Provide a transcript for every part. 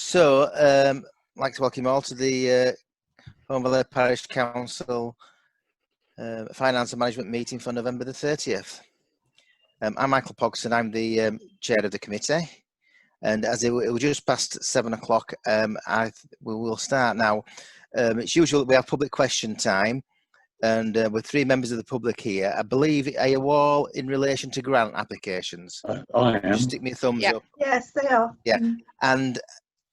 So, I'd like to welcome you all to the Home Valley Parish Council Finance and Management meeting for November the 30th. I'm Michael Pogson, I'm the chair of the committee, and as it was just past 7 o'clock, we will start now. It's usual that we have public question time, and with three members of the public here. I believe, are you all in relation to grant applications? I am. Just stick me a thumbs up. Yes, they are. Yeah, and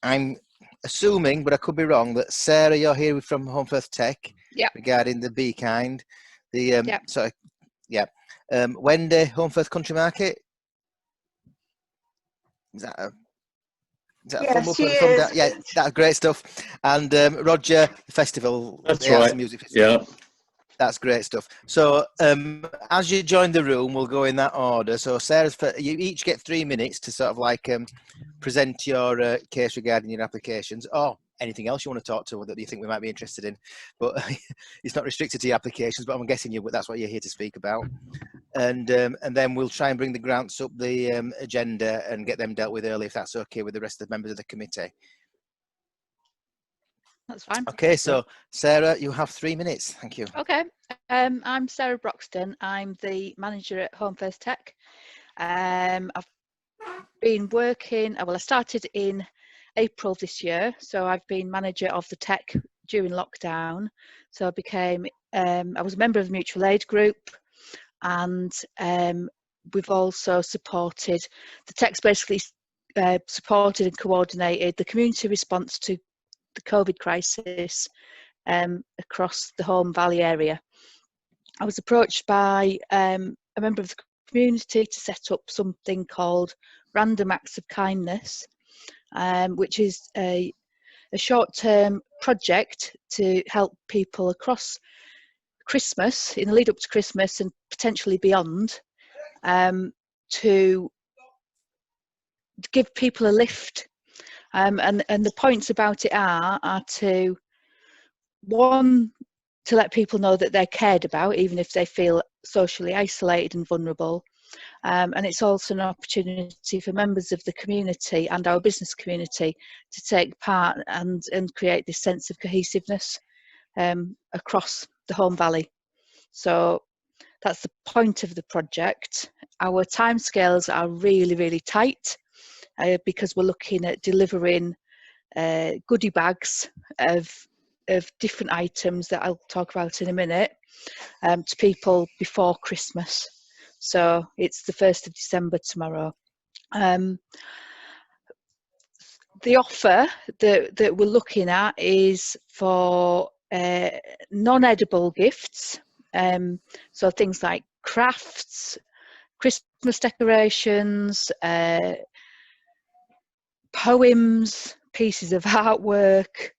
I'm assuming, but I could be wrong, that Sarah, you're here from Home First Tech. Yeah. Regarding the Be Kind, the Wendy, Home First Country Market. Is that a Yes, she is. Yeah, that's great stuff. And Roger, the festival. That's right. The music festival. Yeah. That's great stuff. So as you join the room, we'll go in that order. So Sarah's, you each get 3 minutes to sort of like present your case regarding your applications, or anything else you want to talk to that you think we might be interested in. But it's not restricted to your applications, but I'm guessing that's what you're here to speak about. And then we'll try and bring the grants up the agenda and get them dealt with early, if that's okay with the rest of the members of the committee. That's fine. Okay, so Sarah, you have 3 minutes. Thank you. Okay, I'm Sarah Broxton. I'm the manager at Home First Tech. I've been working, I started in April this year, so I've been manager of the tech during lockdown. So I became, I was a member of the mutual aid group, and we've also supported, the tech's basically supported and coordinated the community response to the COVID crisis across the Home Valley area. I was approached by a member of the community to set up something called Random Acts of Kindness, which is a short-term project to help people across Christmas, in the lead up to Christmas and potentially beyond, to give people a lift. And the points about it are to, one, to let people know that they're cared about, even if they feel socially isolated and vulnerable. And it's also an opportunity for members of the community and our business community to take part and create this sense of cohesiveness across the Home Valley. So that's the point of the project. Our timescales are really, really tight. Because we're looking at delivering goodie bags of different items that I'll talk about in a minute to people before Christmas. So it's the 1st of December tomorrow. The offer that we're looking at is for non-edible gifts. So things like crafts, Christmas decorations, poems, pieces of artwork,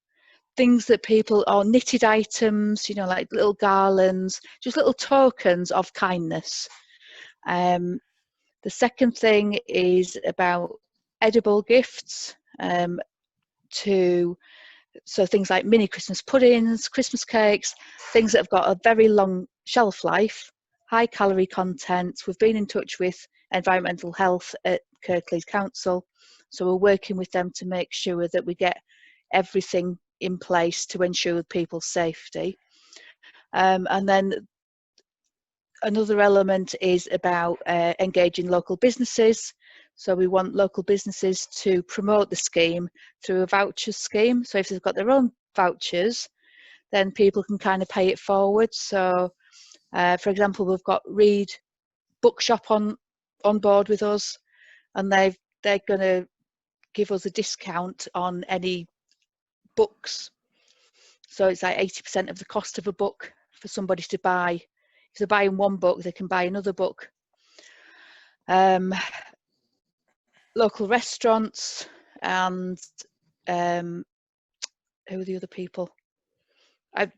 things that people, or knitted items, you know, like little garlands, just little tokens of kindness. The second thing is about edible gifts, so things like mini Christmas puddings, Christmas cakes, things that have got a very long shelf life, high calorie content. We've been in touch with Environmental Health at Kirklees Council, so we're working with them to make sure that we get everything in place to ensure people's safety. And then another element is about engaging local businesses. So we want local businesses to promote the scheme through a voucher scheme. So if they've got their own vouchers, then people can kind of pay it forward. So for example, we've got Reed Bookshop on board with us, and they're going to give us a discount on any books. So it's like 80% of the cost of a book for somebody to buy. If they're buying one book, they can buy another book. Local restaurants and who are the other people?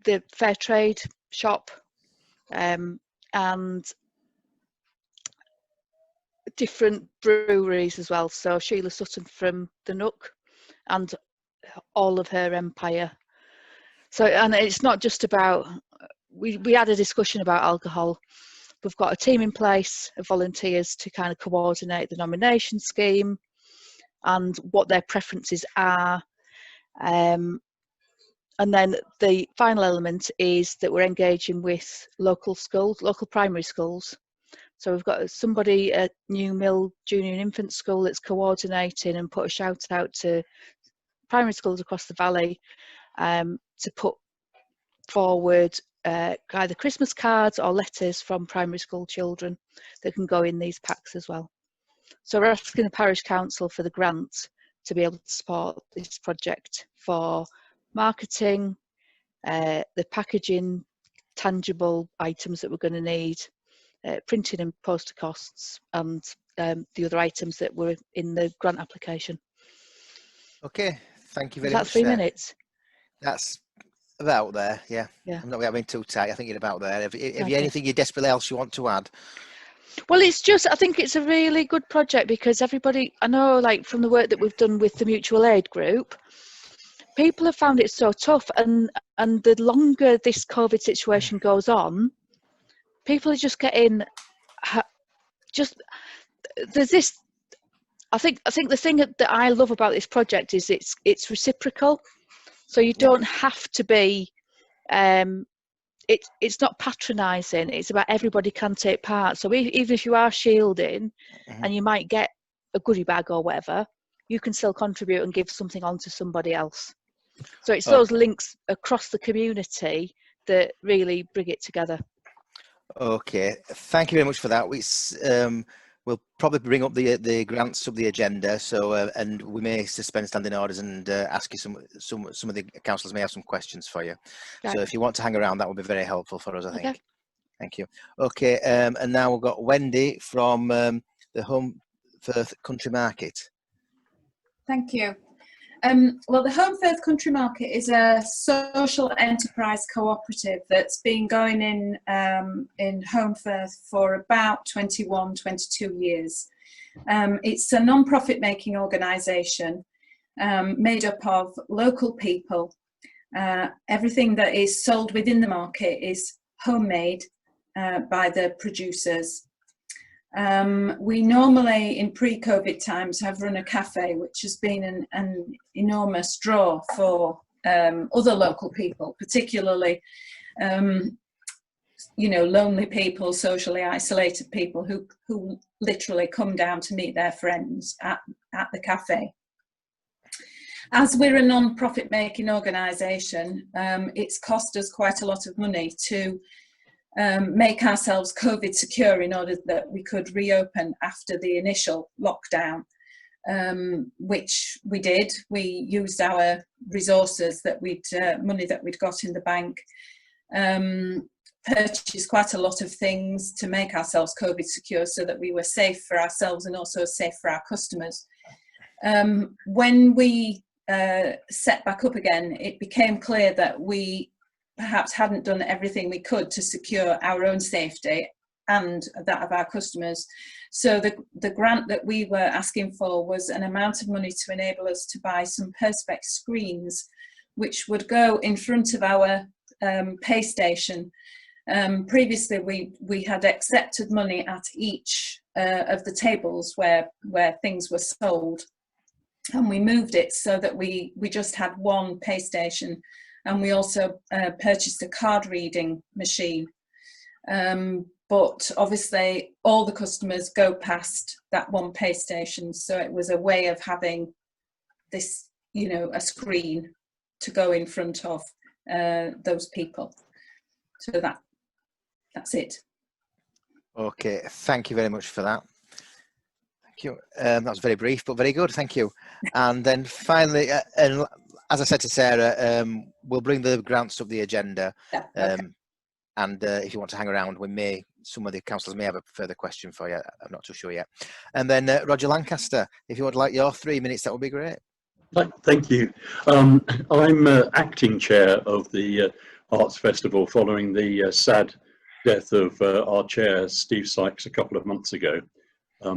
The Fair Trade shop and different breweries as well. So Sheila Sutton from the Nook and all of her empire. So, and it's not just about, we had a discussion about alcohol. We've got a team in place of volunteers to kind of coordinate the nomination scheme. and what their preferences are. And then the final element is that we're engaging with local schools, local primary schools. So we've got somebody at New Mill Junior and Infant School that's coordinating and put a shout out to primary schools across the valley to put forward either Christmas cards or letters from primary school children that can go in these packs as well. So we're asking the parish council for the grant to be able to support this project for marketing, the packaging, tangible items that we're going to need, printing and poster costs, and the other items that were in the grant application. Okay, thank you very Is much. that 3 minutes? That's about there, yeah. Yeah. I'm not being too tight. I think you're about there. Have you Okay. anything you desperately else you want to add? Well, it's just, I think it's a really good project because everybody, I know, like from the work that we've done with the mutual aid group, people have found it so tough, and the longer this COVID situation goes on, people are just getting there's this. I think the thing that I love about this project is it's reciprocal, so you don't have to be. It's not patronising. It's about everybody can take part. So even if you are shielding, and you might get a goodie bag or whatever, you can still contribute and give something on to somebody else. So it's those links across the community that really bring it together. Okay, thank you very much for that. We'll probably bring up the grants of the agenda, so and we may suspend standing orders and ask you some of the councillors may have some questions for you. Right. So if you want to hang around, that would be very helpful for us, I think. Okay. Thank you. Okay, and now we've got Wendy from the Home Firth Country Market. Thank you. Well, the Home Firth Country Market is a social enterprise cooperative that's been going in Home Firth for about 21, 22 years. It's a non-profit making organisation made up of local people. Everything that is sold within the market is homemade by the producers. We normally, in pre-COVID times, have run a cafe, which has been an enormous draw for other local people, particularly, you know, lonely people, socially isolated people who literally come down to meet their friends at the cafe. As we're a non-profit making organisation, it's cost us quite a lot of money to make ourselves COVID secure in order that we could reopen after the initial lockdown, which we did. We used our resources that money that we'd got in the bank, purchased quite a lot of things to make ourselves COVID secure so that we were safe for ourselves and also safe for our customers. When we set back up again, it became clear that we perhaps hadn't done everything we could to secure our own safety and that of our customers. So the grant that we were asking for was an amount of money to enable us to buy some Perspex screens, which would go in front of our pay station. Previously, we had accepted money at each of the tables where things were sold, and we moved it so that we just had one pay station. And we also purchased a card reading machine. But obviously all the customers go past that one pay station. So it was a way of having this, you know, a screen to go in front of those people. So that's it. Okay, thank you very much for that. Thank you. That was very brief, but very good. Thank you. And then finally, and as I said to Sarah, we'll bring the grants up the agenda. Yeah, okay. And if you want to hang around, some of the councillors may have a further question for you. I'm not too sure yet. And then Roger Lancaster, if you would like your 3 minutes, that would be great. Thank you. I'm acting chair of the Arts Festival following the sad death of our chair, Steve Sykes, a couple of months ago.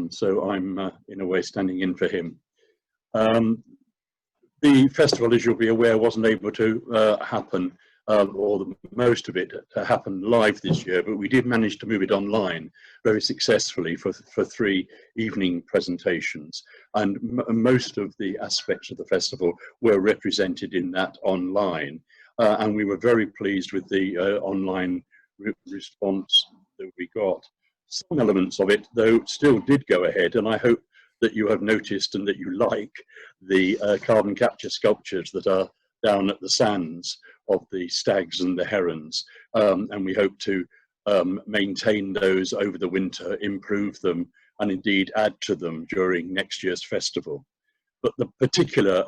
So I'm in a way standing in for him. The festival, as you'll be aware, wasn't able to happen or most of it happened live this year, but we did manage to move it online very successfully for 3 evening presentations. And most of the aspects of the festival were represented in that online. And we were very pleased with the online response that we got. Some elements of it, though, still did go ahead, and I hope that you have noticed and that you like the carbon capture sculptures that are down at the sands of the stags and the herons, and we hope to maintain those over the winter, improve them, and indeed add to them during next year's festival. But the particular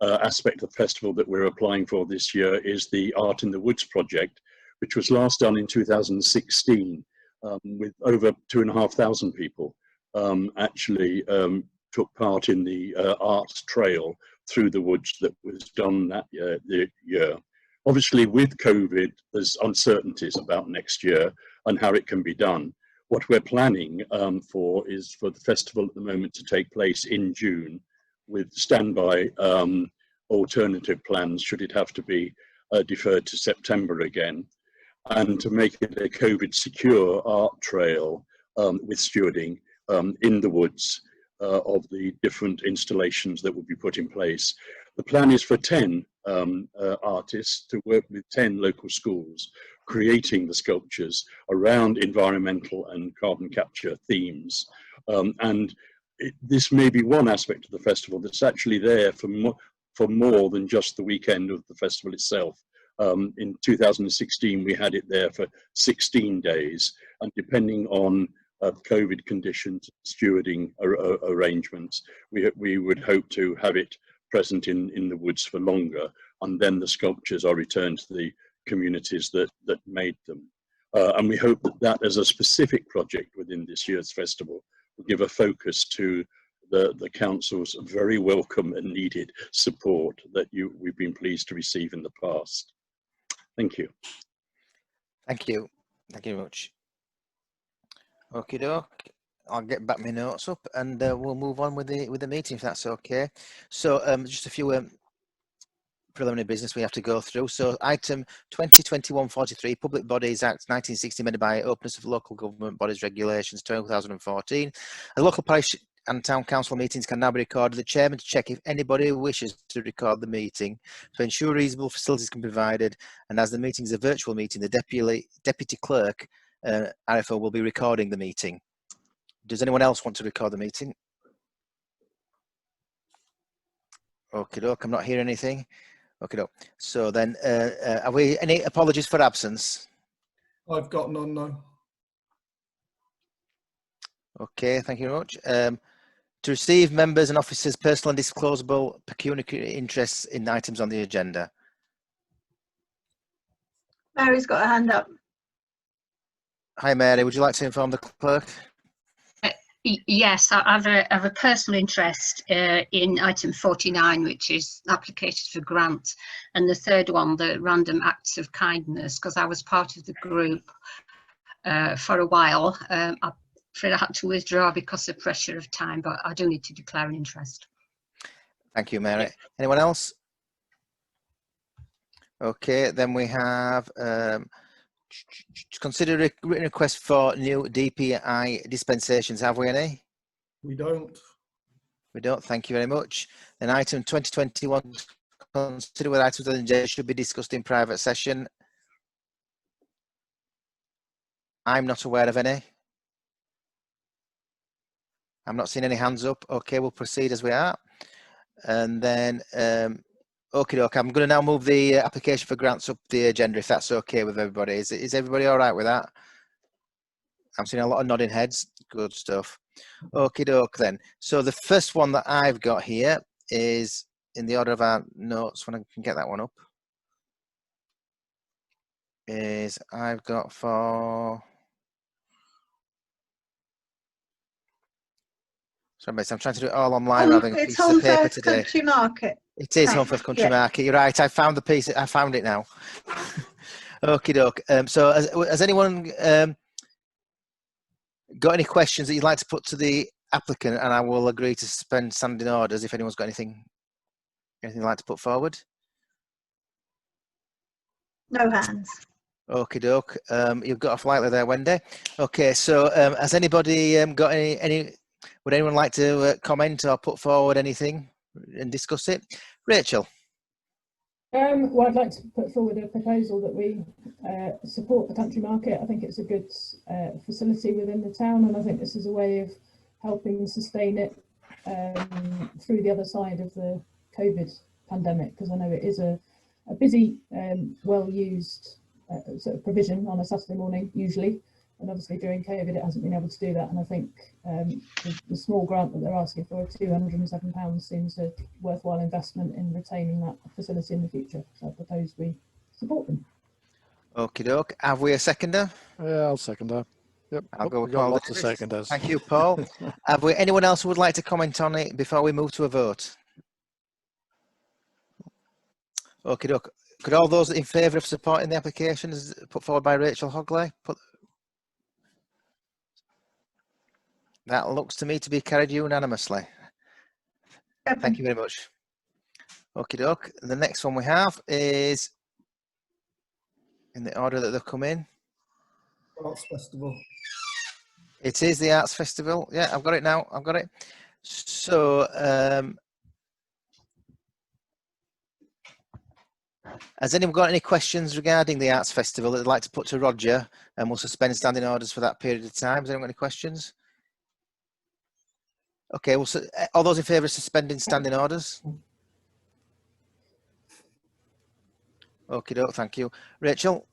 aspect of the festival that we're applying for this year is the Art in the Woods project, which was last done in 2016 with over 2,500 people actually took part in the arts trail through the woods that was done that year. Obviously, with COVID, there's uncertainties about next year and how it can be done. What we're planning for is for the festival at the moment to take place in June with standby alternative plans should it have to be deferred to September again, and to make it a COVID secure art trail with stewarding in the woods of the different installations that will be put in place. The plan is for 10 artists to work with 10 local schools, creating the sculptures around environmental and carbon capture themes. This may be one aspect of the festival that's actually there for more than just the weekend of the festival itself. In 2016, we had it there for 16 days, and depending on COVID conditions, stewarding arrangements, we would hope to have it present in the woods for longer, and then the sculptures are returned to the communities that made them. And we hope that as a specific project within this year's festival will give a focus to the council's very welcome and needed support that we've been pleased to receive in the past. Thank you. Thank you. Thank you very much. Okie doke. I'll get back my notes up and we'll move on with the meeting if that's okay. So just a few preliminary business we have to go through. So item 2021-43, Public Bodies Act 1960 amended by Openness of Local Government Bodies Regulations 2014. The local parish and town council meetings can now be recorded. The chairman to check if anybody wishes to record the meeting to ensure reasonable facilities can be provided, and as the meeting is a virtual meeting, the deputy clerk RFO will be recording the meeting. Does anyone else want to record the meeting? Okay, doke, I'm not hearing anything. Okay, doke. So then, are we any apologies for absence? I've got none, no. Okay, thank you very much. To receive members and officers' personal and disclosable pecuniary interests in items on the agenda. Mary's got her hand up. Hi Mary, would you like to inform the clerk? Yes, I have a personal interest in item 49, which is applications for grant, and the third one, the random acts of kindness, because I was part of the group for a while. I'm afraid I had to withdraw because of pressure of time, but I do need to declare an interest. Thank you, Mary. Anyone else? Okay, then we have consider a written request for new DPI dispensations. Have we any? We don't. We don't. Thank you very much. Then item 2021, consider whether items on the agenda should be discussed in private session. I'm not aware of any. I'm not seeing any hands up. Okay, we'll proceed as we are. And then, okay, I'm going to now move the application for grants up the agenda, if that's okay with everybody. Is everybody all right with that? I'm seeing a lot of nodding heads. Good stuff. Okay, then. So the first one that I've got here is in the order of our notes, when I can get that one up, is I've got for... Sorry, I'm trying to do it all online rather than a piece of paper today. Country Market. It is Holmfirth Country Market. You're right. I found the piece. I found it now. Okie doke. So, has anyone got any questions that you'd like to put to the applicant? And I will agree to suspend standing orders if anyone's got anything you'd like to put forward. No hands. Okie doke. You've got off lightly there, Wendy. Okay, so has anybody got any? Would anyone like to comment or put forward anything and discuss it? Rachel. Well, I'd like to put forward a proposal that we support the country market. I think it's a good facility within the town, and I think this is a way of helping sustain it through the other side of the COVID pandemic, because I know it is a busy, well-used sort of provision on a Saturday morning usually, and obviously during COVID it hasn't been able to do that, and I think the small grant that they're asking for, £207, seems a worthwhile investment in retaining that facility in the future. So I propose we support them. Okie doke. Have we a seconder? Yeah, I'll second that. Yep. I'll go we with got Paul lots of Davis. seconders. Thank you, Paul. Have we anyone else who would like to comment on it before we move to a vote? Okie doke. Could all those in favour of supporting the application as put forward by Rachel Hogley? That looks to me to be carried unanimously. Thank you very much. Okie doke. The next one we have is, in the order that they've come in, Arts Festival. it is the Arts Festival. Yeah, I've got it now. I've got it. So, has anyone got any questions regarding the Arts Festival that they'd like to put to Roger, and we'll suspend standing orders for that period of time? Has anyone got any questions? Okay, well, so, all those in favour of suspending standing orders? Okay, doke, thank you. Rachel?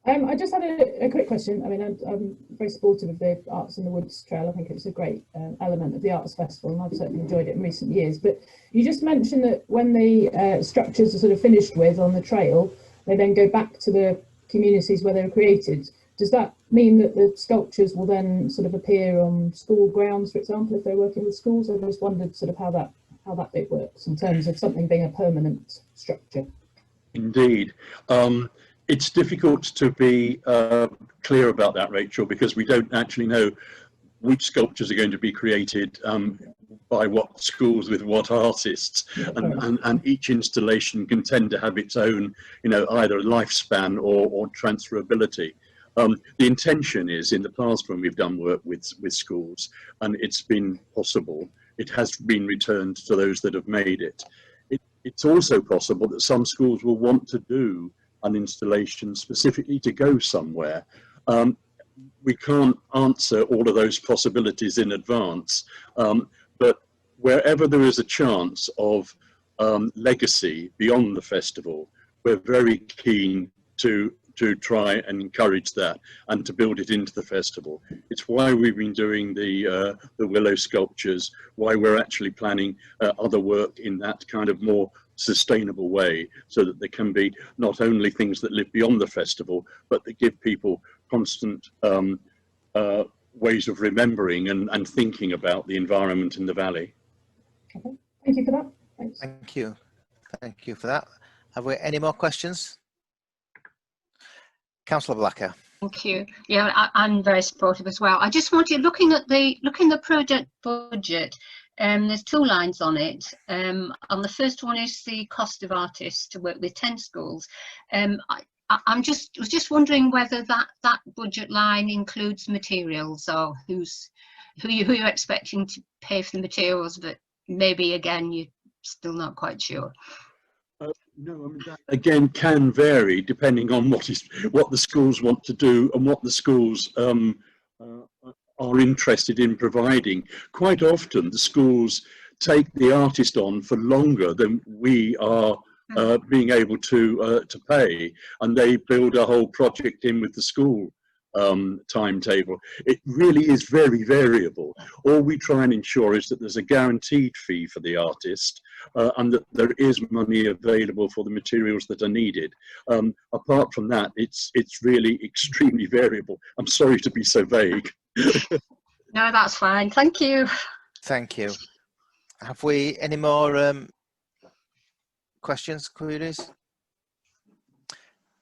I just had a quick question. I mean, I'm very supportive of the Arts in the Woods Trail. I think it's a great element of the Arts Festival, and I've certainly enjoyed it in recent years. But you just mentioned that when the structures are sort of finished with on the trail, they then go back to the communities where they were created. Does that mean that the sculptures will then sort of appear on school grounds, for example, if they're working with schools? I just wondered sort of how that bit works in terms of something being a permanent structure. Indeed. It's difficult to be clear about that, Rachel, because we don't actually know which sculptures are going to be created by what schools with what artists, and each installation can tend to have its own, either lifespan or transferability. The intention is, in the past when we've done work with schools and it's been possible, it has been returned to those that have made it. It's also possible that some schools will want to do an installation specifically to go somewhere. We can't answer all of those possibilities in advance, but wherever there is a chance of legacy beyond the festival, we're very keen to try and encourage that and to build it into the festival. It's why we've been doing the willow sculptures, why we're actually planning other work in that kind of more sustainable way, so that there can be not only things that live beyond the festival, but that give people constant ways of remembering and thinking about the environment in the valley. Okay. Thank you for that. Thanks. Thank you. Thank you for that. Have we any more questions? Councillor Blacker. Thank you. Yeah, I'm very supportive as well. I just wanted, looking at the project budget, there's two lines on it. And the first one is the cost of artists to work with 10 schools. I was just wondering whether that budget line includes materials, or who you're expecting to pay for the materials, but maybe again you're still not quite sure. No, I mean, that again can vary depending on what the schools want to do and what the schools are interested in providing. Quite often the schools take the artist on for longer than we are being able to pay, and they build a whole project in with the school timetable. It really is very variable. All we try and ensure is that there's a guaranteed fee for the artist, and that there is money available for the materials that are needed. Apart from that, it's really extremely variable. I'm sorry to be so vague. No, that's fine. Thank you. Thank you. Have we any more questions, queries?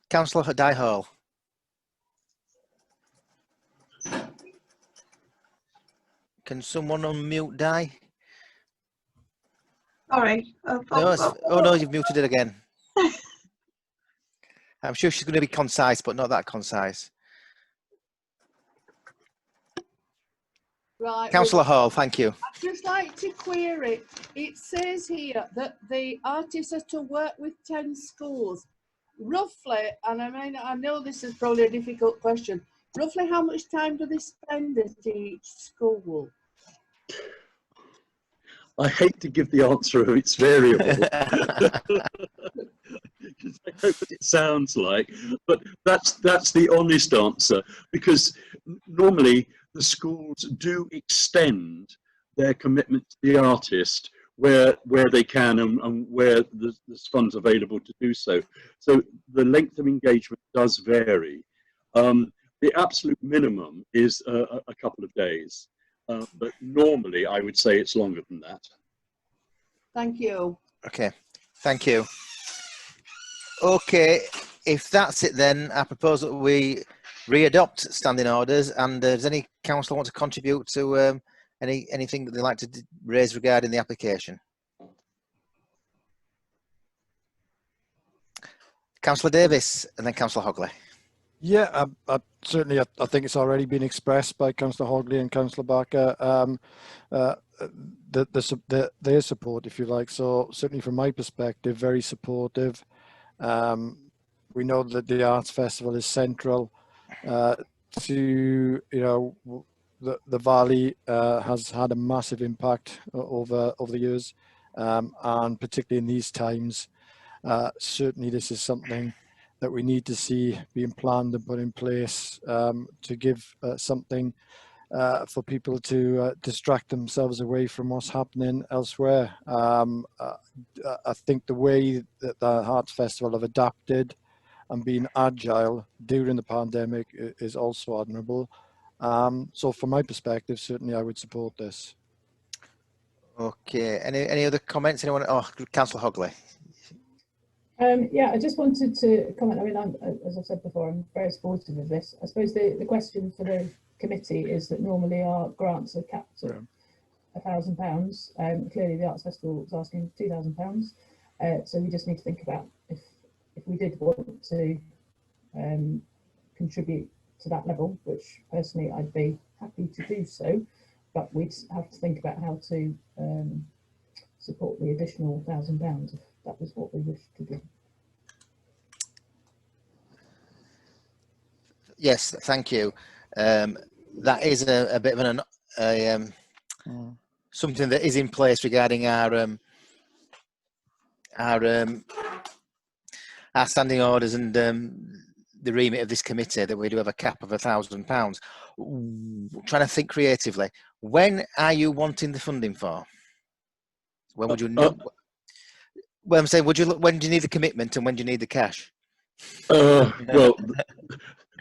Councillor Di Hall. Can someone unmute Di? Sorry. No, oh no, you've muted it again. I'm sure she's going to be concise, but not that concise. Right. Councillor Hall, thank you. I'd just like to query. It says here that the artists are to work with 10 schools. Roughly, and I know this is probably a difficult question, roughly how much time do they spend at each school? I hate to give the answer of it's variable. Because I know what it sounds like, but that's the honest answer, because normally the schools do extend their commitment to the artist where they can and where there's funds available to do so. So the length of engagement does vary. The absolute minimum is a couple of days, but normally I would say it's longer than that. Thank you. Okay, thank you. Okay, if that's it then, I propose that we re-adopt standing orders, and does any councillor want to contribute to anything that they'd like to raise regarding the application? Councillor Davis and then Councillor Hogley. Yeah, certainly I think it's already been expressed by Councillor Hogley and Councillor Barker, their support, if you like. So certainly from my perspective, very supportive. We know that the Arts Festival is central to, the Valley has had a massive impact over the years, and particularly in these times. Certainly this is something that we need to see being planned and put in place to give something for people to distract themselves away from what's happening elsewhere. I think the way that the Arts Festival have adapted and been agile during the pandemic is also admirable. So from my perspective, certainly I would support this. Okay, any other comments? Anyone? Oh, Councillor Hogley. Yeah, I just wanted to comment. I mean, as I've said before, I'm very supportive of this. I suppose the question for the committee is that normally our grants are capped at £1,000. Clearly, the Arts Festival was asking £2,000. So we just need to think about if we did want to contribute to that level, which personally I'd be happy to do so, but we'd have to think about how to support the additional £1,000 if that was what we wish to do. Yes, thank you. That is a bit of something that is in place regarding our standing orders and the remit of this committee, that we do have a cap of £1,000. Trying to think creatively. When are you wanting the funding for? When would you? Well, I'm saying, when do you need the commitment and when do you need the cash? Well,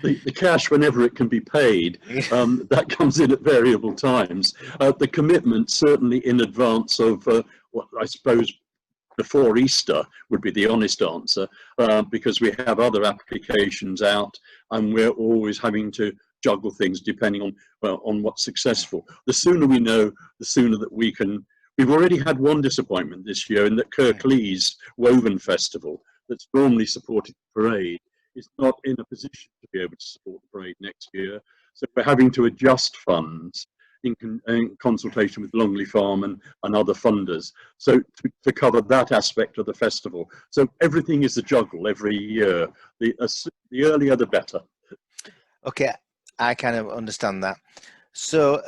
the cash, whenever it can be paid, that comes in at variable times. The commitment, certainly in advance of what I suppose before Easter would be the honest answer, because we have other applications out and we're always having to juggle things depending on what's successful. The sooner we know, the sooner that we can. We've already had one disappointment this year in that Kirklees Woven Festival, that's normally supported the parade, is not in a position to be able to support the parade next year. So we're having to adjust funds in consultation with Longley Farm and other funders, so to cover that aspect of the festival. So everything is a juggle every year. The earlier the better. Okay, I kind of understand that. So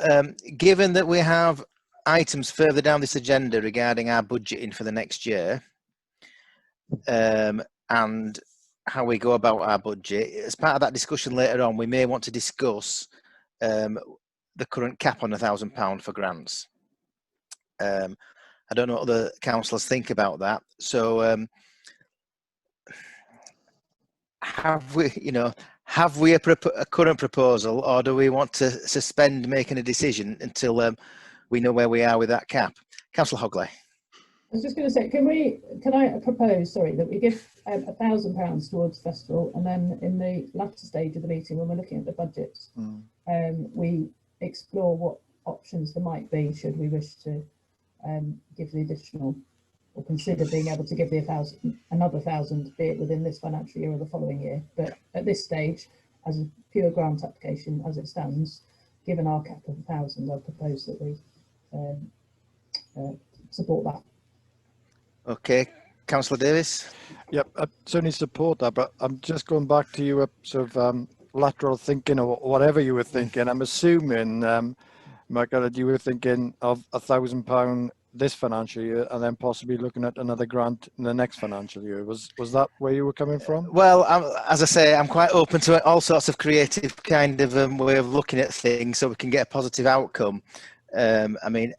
given that we have items further down this agenda regarding our budgeting for the next year, and how we go about our budget, as part of that discussion later on, we may want to discuss the current cap on £1,000 for grants. I don't know what other councillors think about that. So have we a current proposal, or do we want to suspend making a decision until we know where we are with that cap? Councillor Hogley. I was just going to say, can I propose, sorry, that we give £1,000 towards the festival, and then in the latter stage of the meeting, when we're looking at the budgets, we explore what options there might be should we wish to give the additional or consider being able to give the another 1,000, be it within this financial year or the following year. But at this stage, as a pure grant application as it stands, given our cap of 1,000, I propose that we support that. Okay, Councillor Davis. Yep, I certainly support that, but I'm just going back to your sort of lateral thinking or whatever you were thinking. I'm assuming, Michael, that you were thinking of £1,000 this financial year and then possibly looking at another grant in the next financial year. Was that where you were coming from? Well, as I say, I'm quite open to all sorts of creative kind of way of looking at things so we can get a positive outcome. I mean,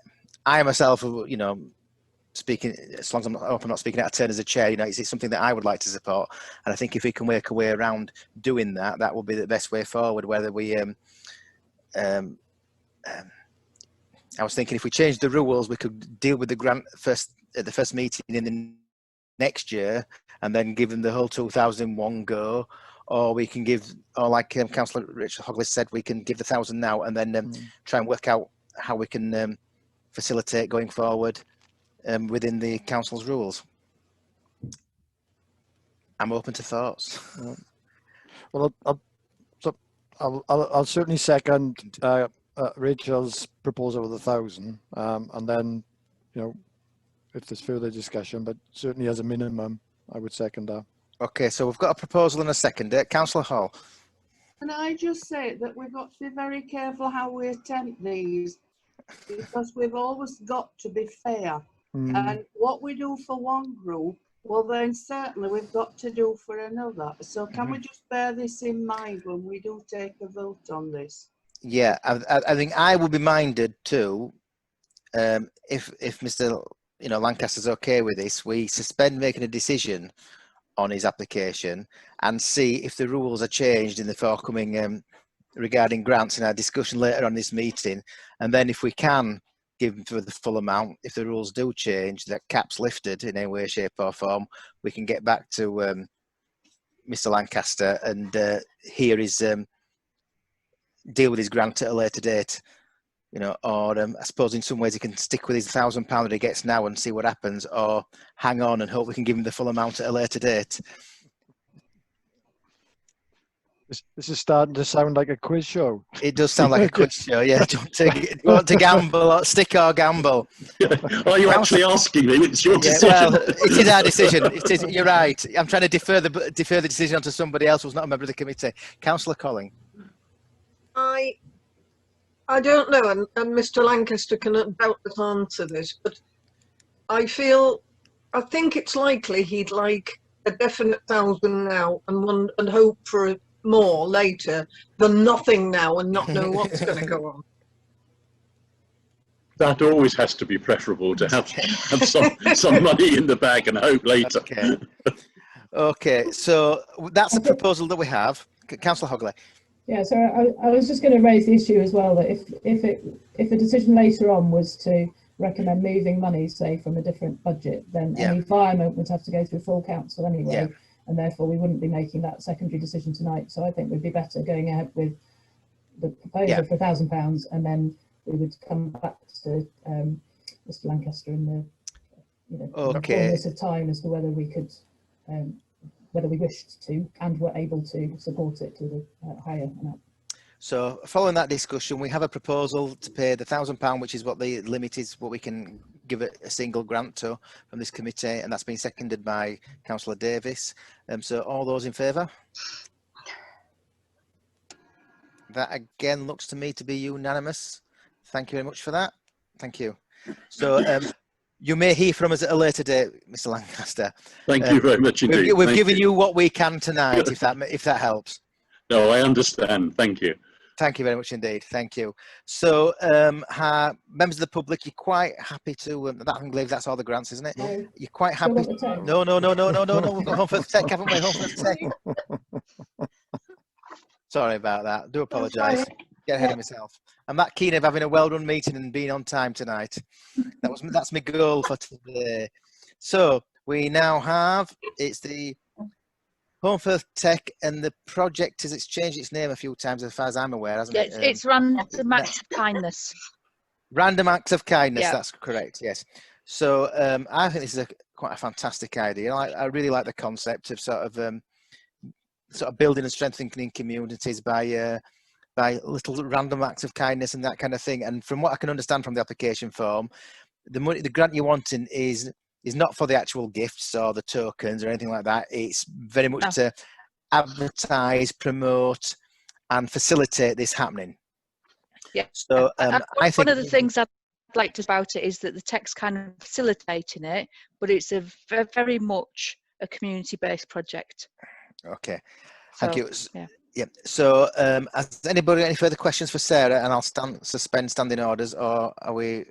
I myself, you know, speaking, as long as I'm not speaking out of turn as a chair, you know, it's something that I would like to support. And I think if we can work a way around doing that, that will be the best way forward. Whether we, I was thinking if we changed the rules, we could deal with the grant at the first meeting in the next year, and then give them the whole 2001 go, or we can give, or like Councillor Richard Hogley said, we can give the 1,000 now, and then try and work out how we can facilitate going forward within the council's rules. I'm open to thoughts. Well, I'll certainly second Rachel's proposal of the 1,000, and then, you know, if there's further discussion, but certainly as a minimum, I would second that. Okay, so we've got a proposal and a second. Councillor Hall. Can I just say that we've got to be very careful how we attempt these, because we've always got to be fair. And what we do for one group, well, then certainly we've got to do for another. So can we just bear this in mind when we do take a vote on this? Yeah, I think I will be minded too. If Mr. Lancaster's okay with this, we suspend making a decision on his application and see if the rules are changed in the forthcoming regarding grants in our discussion later on this meeting, and then if we can give him for the full amount, if the rules do change, that cap's lifted in any way, shape or form, we can get back to Mr. Lancaster and hear his deal with his grant at a later date, you know, or I suppose in some ways he can stick with his £1,000 that he gets now and see what happens, or hang on and hope we can give him the full amount at a later date. This is starting to sound like a quiz show. It does sound like a quiz show, yeah. Do you want to gamble, or stick or gamble? Are you actually asking me? It's your decision. Well, it is our decision. It is, you're right. I'm trying to defer the decision onto somebody else who's not a member of the committee. Councillor Colling. I don't know, and Mr. Lancaster can doubtless answer this, but I think it's likely he'd like a definite 1,000 now and hope for more later than nothing now and not know what's going to go on. That always has to be preferable, to have some money in the bag and hope later. Okay. Okay, so that's the proposal that we have. Councillor Hogley. Yeah, so I was just going to raise the issue as well that if a decision later on was to recommend moving money, say from a different budget, then any environment would have to go through full council anyway, and therefore we wouldn't be making that secondary decision tonight. So I think we'd be better going ahead with the proposal for £1,000, and then we would come back to Mr. Lancaster in the fullness of time as to whether we could. Whether we wished to and were able to support it to the higher amount. So following that discussion, we have a proposal to pay the £1,000, which is what the limit is, what we can give it a single grant to from this committee, and that's been seconded by Councillor Davis. So all those in favour? That again looks to me to be unanimous. Thank you very much for that. Thank you. So you may hear from us at a later date, Mr. Lancaster. Thank you very much indeed. We've given you what we can tonight, if that helps. No, I understand. Thank you. Thank you very much indeed. Thank you. So, members of the public, you're quite happy to. I believe that's all the grants, isn't it? No. You're quite happy. No. We've got Home First Tech, haven't we? Home First Tech. Sorry about that. I do apologise. Get ahead of myself. I'm that keen of having a well-run meeting and being on time tonight. That's my goal for today. So we now have, it's the Home First Tech, and the project has changed its name a few times as far as I'm aware, hasn't it? It's Random Acts of Kindness. Random Acts of Kindness, that's correct, yes. So I think this is quite a fantastic idea. I really like the concept of sort of building and strengthening communities by little random acts of kindness and that kind of thing. And from what I can understand from the application form, the grant you're wanting is not for the actual gifts or the tokens or anything like that. It's very much to advertise, promote, and facilitate this happening. Yeah. So I think one of the things I'd like about it is that the tech's kind of facilitating it, but it's a very much a community-based project. Okay, thank you. Yeah. Yeah. So has anybody got any further questions for Sarah? And I'll suspend standing orders, or are we?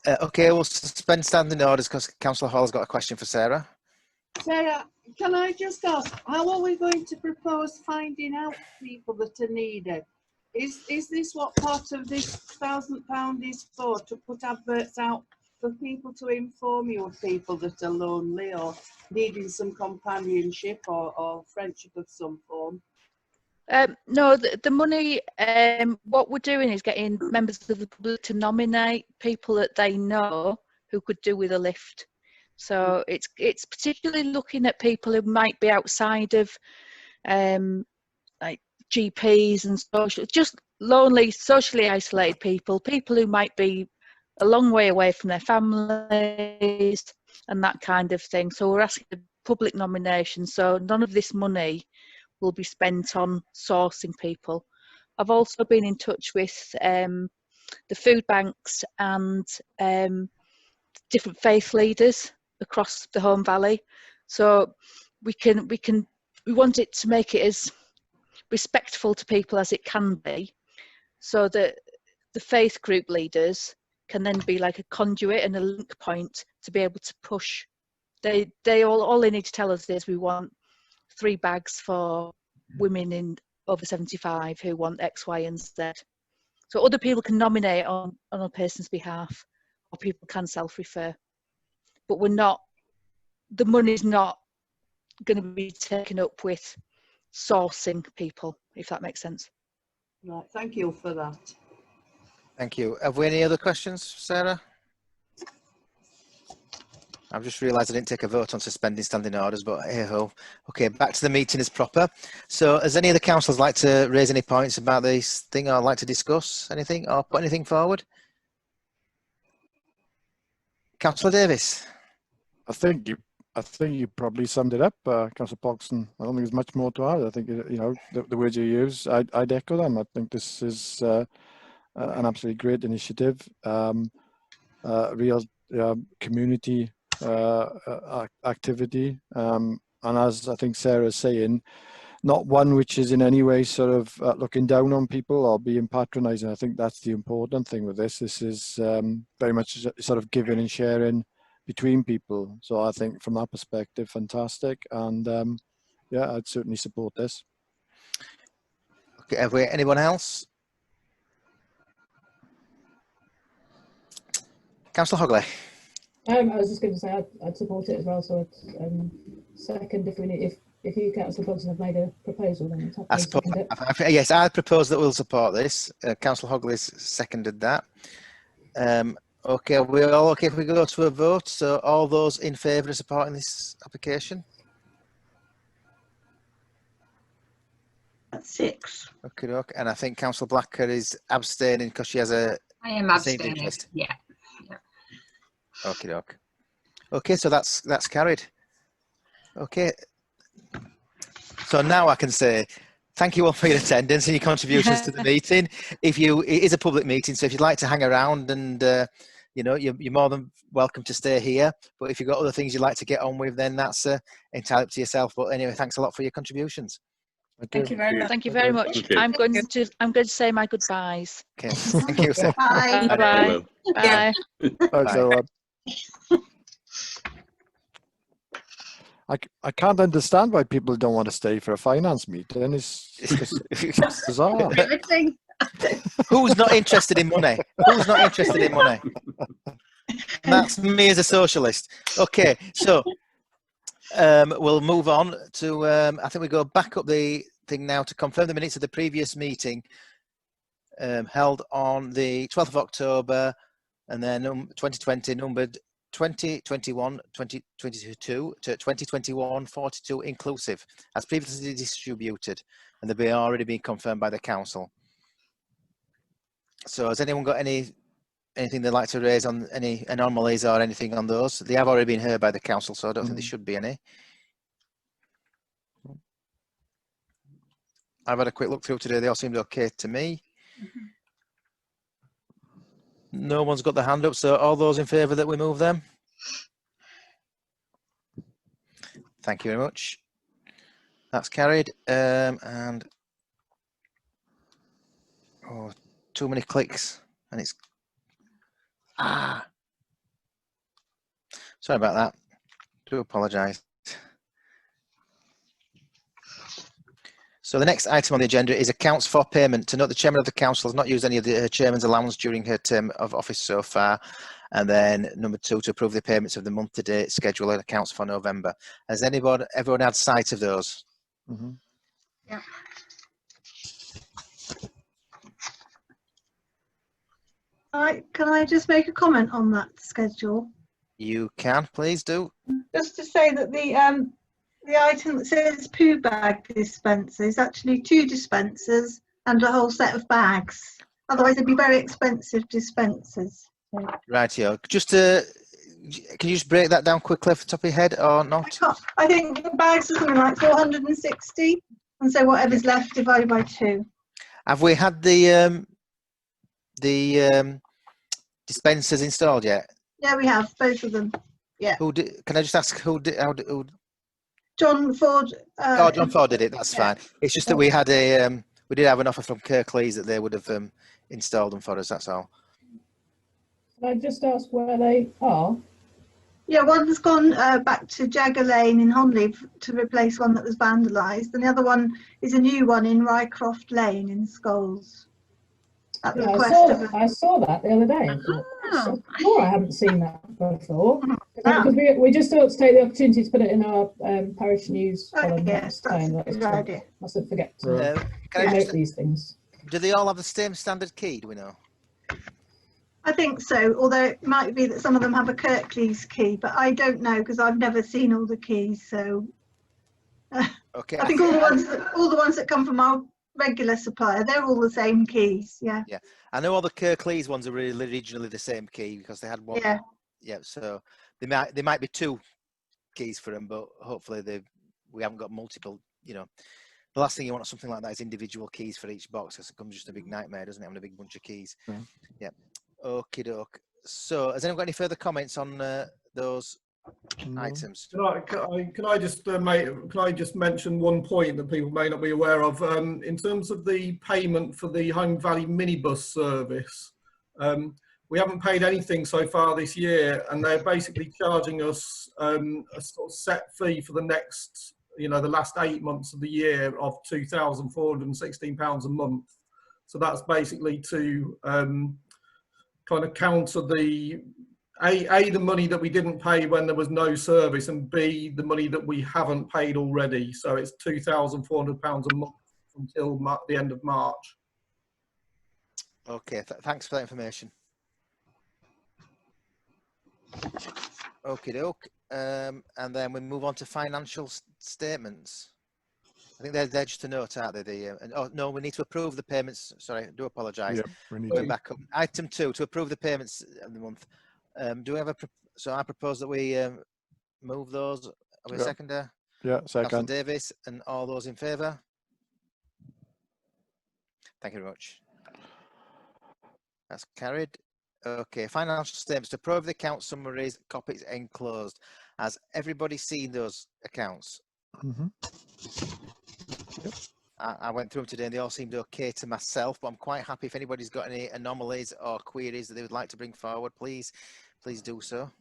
Okay, we'll suspend standing orders because Councillor Hall's got a question for Sarah. Sarah, can I just ask, how are we going to propose finding out people that are needed? Is this what part of this £1,000 is for, to put adverts out for people to inform you of people that are lonely or needing some companionship or friendship of some form? No, the money, what we're doing is getting members of the public to nominate people that they know who could do with a lift. So it's particularly looking at people who might be outside of like GPs and social, just lonely, socially isolated people who might be a long way away from their families and that kind of thing. So we're asking for public nomination. So none of this money will be spent on sourcing people. I've also been in touch with the food banks and different faith leaders across the Home Valley. So we want it to make it as respectful to people as it can be, so that the faith group leaders can then be like a conduit and a link point to be able to push. All they need to tell us is we want 3 bags for women in over 75 who want X, Y, and Z. So other people can nominate on a person's behalf, or people can self-refer. But the money's not going to be taken up with sourcing people, if that makes sense. Right, thank you for that. Thank you. Have we any other questions, Sarah? I've just realised I didn't take a vote on suspending standing orders, but hey ho. Okay, back to the meeting as proper. So has any of the councillors like to raise any points about this thing, or like to discuss anything or put anything forward? Councillor Davis. I think you probably summed it up, Councillor Pogson. I don't think there's much more to add. I think, you know, the words you use, I'd echo them. I think this is an absolutely great initiative, real community activity, and as I think Sarah's saying, not one which is in any way sort of looking down on people or being patronising. I think that's the important thing with this. This is very much sort of giving and sharing between people. So I think from that perspective, fantastic. And yeah, I'd certainly support this. Okay, have we, anyone else? Councillor Hogley. I was just going to say I'd support it as well. So I'd second if you, Councillor Pogson, have made a proposal, then I'd second it. Yes, I propose that we'll support this. Councillor Hogley's seconded that. Okay, we're all okay if we go to a vote. So all those in favour of supporting this application? That's 6. Okay, okay. And I think Councillor Blacker is abstaining because she has a. I am abstaining. Yeah. Okay, okay. Okay, so that's carried. Okay. So now I can say thank you all for your attendance and your contributions to the meeting. It is a public meeting, so if you'd like to hang around and you know, you're more than welcome to stay here. But if you've got other things you'd like to get on with, then that's entirely up to yourself. But anyway, thanks a lot for your contributions. Thank you very much. Thank you very much. I'm going to say my goodbyes. Okay. Thank you. Bye. Bye. Bye. Thanks, everyone. I can't understand why people don't want to stay for a finance meeting. It's bizarre. Everything. Who's not interested in money? Who's not interested in money? And that's me as a socialist. Okay, so we'll move on to, I think we go back up the thing now to confirm the minutes of the previous meeting. held on the 12th of October, and then 2020 numbered 2021 2022 to 2021 42 inclusive, as previously distributed, and they've already been confirmed by the council. So has anyone got anything they'd like to raise on any anomalies or anything on those? They have already been heard by the council, so I don't think there should be any. I've had a quick look through today. They all seemed okay to me. No one's got their hand up, so all those in favour that we move them? Thank you very much. That's carried. And oh, too many clicks, and it's sorry about that. Do apologise. So the next item on the agenda is accounts for payment. To note, the chairman of the council has not used any of her chairman's allowance during her term of office so far. And then number 2, to approve the payments of the month-to-date schedule and accounts for November. Has everyone had sight of those? Yeah. Can I just make a comment on that schedule? You can, please do. Just to say that the item that says poo bag dispenser is actually 2 dispensers and a whole set of bags. Otherwise, it'd be very expensive dispensers. Right here. Just can you just break that down quickly off the top of your head, or not? I think the bags are something like 460, and so whatever's left divided by 2. Have we had the dispensers installed yet? Yeah, we have both of them. Yeah. Can I just ask who did? John Ford. Oh, John Ford did it. That's fine. It's just that we had we did have an offer from Kirklees that they would have installed them for us. That's all. Can I just ask where they are? Yeah, one's gone back to Jagger Lane in Honley to replace one that was vandalised, and the other one is a new one in Rycroft Lane in Scholes. At the request I saw that the other day. I hadn't seen that before. Because we just thought to take the opportunity to put it in our parish news column. Yes, that's a good idea. Must have forget to note these things. Do they all have the same standard key? Do we know? I think so, although it might be that some of them have a Kirklees key, but I don't know because I've never seen all the keys. So okay, I think all the ones that come from our regular supplier, they're all the same keys. Yeah. Yeah, I know all the Kirklees ones are really originally the same key because they had one. Yeah. Yeah, so they might be 2 keys for them, but hopefully we haven't got multiple. You know, the last thing you want on something like that is individual keys for each box, because it becomes just a big nightmare, doesn't it, having a big bunch of keys? Yeah. Okie doke. So, has anyone got any further comments on those items? Can I just mention one point that people may not be aware of in terms of the payment for the Home Valley minibus service? We haven't paid anything so far this year, and they're basically charging us a sort of set fee for the next, the last 8 months of the year of £2,416 a month. So that's basically to kind of counter the the money that we didn't pay when there was no service, and B, the money that we haven't paid already. So it's £2,400 a month until the end of March. Okay, thanks for that information. Okie doke. And then we move on to financial statements. I think they're just a note, aren't they? Oh no, we need to approve the payments. Sorry, I do apologise. Yeah, going back up. Item 2, to approve the payments of the month. Do we have so I propose that we move those. Are we seconder? Yeah, second. Councillor Davis, and all those in favour? Thank you very much. That's carried. Okay, financial statements. To approve the account summaries, copies enclosed. Has everybody seen those accounts? Yep. I went through them today and they all seemed okay to myself, but I'm quite happy if anybody's got any anomalies or queries that they would like to bring forward, please do so.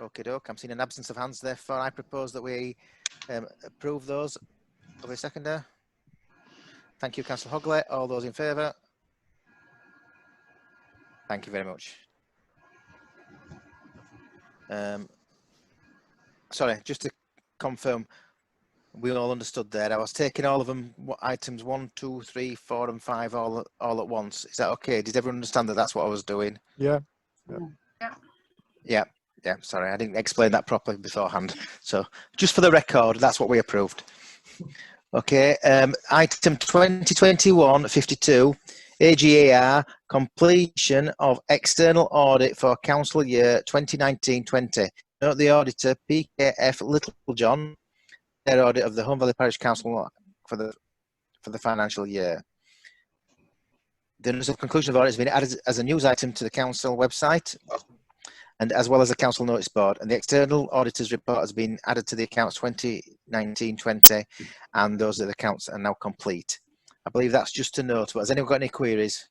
Okay, doke. I'm seeing an absence of hands, therefore I propose that we approve those. Are we seconder? Thank you, Councillor Hogley. All those in favour? Thank you very much. Sorry, just to confirm, We all understood there. I was taking all of them, items 1, 2, 3, 4 and 5 all at once. Is that okay? Did everyone understand that that's what I was doing? Yeah. Yeah. Yeah, sorry, I didn't explain that properly beforehand. So just for the record, that's what we approved. Okay, item 2021-52, AGAR, completion of external audit for council year 2019-20. Note the auditor, PKF Littlejohn, their audit of the Home Valley Parish Council for the financial year. The notice of conclusion of audit has been added as a news item to the council website, and as well as the council notice board, and the external auditor's report has been added to the accounts 2019-20, and those are the accounts are now complete. I believe that's just a note, but has anyone got any queries?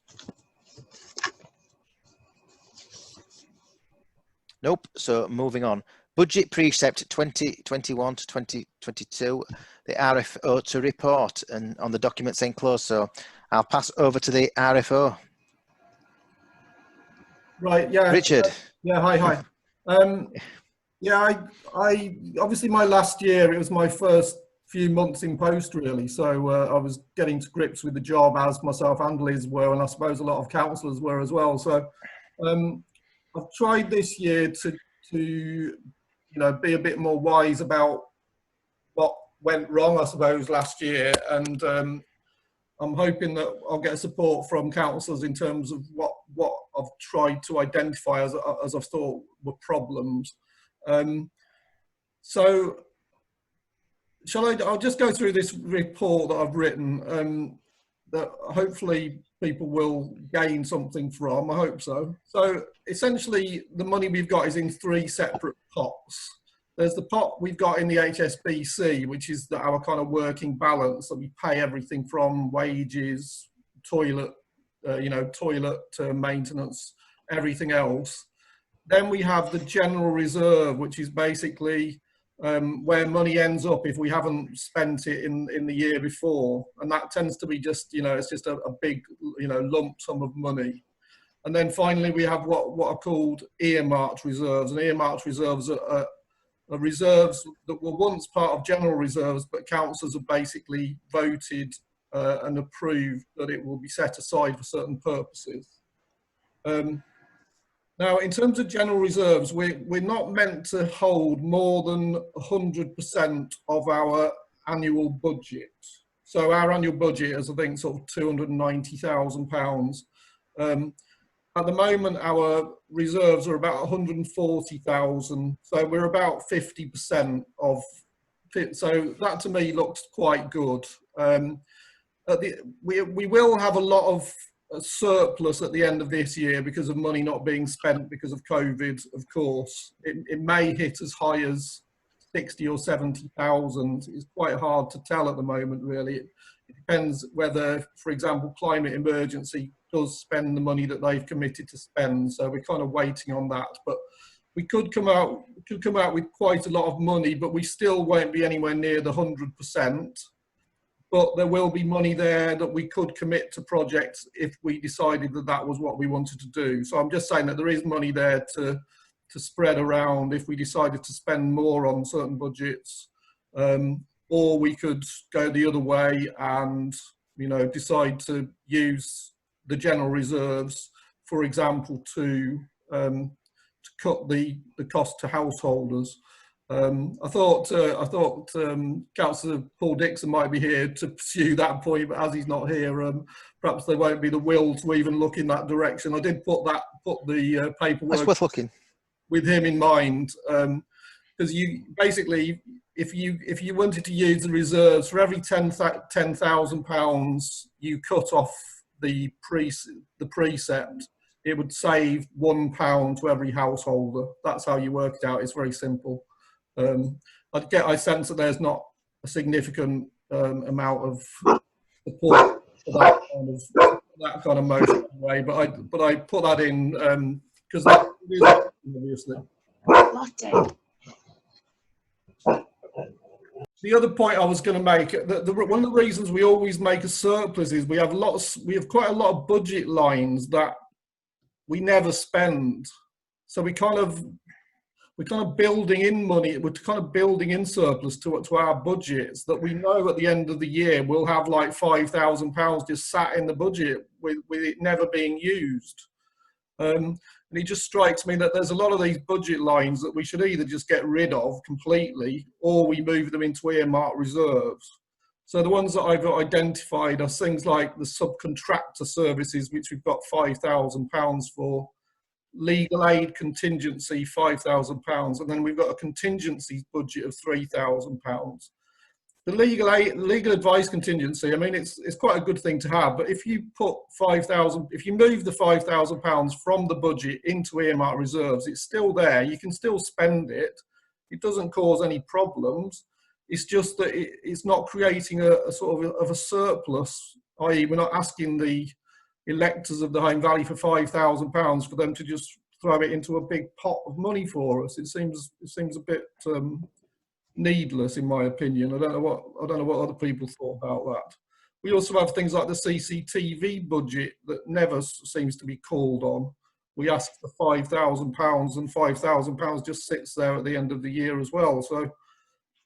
Nope, so moving on. Budget precept 2021 to 2022, the RFO to report, and on the documents enclosed, so I'll pass over to the RFO. Right, yeah. Richard. Yeah, hi. Yeah, I obviously my last year, it was my first few months in post really, so I was getting to grips with the job as myself and Liz were, and I suppose a lot of councillors were as well. So I've tried this year to be a bit more wise about what went wrong, I suppose, last year, and I'm hoping that I'll get support from councillors in terms of what I've tried to identify as I've thought were problems. So I'll just go through this report that I've written that hopefully people will gain something from, I hope so. So essentially the money we've got is in 3 separate pots. There's the pot we've got in the HSBC, which is our kind of working balance that we pay everything from wages, toilet maintenance, everything else. Then we have the general reserve, which is basically where money ends up if we haven't spent it in the year before, and that tends to be just it's just a big lump sum of money. And then finally we have what are called earmarked reserves, and earmarked reserves are reserves that were once part of general reserves, but councillors have basically voted and approved that it will be set aside for certain purposes. Now, in terms of general reserves, we're not meant to hold more than 100% of our annual budget. So our annual budget is, I think, sort of £290,000. At the moment, our reserves are about 140,000, so we're about 50% of it. So that to me looks quite good. We will have a lot of surplus at the end of this year because of money not being spent because of COVID, of course. It may hit as high as 60 or 70,000. It's quite hard to tell at the moment, really. It depends whether, for example, climate emergency does spend the money that they've committed to spend. So we're kind of waiting on that. But we could come out with quite a lot of money, but we still won't be anywhere near the 100%. But there will be money there that we could commit to projects if we decided that that was what we wanted to do. So I'm just saying that there is money there to spread around if we decided to spend more on certain budgets. Or we could go the other way and, decide to use the general reserves, for example, to cut the cost to householders. I thought Councillor Paul Dixon might be here to pursue that point, but as he's not here, perhaps there won't be the will to even look in that direction. I did put the paperwork. That's worth looking. With him in mind, because you basically, if you wanted to use the reserves for every £10,000 you cut off the precept, it would save £1 to every householder. That's how you work it out. It's very simple. I sense that there's not a significant amount of support for that kind of motion way, but I put that in because that is obviously. The other point I was going to make, one of the reasons we always make a surplus is we have quite a lot of budget lines that we never spend. So we we're kind of building in money, we're kind of building in surplus to our budgets that we know at the end of the year we'll have like £5,000 just sat in the budget with it never being used. And it just strikes me that there's a lot of these budget lines that we should either just get rid of completely or we move them into earmarked reserves. So the ones that I've identified are things like the subcontractor services, which we've got £5,000 for, legal aid contingency £5,000, and then we've got a contingencies budget of £3,000. The legal advice contingency, I mean, it's quite a good thing to have, but if you put if you move the £5,000 from the budget into earmarked reserves, it's still there. You can still spend it. It doesn't cause any problems. It's just that it's not creating a sort of a surplus, i.e. we're not asking the electors of the Home Valley for £5,000 for them to just throw it into a big pot of money for us. It seems a bit needless, in my opinion. I don't know what other people thought about that. We also have things like the CCTV budget that never seems to be called on. We ask for £5,000 and £5,000 just sits there at the end of the year as well. So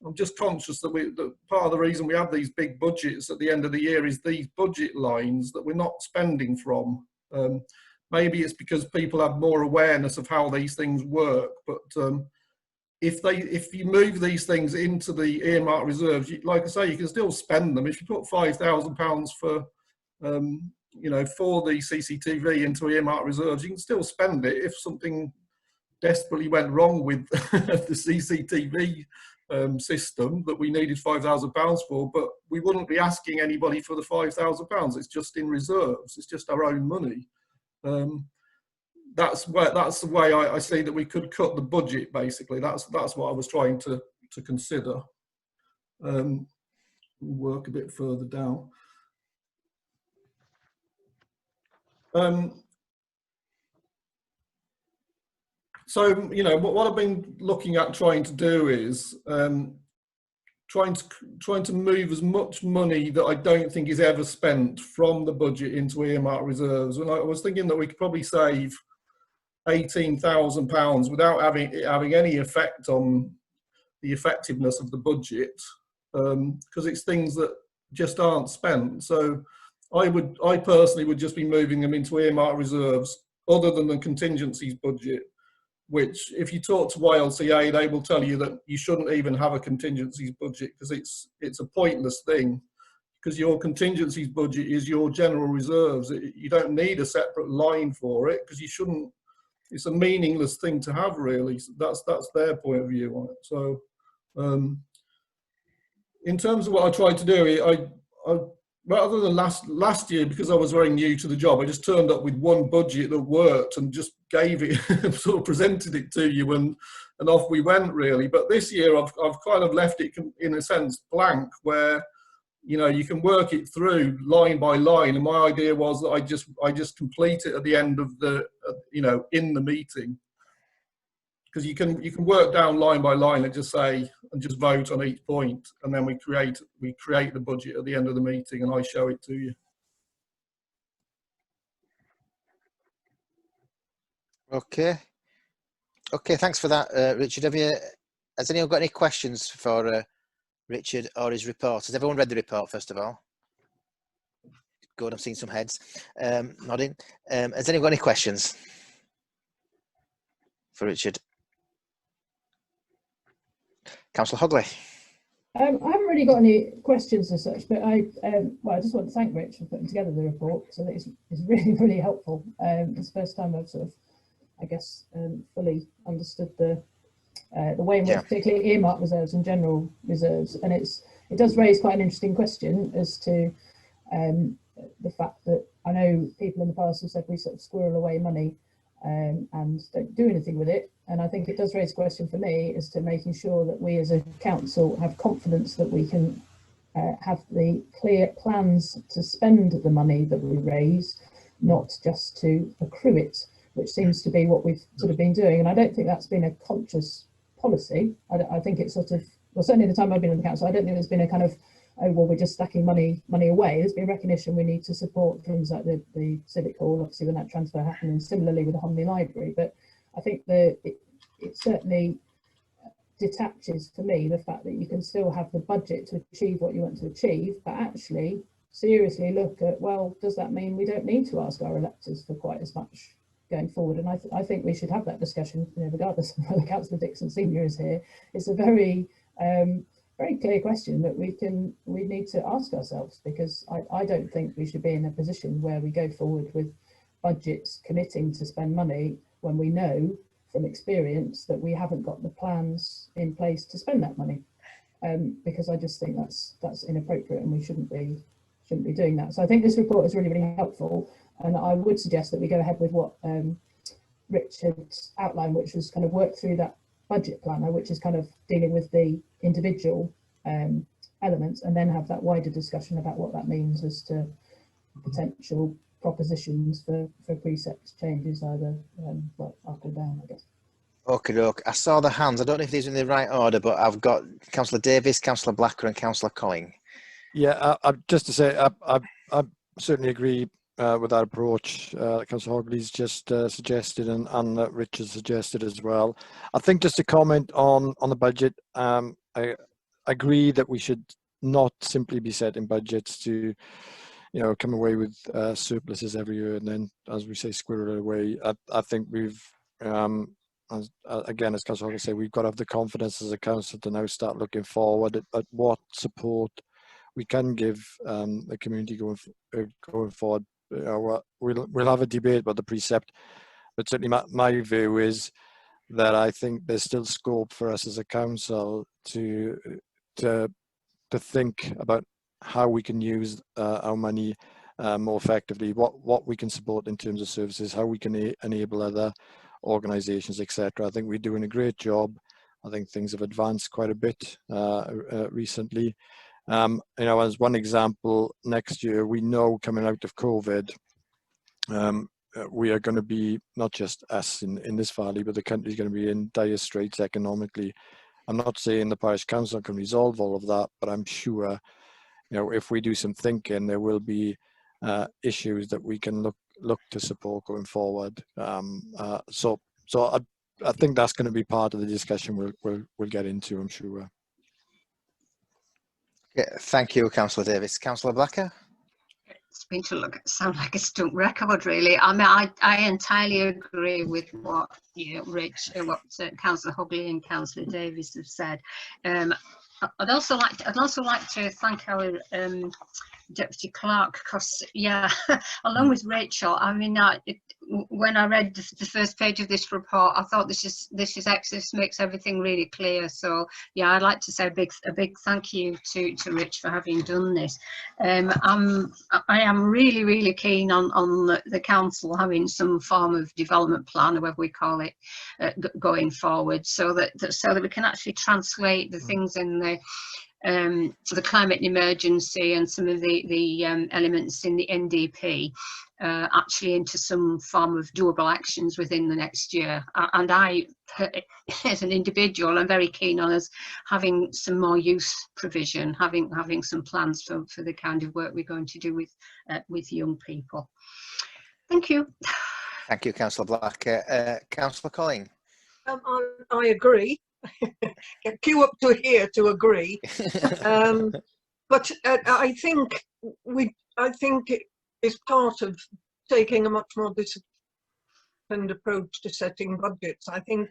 I'm just conscious that part of the reason we have these big budgets at the end of the year is these budget lines that we're not spending from. Maybe it's because people have more awareness of how these things work, but if you move these things into the earmarked reserves, like I say, you can still spend them. If you put £5,000 for for the CCTV into earmarked reserves, you can still spend it if something desperately went wrong with the CCTV system that we needed £5,000 for, but we wouldn't be asking anybody for the £5,000. It's just in reserves. It's just our own money. That's the way I see that we could cut the budget. Basically, that's what I was trying to consider. Work a bit further down. So, what I've been looking at trying to do is trying to move as much money that I don't think is ever spent from the budget into earmarked reserves. And I was thinking that we could probably save £18,000 without having any effect on the effectiveness of the budget, because it's things that just aren't spent. So I personally would just be moving them into earmarked reserves, other than the contingencies budget, which if you talk to YLCA, they will tell you that you shouldn't even have a contingencies budget because it's a pointless thing, because your contingencies budget is your general reserves. You don't need a separate line for it because you shouldn't. It's a meaningless thing to have, really. So that's their point of view on it. So in terms of what I tried to do, I rather than last year, because I was very new to the job, I just turned up with one budget that worked and just gave it, sort of presented it to you, and off we went, really. But this year, I've kind of left it in a sense blank, where you can work it through line by line. And my idea was that I just complete it at the end of the in the meeting, because you can work down line by line and just vote on each point, and then we create the budget at the end of the meeting, and I show it to you. Okay, thanks for that, Richard. Has anyone got any questions for Richard or his report? Has everyone read the report, first of all? Good, I've seen some heads nodding. Has anyone got any questions for Richard? Councillor Hogley. I haven't really got any questions as such, but I just want to thank Rich for putting together the report. So that it's really, really helpful. It's the first time I've sort of, I guess, fully understood the way in which particularly earmarked reserves and general reserves, and it does raise quite an interesting question as to the fact that I know people in the past have said we sort of squirrel away money and don't do anything with it. And I think it does raise a question for me as to making sure that we as a council have confidence that we can have the clear plans to spend the money that we raise, not just to accrue it, which seems to be what we've sort of been doing. And I don't think that's been a conscious policy. I think it's sort of, well, certainly the time I've been in the council, I don't think there's been a kind of, oh, well, we're just stacking money away. There's been recognition we need to support things like the Civic Hall, obviously when that transfer happened, and similarly with the Homley Library. But I think it it certainly detaches for me the fact that you can still have the budget to achieve what you want to achieve, but actually seriously look at, well, does that mean we don't need to ask our electors for quite as much going forward? And I think we should have that discussion, you know, regardless of whether Councillor Dixon Senior is here. It's a very very clear question that we need to ask ourselves, because I don't think we should be in a position where we go forward with budgets committing to spend money when we know from experience that we haven't got the plans in place to spend that money, because I just think that's inappropriate, and we shouldn't be doing that. So I think this report is really, really helpful, and I would suggest that we go ahead with what Rich had outlined, which was kind of work through that budget planner, which is kind of dealing with the individual elements, and then have that wider discussion about what that means as to potential propositions for precept changes, either well, up or down, I guess. Okay, I saw the hands. I don't know if these are in the right order, but I've got Councillor Davis, Councillor Blacker and Councillor Colling. Yeah, just to say, I certainly agree with that approach Councillor Hogley's just suggested, and that Richard suggested as well. I think just to comment on the budget, I agree that we should not simply be setting budgets to, you know, come away with surpluses every year and then, as we say, squirrel it away. I think we've, again, as Councillor Hogley said, we've got to have the confidence as a council to now start looking forward at what support we can give the community going forward. We'll have a debate about the precept, but certainly my view is that I think there's still scope for us as a council to think about how we can use our money more effectively, what we can support in terms of services, how we can enable other organisations, etc. I think we're doing a great job. I think things have advanced quite a bit recently. You know, as one example, next year, we know coming out of COVID, we are going to be, not just us in this valley, but the country's going to be in dire straits economically. I'm not saying the parish council can resolve all of that, but I'm sure, you know, if we do some thinking, there will be issues that we can look to support going forward. So I think that's going to be part of the discussion we'll get into, I'm sure. Yeah, thank you, Councillor Davis. Councillor Blacker? It's been to sound like a stunt record, really. I mean, I entirely agree with what Rich, what Councillor Hogley and Councillor Davis have said. I'd also like to thank our Deputy Clerk, because along with Rachel, I mean, when I read the first page of this report, I thought this is excellent. This makes everything really clear. So yeah, I'd like to say a big thank you to Rich for having done this. I am really keen on the council having some form of development plan, or whatever we call it, going forward, so that we can actually translate the things in the climate emergency and some of the elements in the NDP actually into some form of doable actions within the next year. And I, as an individual, I'm very keen on us having some more youth provision, having some plans for the kind of work we're going to do with young people. Thank you. Thank you, Councillor Blacker. Councillor Colling? I agree. Queue up to here to agree. But I think it is part of taking a much more disciplined approach to setting budgets. I think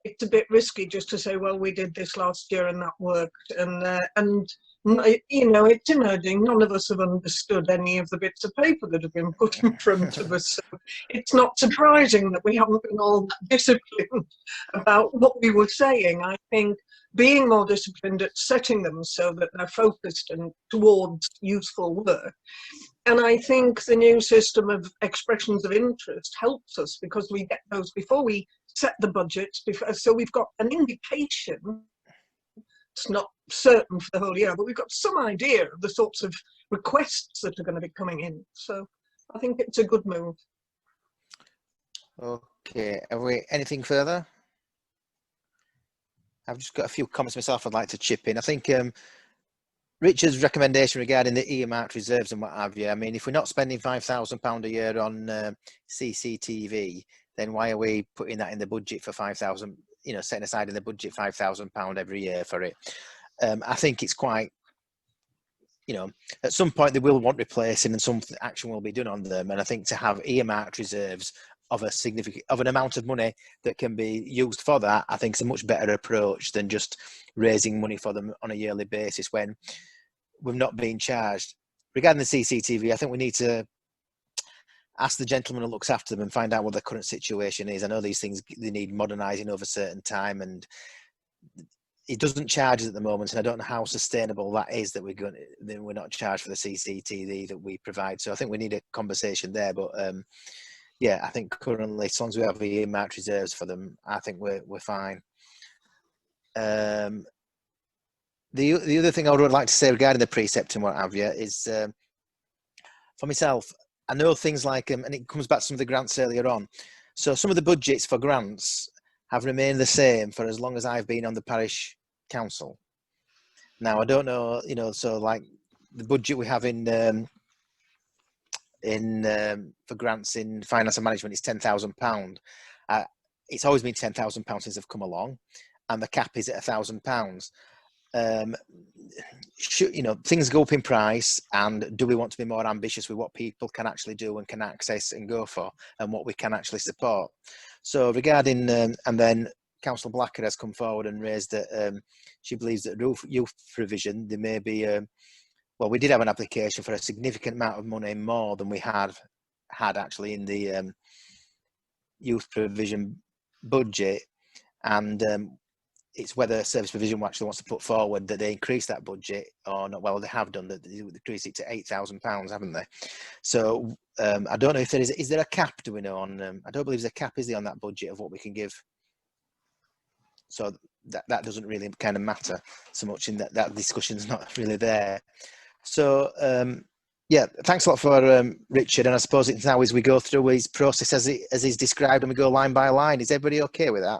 it's a bit risky just to say, well, we did this last year and that worked, and you know, it's emerging. None of us have understood any of the bits of paper that have been put in front of us. So it's not surprising that we haven't been all that disciplined about what we were saying. I think being more disciplined at setting them so that they're focused and towards useful work. And I think the new system of expressions of interest helps us, because we get those before we set the budgets, so we've got an indication. It's not certain for the whole year, but we've got some idea of the sorts of requests that are going to be coming in. So I think it's a good move. Okay, have we anything further? I've just got a few comments myself I'd like to chip in. I think Richard's recommendation regarding the earmarked reserves and what have you, I mean, if we're not spending £5,000 a year on CCTV, then why are we putting that in the budget for 5,000, you know, setting aside in the budget £5,000 every year for it? I think it's quite, you know, at some point they will want replacing and some action will be done on them. And I think to have earmarked reserves of a significant, of an amount of money that can be used for that, I think is a much better approach than just raising money for them on a yearly basis when we've not been charged. Regarding the CCTV, I think we need to ask the gentleman who looks after them and find out what the current situation is. I know these things, they need modernising over a certain time, and it doesn't charge us at the moment, and I don't know how sustainable that is that we're not charged for the CCTV that we provide. So I think we need a conversation there. But yeah, I think currently, as long as we have the earmarked reserves for them, I think we're fine. The other thing I would like to say regarding the precept and what have you is, for myself, I know things like, and it comes back to some of the grants earlier on. So some of the budgets for grants have remained the same for as long as I've been on the parish council. Now, I don't know, you know, so like the budget we have for grants in finance and management is £10,000. It's always been £10,000 since I've come along, and the cap is at £1,000. You know, things go up in price, and do we want to be more ambitious with what people can actually do and can access and go for, and what we can actually support? So regarding, and then Councillor Blacker has come forward and raised that she believes that youth provision, there may be, well, we did have an application for a significant amount of money more than we had actually in the youth provision budget, and it's whether service provision actually wants to put forward that they increase that budget or not. Well, they have done that. They increased it to £8,000, haven't they? So I don't know if there is there a cap, do we know, on, I don't believe there's a cap, is there, on that budget of what we can give? So that doesn't really kind of matter so much in that discussion's not really there. So yeah, thanks a lot for Richard, and I suppose it's now as we go through his process as he's described and we go line by line. Is everybody okay with that?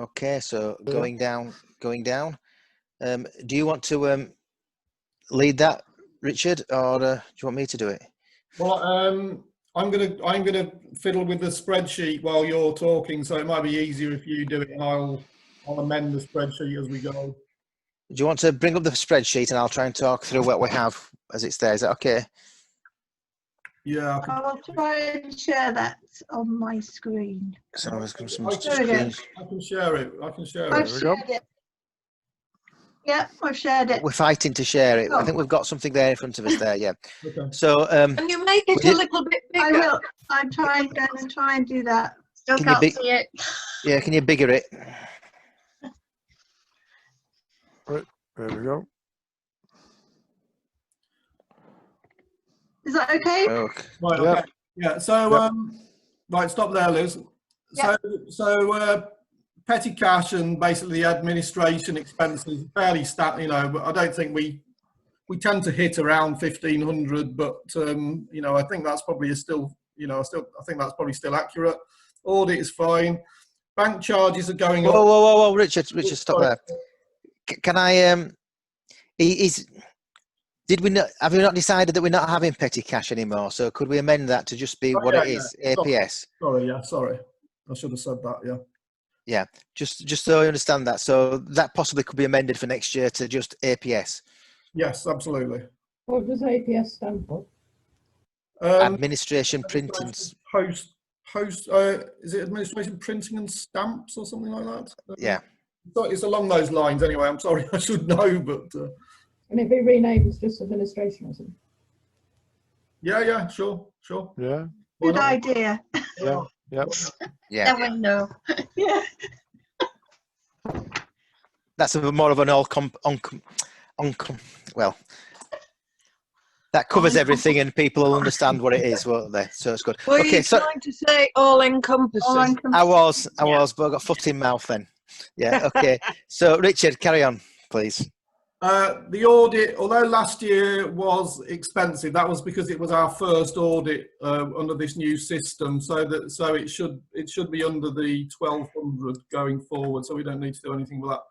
Okay, so going down. Do you want to lead that, Richard, or do you want me to do it? Well, I'm gonna fiddle with the spreadsheet while you're talking, so it might be easier if you do it, and I'll amend the spreadsheet as we go. Do you want to bring up the spreadsheet and I'll try and talk through what we have as it's there? Is that okay? Yeah. I'll try and share that on my screen. So I can share it. I've shared it. Yeah, I've shared it. We're fighting to share it. I think we've got something there in front of us there, yeah. Okay. So can you make it a little bit bigger? I will. I'm going to try and do that. Still can't see it. Yeah, can you bigger it? Right, there we go. Is that okay? Okay. Right, okay. Yeah, so right, stop there, Liz. Yep. So petty cash and basically administration expenses fairly you know, but I don't think we tend to hit around 1,500, but you know, I think that's probably still, you know, I think that's probably still accurate. Audit is fine. Bank charges are going up. Whoa, Richard, stop there. Can I did we not, have we not decided that we're not having petty cash anymore? So could we amend that to just be what it is, APS? Sorry. I should have said that, yeah. Yeah, just so I understand that. So that possibly could be amended for next year to just APS. Yes, absolutely. What does APS stand for? Administration, printing. Post. Is it administration, printing and stamps or something like that? Yeah. It's along those lines anyway. I'm sorry, I should know, but. Can it be renamed as just administration or something? Yeah, sure. Yeah. Good idea. Yeah. Yeah. Never know. Yeah. That's more of an well, that covers everything and people will understand what it is, won't they? So it's good. Were Okay, you so trying to say all encompassing? I was, but I got foot in mouth then. Yeah, okay. So Richard, carry on, please. The audit, although last year was expensive, that was because it was our first audit under this new system. So it should be under the 1,200 going forward. So we don't need to do anything with that.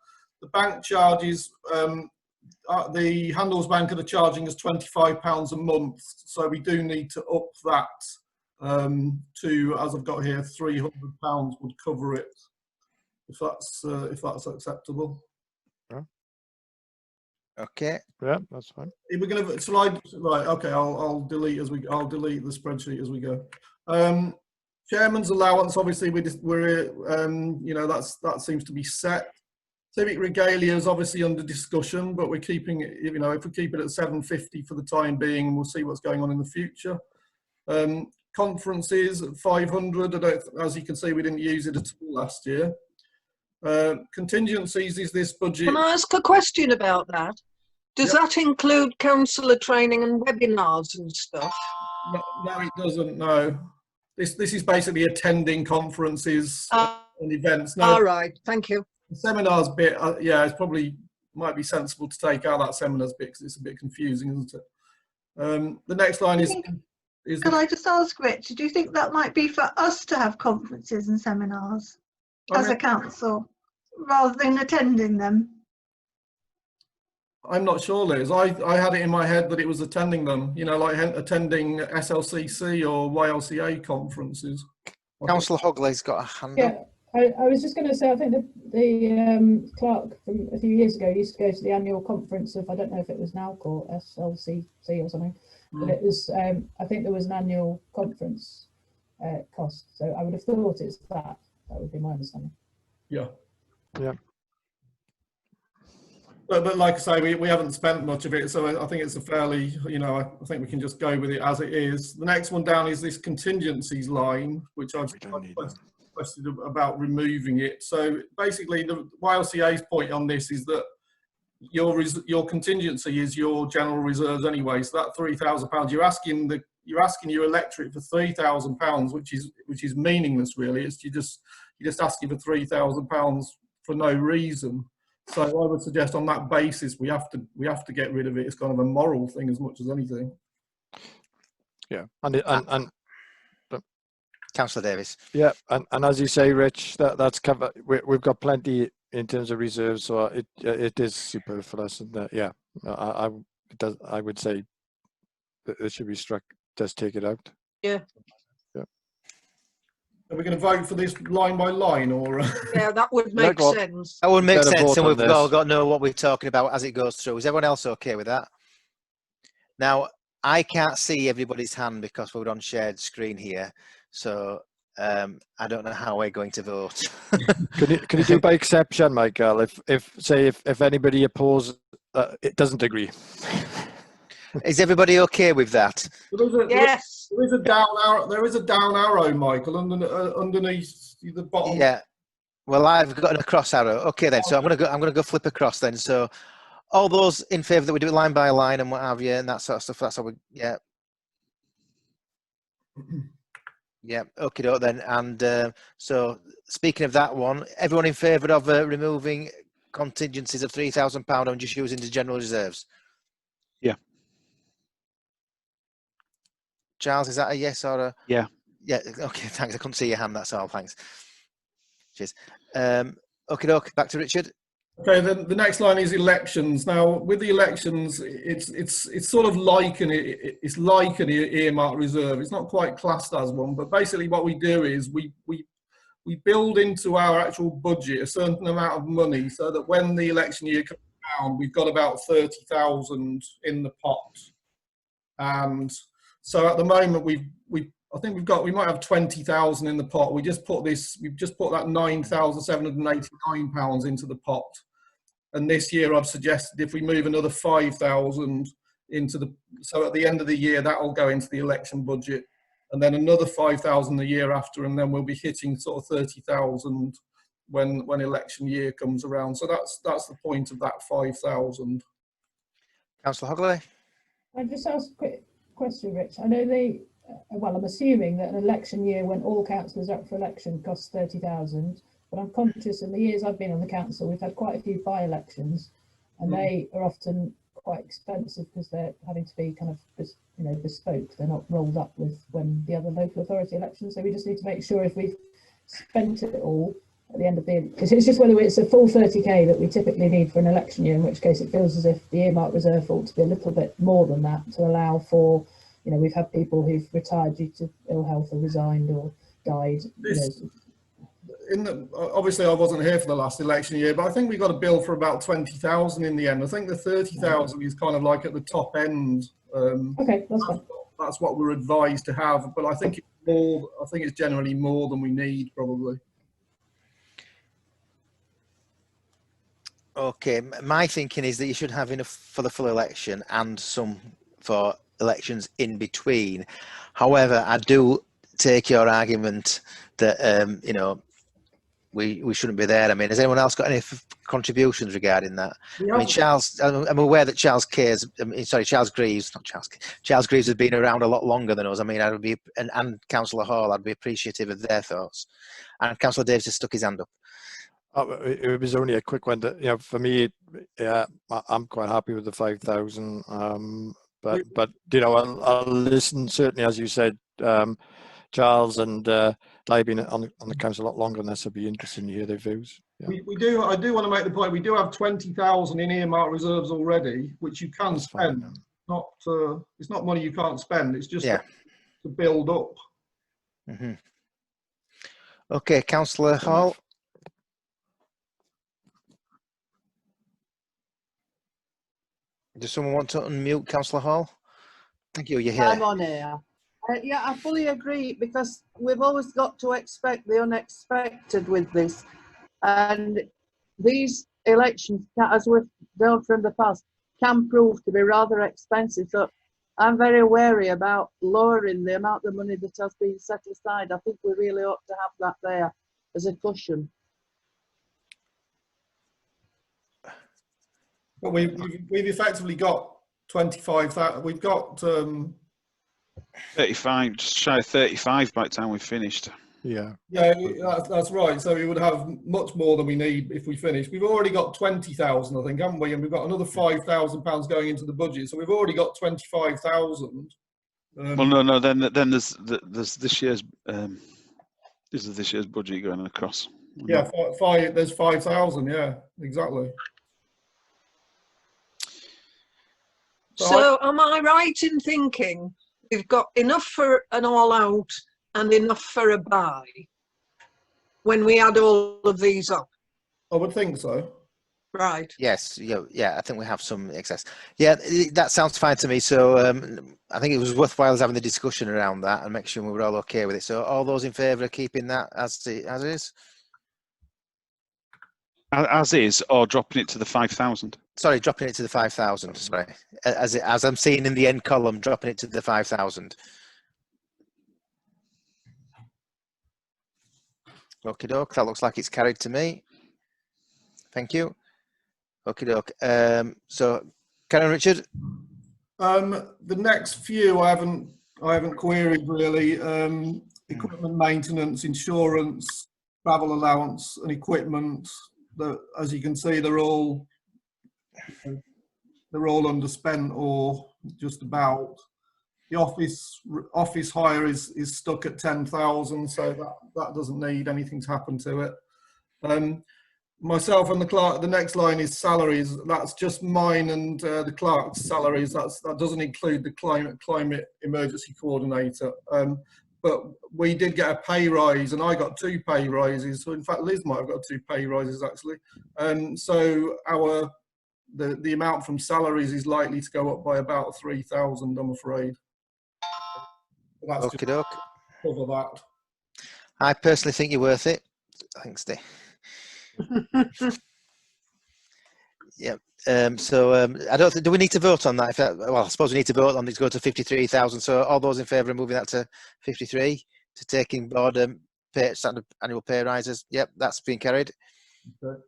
the bank charges, the Handelsbanken are charging us £25 a month, so we do need to up that to, as I've got here, £300 would cover it, if that's acceptable. Yeah. Okay. Yeah, that's fine. We're going to slide. Right. Okay. I'll delete the spreadsheet as we go. Chairman's allowance. Obviously, we're you know, that seems to be set. Civic regalia is obviously under discussion, but we're keeping it. You know, if we keep it at 750 for the time being, we'll see what's going on in the future. Conferences at 500. As you can see, we didn't use it at all last year. Contingencies is this budget. Can I ask a question about that? Does that include councillor training and webinars and stuff? No, it doesn't. No, this is basically attending conferences and events. No, all right, thank you. The seminars bit, yeah, it's probably might be sensible to take out that seminars bit because it's a bit confusing, isn't it? The next line is. Can I just ask, Rich? Do you think that might be for us to have conferences and seminars as a council, rather than attending them? I'm not sure, Liz. I had it in my head that it was attending them, you know, like attending SLCC or YLCA conferences. Councillor Hogley's got a hand Yeah, up. I was just going to say, I think the clerk from a few years ago used to go to the annual conference of, I don't know if it was NALC or SLCC or something, but it was, I think there was an annual conference cost. So I would have thought it's that. That would be my understanding. Yeah. Yeah. But like I say, we haven't spent much of it, so I think it's a fairly, you know, I think we can just go with it as it is. The next one down is this contingencies line, which I've questioned about removing it. So basically, the YLCA's point on this is that your contingency is your general reserves anyway. So that £3,000, you're asking your electorate for £3,000, which is meaningless really. It's you're just asking for £3,000 for no reason. So I would suggest on that basis we have to get rid of it. It's kind of a moral thing as much as anything. Yeah, and Councillor Davis. Yeah, and as you say, Rich, that's covered. We've got plenty in terms of reserves, so it is superfluous. And yeah, I would say that it should be struck. Just take it out. Yeah. Yeah. Are we going to vote for this line by line, or? Yeah, that would make sense. That would make sense, and we've all got to know what we're talking about as it goes through. Is everyone else okay with that? Now, I can't see everybody's hand because we're on shared screen here, so I don't know how we're going to vote. Can you do by exception, Michael? If anybody opposes, it doesn't agree. Is everybody okay with that? Yes. There is a down arrow. There is a down arrow, Michael, underneath the bottom. Yeah. Well, I've got a cross arrow. Okay, then. So I'm gonna go flip across then. So all those in favour that we do it line by line and what have you and that sort of stuff. That's how we. Yeah. Yeah. Okay, then. And so speaking of that one, everyone in favour of removing contingencies of £3,000 and just using the general reserves? Yeah. Charles, is that a yes or a? Yeah. Yeah. Okay. Thanks. I couldn't see your hand. That's all. Thanks. Cheers. Okay. Back to Richard. Okay. Then the next line is elections. Now, with the elections, it's sort of like it's like an earmark reserve. It's not quite classed as one, but basically what we do is we build into our actual budget a certain amount of money so that when the election year comes around, we've got about 30,000 in the pot. And so at the moment I think we might have 20,000 in the pot. We've just put that £9,789 into the pot. And this year I've suggested if we move another 5,000 so at the end of the year, that'll go into the election budget, and then another 5,000 the year after, and then we'll be hitting sort of 30,000 when election year comes around. So that's the point of that 5,000. Councillor Hogley. I just ask a quick question, Rich. I know I'm assuming that an election year when all councillors are up for election costs 30,000, but I'm conscious in the years I've been on the council, we've had quite a few by-elections, and they are often quite expensive because they're having to be kind of bespoke. They're not rolled up with when the other local authority elections. So we just need to make sure if we've spent it all, at the end of the, because it's just whether it's a full 30k that we typically need for an election year, in which case it feels as if the earmark reserve ought to be a little bit more than that to allow for, you know, we've had people who've retired due to ill health or resigned or died. Obviously I wasn't here for the last election year, but I think we got a bill for about 20,000 in the end. I think the 30,000 is kind of like at the top end. Okay, that's fine. That's what we're advised to have, but I think it's more. I think it's generally more than we need, probably. Okay, my thinking is that you should have enough for the full election and some for elections in between. However, I do take your argument that you know, we shouldn't be there. I mean, has anyone else got any contributions regarding that? Yeah. I mean, Charles, I'm aware that Charles Greaves, Charles Greaves has been around a lot longer than us. I mean, I would be, and Councillor Hall, I'd be appreciative of their thoughts. And Councillor Davis has stuck his hand up. It was only a quick one. That, you know, for me, yeah, I'm quite happy with the 5,000. But you know, I'll listen. Certainly, as you said, Charles and I've been on the council a lot longer than this. I'd be interested to hear their views. Yeah. We do. I do want to make the point. We do have 20,000 in earmark reserves already, which you can spend. Fine, Not it's not money you can't spend. It's just Yeah. to build up. Mm-hmm. Okay, Councillor Hall. Does someone want to unmute Councillor Hall? Thank you. You're here. I'm on air. Yeah, I fully agree, because we've always got to expect the unexpected with this. And these elections, as we've done from the past, can prove to be rather expensive. So I'm very wary about lowering the amount of money that has been set aside. I think we really ought to have that there as a cushion. But we've effectively got 25,000. We've got 35, just shy of 35 by the time we've finished. Yeah. Yeah, that's right. So we would have much more than we need if we finish. We've already got 20,000, I think, haven't we? And we've got another £5,000 going into the budget. So we've already got 25,000. Well, no. Then there's this year's this is this year's budget going across. Yeah, there's 5,000. Yeah, exactly. So am I right in thinking we've got enough for an all-out and enough for a buy when we add all of these up? I would think so. Right. Yes. Yeah. I think we have some excess. Yeah, that sounds fine to me. So I think it was worthwhile having the discussion around that and make sure we were all okay with it. So all those in favour of keeping that as is? As is, or dropping it to the 5,000? Sorry, dropping it to the 5,000. Sorry, as I'm seeing in the end column, dropping it to the 5,000. Okie doke. That looks like it's carried to me. Thank you. Okie doke. So, Karen Richard. The next few I haven't queried really. Equipment maintenance, insurance, travel allowance, and equipment. As you can see, they're all underspent or just about. The office hire is stuck at 10,000, so that doesn't need anything to happen to it. Myself and the clerk. The next line is salaries. That's just mine and the clerk's salaries. That doesn't include the climate emergency coordinator. But we did get a pay rise, and I got 2 pay rises. So in fact, Liz might have got 2 pay rises actually. So the amount from salaries is likely to go up by about 3,000, I'm afraid. That's Okie doke. Cover that. I personally think you're worth it. Thanks, Steve. Yeah. I don't think. Do we need to vote on that? Well, I suppose we need to vote on it to go to 53,000. So all those in favour of moving that to 53 to taking board standard annual pay rises. Yep, that's been carried. Okay.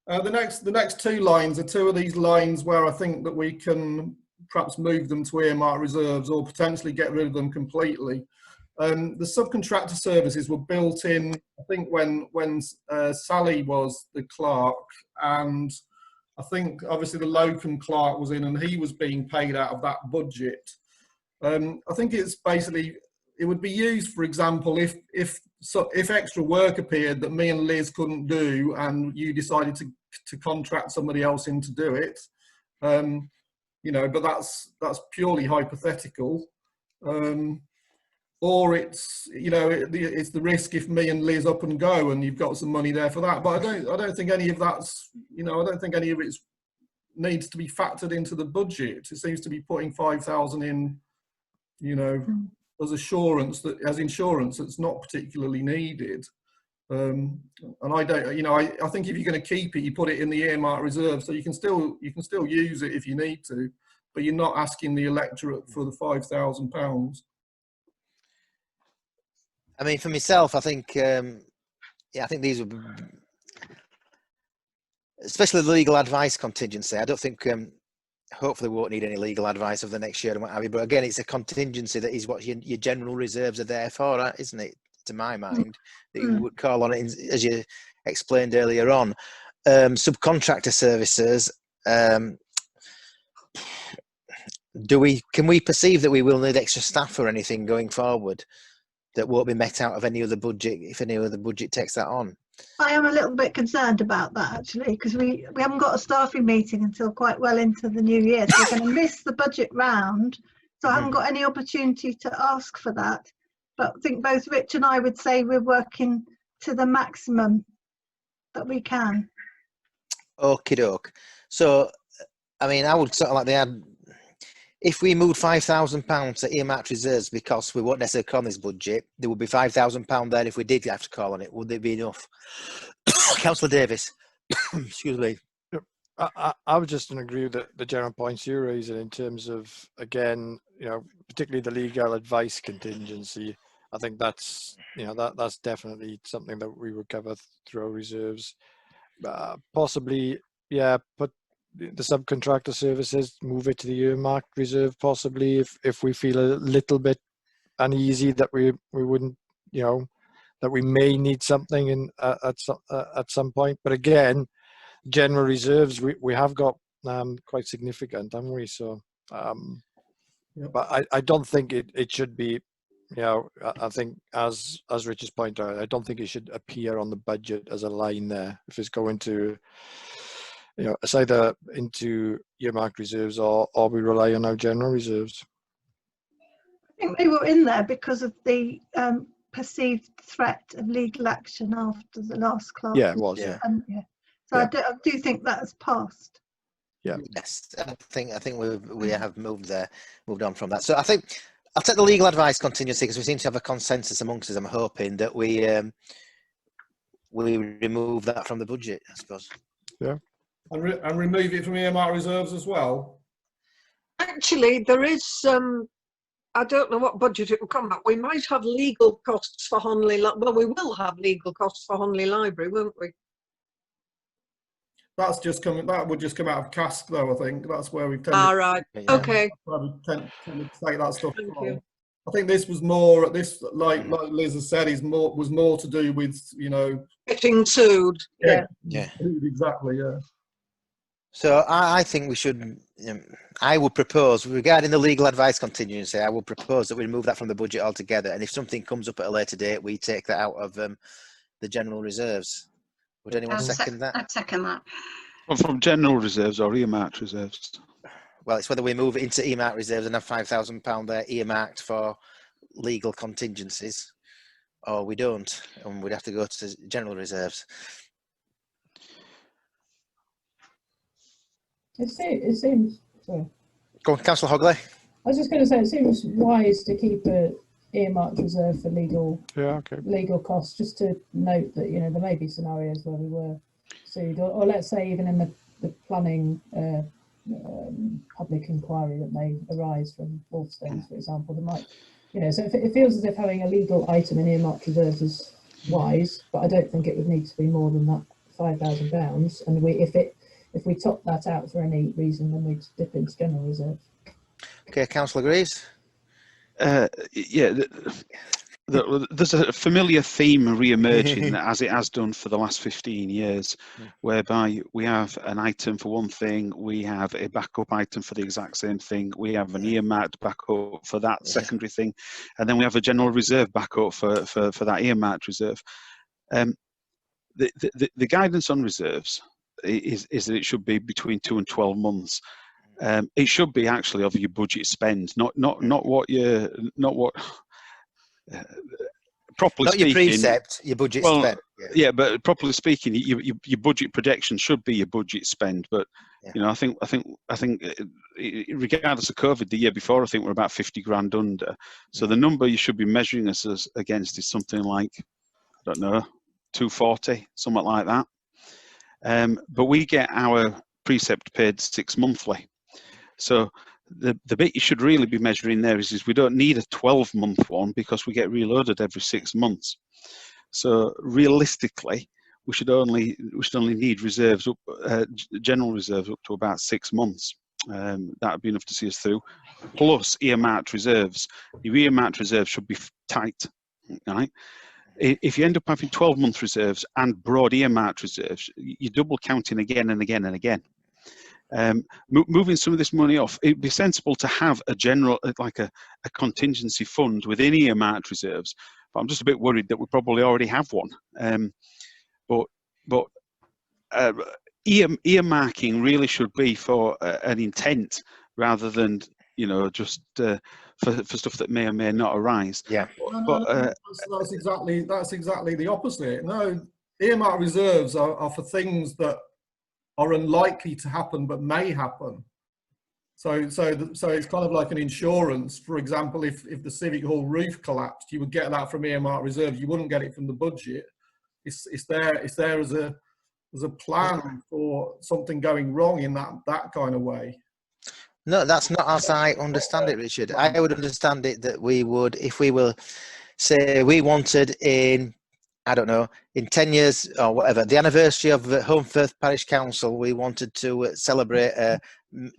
The next 2 lines are 2 of these lines where I think that we can perhaps move them to earmark reserves or potentially get rid of them completely. The subcontractor services were built in, I think, when Sally was the clerk, and I think obviously the locum clerk was in, and he was being paid out of that budget. I think it's basically would be used, for example, if extra work appeared that me and Liz couldn't do, and you decided to contract somebody else in to do it. You know, but that's purely hypothetical. Or it's, you know, it's the risk if me and Liz up and go and you've got some money there for that. But I don't think any of that's, you know, I don't think any of it needs to be factored into the budget. It seems to be putting 5,000 in, you know, as insurance that's not particularly needed. And I don't, you know, I think if you're going to keep it, you put it in the earmark reserve, so you can still use it if you need to, but you're not asking the electorate for the £5,000. I mean, for myself, I think, yeah, I think these would, especially the legal advice contingency. I don't think, hopefully, we won't need any legal advice over the next year and what have you. But again, it's a contingency that is what your general reserves are there for, isn't it? To my mind, that you would call on it, as you explained earlier on. Subcontractor services. Can we perceive that we will need extra staff or anything going forward that won't be met out of any other budget if any other budget takes that on? I am a little bit concerned about that, actually, because we haven't got a staffing meeting until quite well into the new year, so we're going to miss the budget round, so I haven't got any opportunity to ask for that. But I think both Rich and I would say we're working to the maximum that we can. Okie doke. So, I mean, I would sort of like if we moved £5,000 to earmarked reserves because we won't necessarily call on this budget, there would be £5,000 there if we did have to call on it. Would it be enough? Councillor Davis, excuse me. I would just agree with the general points you're raising in terms of, again, you know, particularly the legal advice contingency. I think that's, you know, that's definitely something that we would cover through our reserves. Possibly, yeah, put the subcontractor services, move it to the earmarked reserve, possibly if we feel a little bit uneasy that we wouldn't, you know, that we may need something in at some point. But again, general reserves we have got quite significant, haven't we? So, but I don't think it should be, you know, I think as Richard's pointed out, I don't think it should appear on the budget as a line there. If it's going to, you know, it's either into earmarked reserves or we rely on our general reserves. I think they were in there because of the perceived threat of legal action after the last class. Yeah, it was. Yeah. Yeah. So yeah. I do think that has passed. Yeah. Yes, I think we have moved on from that. So I think I'll take the legal advice contingency because we seem to have a consensus amongst us. I'm hoping that we remove that from the budget, I suppose. Yeah. And remove it from earmark reserves as well. Actually, there is I don't know what budget it will come up. We might have legal costs for Honley. Well, we will have legal costs for Honley Library, won't we? That's just coming. That would just come out of CASC, though. I think that's where we've tended. All right. Okay. We tend to take that stuff. Thank you. I think this was more. This, like Liz has said, was more to do with, you know, getting sued. Yeah. Exactly. Yeah. So I think we should. I would propose, regarding the legal advice contingency, I would propose that we remove that from the budget altogether. And if something comes up at a later date, we take that out of the general reserves. Would anyone second that? I'd second that. Well, from general reserves or earmarked reserves? Well, it's whether we move it into earmarked reserves and have £5,000 there earmarked for legal contingencies, or we don't, and we'd have to go to general reserves. It seems. Sorry. Go on, Councillor Hogley. I was just going to say, it seems wise to keep a earmarked reserve for legal costs, just to note that, you know, there may be scenarios where we were sued, or let's say even in the planning public inquiry that may arise from Wolfstones, for example, there might, you know, so it feels as if having a legal item in earmarked reserves is wise, but I don't think it would need to be more than that £5,000, and if we top that out for any reason, then we'd dip into general reserve. Okay, Councillor Greaves. Yeah, there's a familiar theme re-emerging as it has done for the last 15 years, whereby we have an item for one thing, we have a backup item for the exact same thing, we have an earmarked backup for that secondary thing, and then we have a general reserve backup for that earmarked reserve. The guidance on reserves is that it should be between 2 and 12 months. It should be actually of your budget spend, not what properly not speaking, your precept, your budget spend. Yeah, but properly speaking, your budget projection should be your budget spend. But you know, I think regardless of COVID, the year before, I think we're about 50 grand under. So the number you should be measuring us against is something like, I don't know, 240, something like that. But we get our precept paid 6 monthly. So the bit you should really be measuring there is we don't need a 12-month one because we get reloaded every 6 months. So realistically, we should only need reserves up, general reserves up to about 6 months. That would be enough to see us through. Plus earmarked reserves. Your earmarked reserves should be tight, right? If you end up having 12-month reserves and broad earmarked reserves, you're double counting again and again and again. Moving some of this money off, it'd be sensible to have a general, like a contingency fund within earmarked reserves. But I'm just a bit worried that we probably already have one. But earmarking really should be for an intent rather than, you know, just for stuff that may or may not arise. Yeah. That's exactly the opposite. No, earmarked reserves are for things that are unlikely to happen but may happen. So it's kind of like an insurance. For example, if the Civic Hall roof collapsed, you would get that from earmarked reserves. You wouldn't get it from the budget. It's there as a plan for something going wrong in that kind of way. No, that's not as I understand it, Richard. I would understand it that we would, if we were, say, we wanted in, I don't know, in 10 years or whatever, the anniversary of Holmfirth Parish Council, we wanted to celebrate,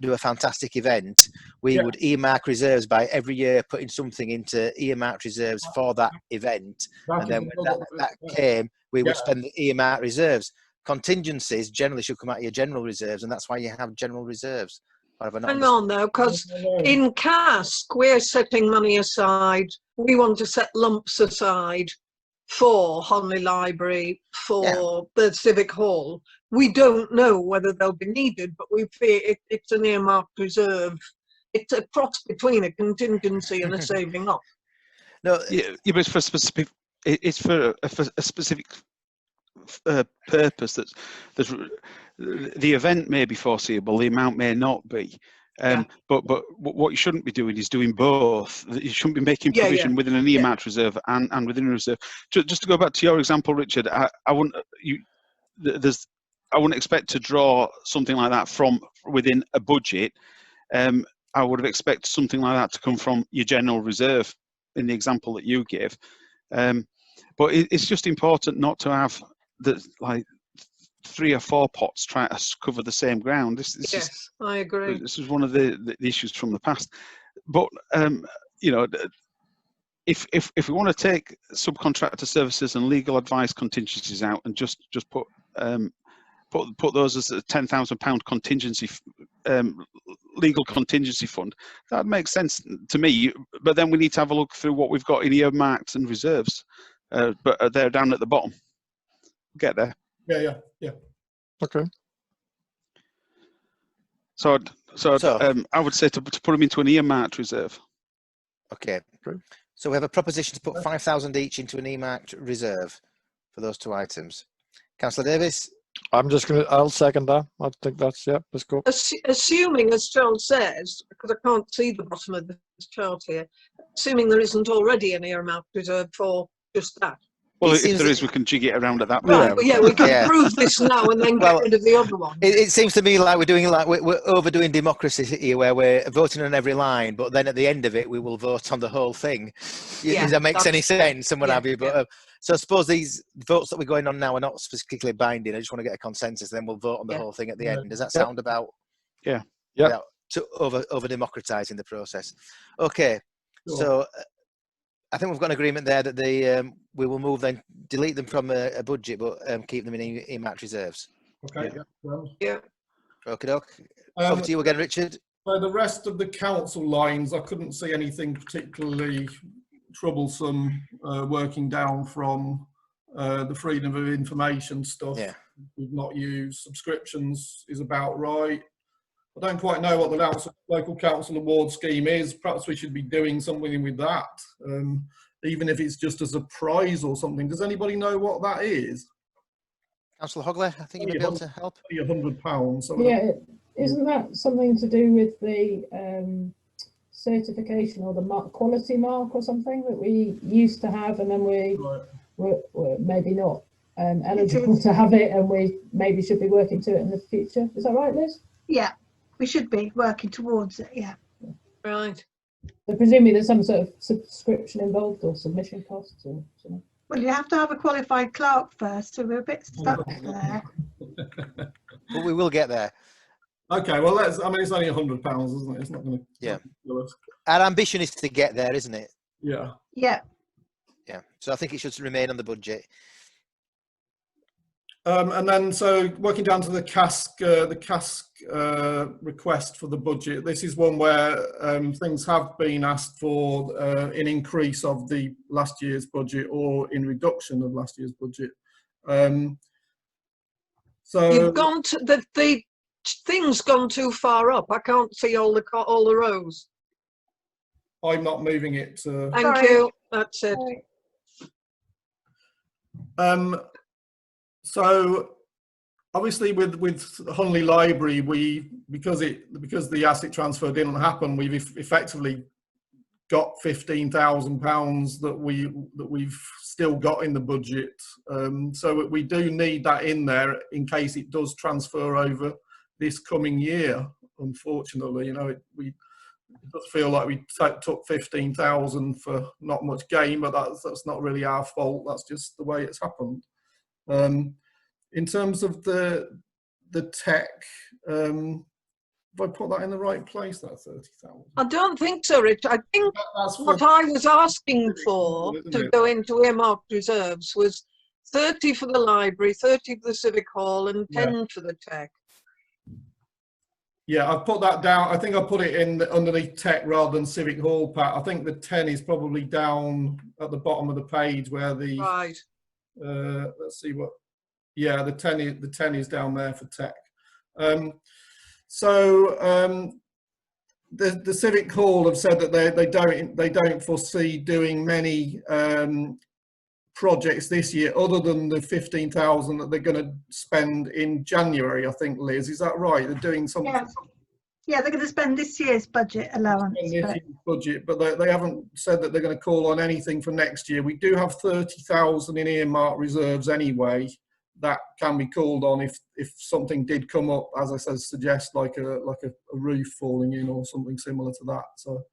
do a fantastic event. We would earmark reserves by every year putting something into earmarked reserves for that event. And then when that came, we would spend the earmarked reserves. Contingencies generally should come out of your general reserves, and that's why you have general reserves. Hang on though, because in CASC, we're setting money aside. We want to set lumps aside for Honley Library, for the Civic Hall. We don't know whether they'll be needed, but we fear it's an earmarked reserve. It's a cross between a contingency and a saving up. No, yeah, but it's for specific. It's for a specific purpose. That's the event may be foreseeable, the amount may not be. But what you shouldn't be doing is doing both. You shouldn't be making provision within an earmarked reserve and within a reserve. Just to go back to your example, Richard, I wouldn't expect to draw something like that from within a budget. I would have expected something like that to come from your general reserve in the example that you give. But it's just important not to have like 3 or 4 pots trying to cover the same ground. Yes, I agree. This is one of the issues from the past. But you know, if we want to take subcontractor services and legal advice contingencies out and just put those as a £10,000 contingency, legal contingency fund, that makes sense to me. But then we need to have a look through what we've got in earmarked and reserves. But they're down at the bottom. We'll get there. Yeah. Okay. So I would say to put them into an earmarked reserve. Okay. So we have a proposition to put 5,000 each into an earmarked reserve for those 2 items. Councillor Davis? I'll second that. I think that's, let's go. Assuming, as Charles says, because I can't see the bottom of this chart here, assuming there isn't already an earmarked reserve for just that. Well, if there is, we can jig it around at that point. Right, we can prove this now and then get rid of the other one. It seems to me like we're overdoing democracy here, where we're voting on every line, but then at the end of it, we will vote on the whole thing. If that makes any sense, and what have you. But so I suppose these votes that we're going on now are not specifically binding. I just want to get a consensus, and then we'll vote on the whole thing at the end. Does that sound about? Yeah. To over democratizing the process. Okay. Sure. So I think we've got an agreement there that we will move then, delete them from a budget, but keep them in earmarked reserves. Okay. Yeah. Okay, over to you again, Richard. So the rest of the council lines, I couldn't see anything particularly troublesome working down from the freedom of information stuff. Yeah. We've not used. Subscriptions is about right. I don't quite know what the local council award scheme is. Perhaps we should be doing something with that, even if it's just as a prize or something. Does anybody know what that is? Councillor Hogler, I think you may be able to help. £100. So Yeah, isn't that something to do with the certification or the quality mark or something that we used to have, and then we're maybe not eligible to have it, and we maybe should be working to it in the future? Is that right, Liz? Yeah, we should be working towards it, yeah. Right. So presumably there's some sort of subscription involved or submission costs or something. Well, you have to have a qualified clerk first, so we're a bit stuck there. But we will get there. Okay, well, it's only £100, isn't it? It's not going to. Yeah. Our ambition is to get there, isn't it? Yeah. Yeah. Yeah. So I think it should remain on the budget. And then, so working down to the CASC request for the budget. This is one where things have been asked for in increase of the last year's budget or in reduction of last year's budget. So you've gone to the thing's gone too far up. I can't see all the rows. I'm not moving it. Thank you. That's it. So obviously with Hunley Library, because the asset transfer didn't happen, we've effectively got £15,000 that we've still got in the budget. So we do need that in there in case it does transfer over this coming year. Unfortunately, it does feel like we took 15,000 for not much gain, but that's not really our fault. That's just the way it's happened. In terms of the tech, have I put that in the right place, that 30,000? I don't think so, Rich. I think what I was asking for to go into earmarked reserves was 30 for the library, 30 for the civic hall, and 10 for the tech. Yeah, I've put that down. I think I put it in underneath tech rather than civic hall, Pat. I think the 10 is probably down at the bottom of the page where the right. Let's see what. Yeah, the 10 is down there for tech. The civic hall have said that they don't foresee doing many projects this year other than the 15,000 that they're going to spend in January. I think, Liz, is that right? They're doing something. Yeah, they're going to spend this year's budget allowance. But they haven't said that they're going to call on anything for next year. We do have 30,000 in earmarked reserves anyway. That can be called on if something did come up, as I said, suggest like a roof falling in or something similar to that. So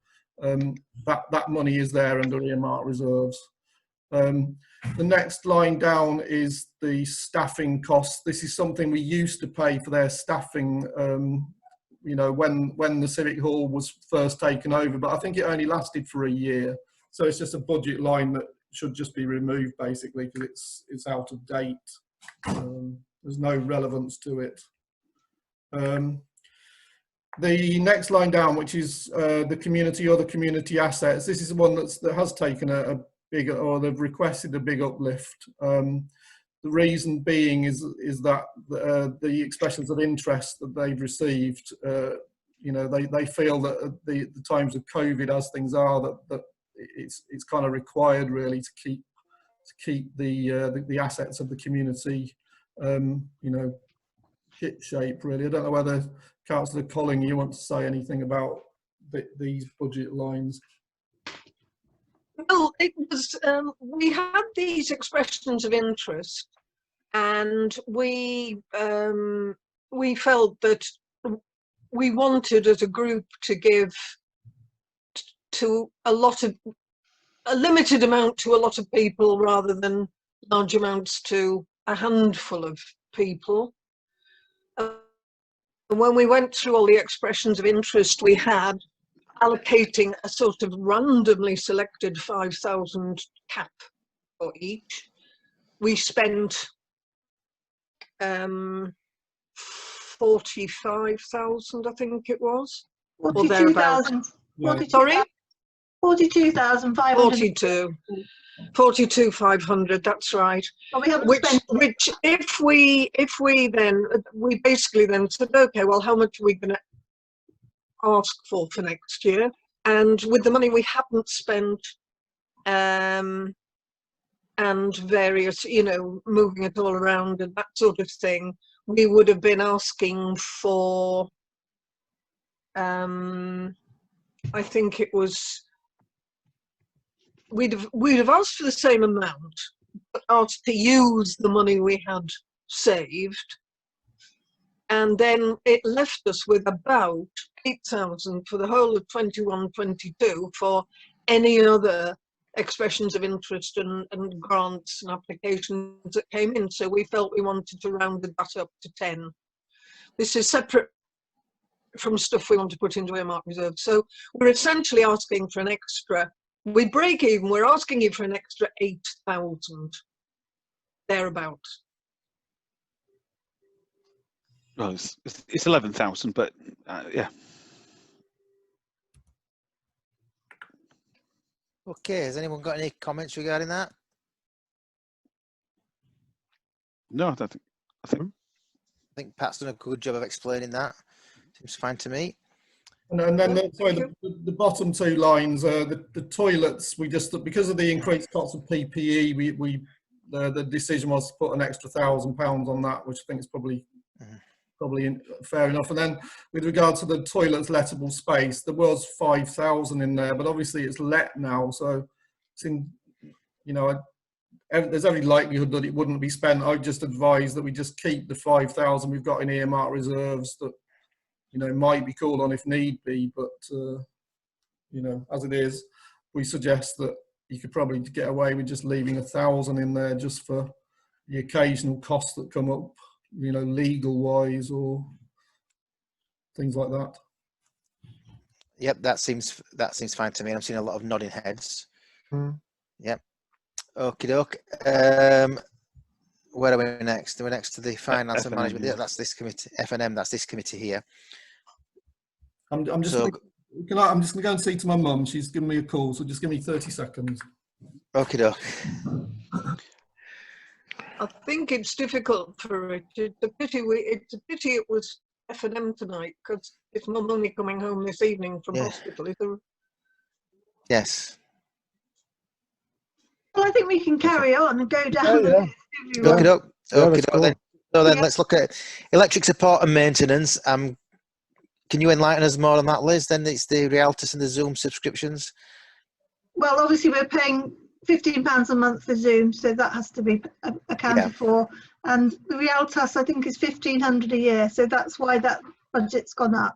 that money is there under earmarked reserves. The next line down is the staffing costs. This is something we used to pay for their staffing, when the civic hall was first taken over, but I think it only lasted for a year. So it's just a budget line that should just be removed basically because it's out of date. There's no relevance to it. The next line down, which is the community or the community assets, this is the one that has taken a bigger, or they've requested a big uplift. The reason being is that the expressions of interest that they've received, they feel that the times of COVID, as things are, that it's kind of required really to keep the assets of the community, ship shape really. I don't know whether Councillor Colling, you want to say anything about these budget lines? Well, it was we had these expressions of interest, and we felt that we wanted as a group to give to a limited amount to a lot of people rather than large amounts to a handful of people. And when we went through all the expressions of interest we had, allocating a sort of randomly selected 5,000 cap for each. We spent 45,000, I think it was, or thereabouts. 42,000. Sorry? 42,500. 42,500. That's right. But we haven't Which, spent it. which, if we then, we basically then said, okay, well, how much are we going to ask for next year? And with the money we hadn't spent, and various, you know, moving it all around and that sort of thing, we would have been asking for, I think it was, we'd have asked for the same amount, but asked to use the money we had saved, and then it left us with about 8,000 for the whole of 21-22 for any other expressions of interest and grants and applications that came in. So we felt we wanted to round that up to 10. This is separate from stuff we want to put into earmark reserve. So we're essentially asking for an extra, we break even, we're asking you for an extra 8,000, thereabouts. Well, it's 11,000, but yeah. Okay, has anyone got any comments regarding that? No, I don't think. I think Pat's done a good job of explaining that. Seems fine to me. And then the bottom two lines, the toilets, we just, because of the increased cost of PPE, the decision was to put an extra £1,000 on that, which I think is probably fair enough. And then with regard to the toilets lettable space, there was 5,000 in there, but obviously it's let now, so it's in, you know, there's every likelihood that it wouldn't be spent. I just advise that we just keep the 5,000 we've got in earmark reserves that, you know, might be called on if need be, but you know, as it is, we suggest that you could probably get away with just leaving 1,000 in there just for the occasional costs that come up, you know, legal wise or things like that. Yep, that seems fine to me. I'm seeing a lot of nodding heads. Yep. Okie doke. Where are we next? We're next to the finance and management. Yeah, that's this committee. FNM. That's this committee here. I'm just going to go and see to my mum. She's giving me a call, so just give me 30 seconds. Okie doke. I think it's difficult for it. It's a pity it was F&M tonight, because it's mum only coming home this evening from hospital. Is there... Yes. Well, I think we can carry on and go down. Okie doke. Okie doke. So then let's look at electric support and maintenance. Can you enlighten us more on that, Liz? Then it's the Realtus and the Zoom subscriptions. Well, obviously we're paying £15 a month for Zoom, so that has to be accounted for. And the Realtus, I think, is £1,500 a year, so that's why that budget's gone up.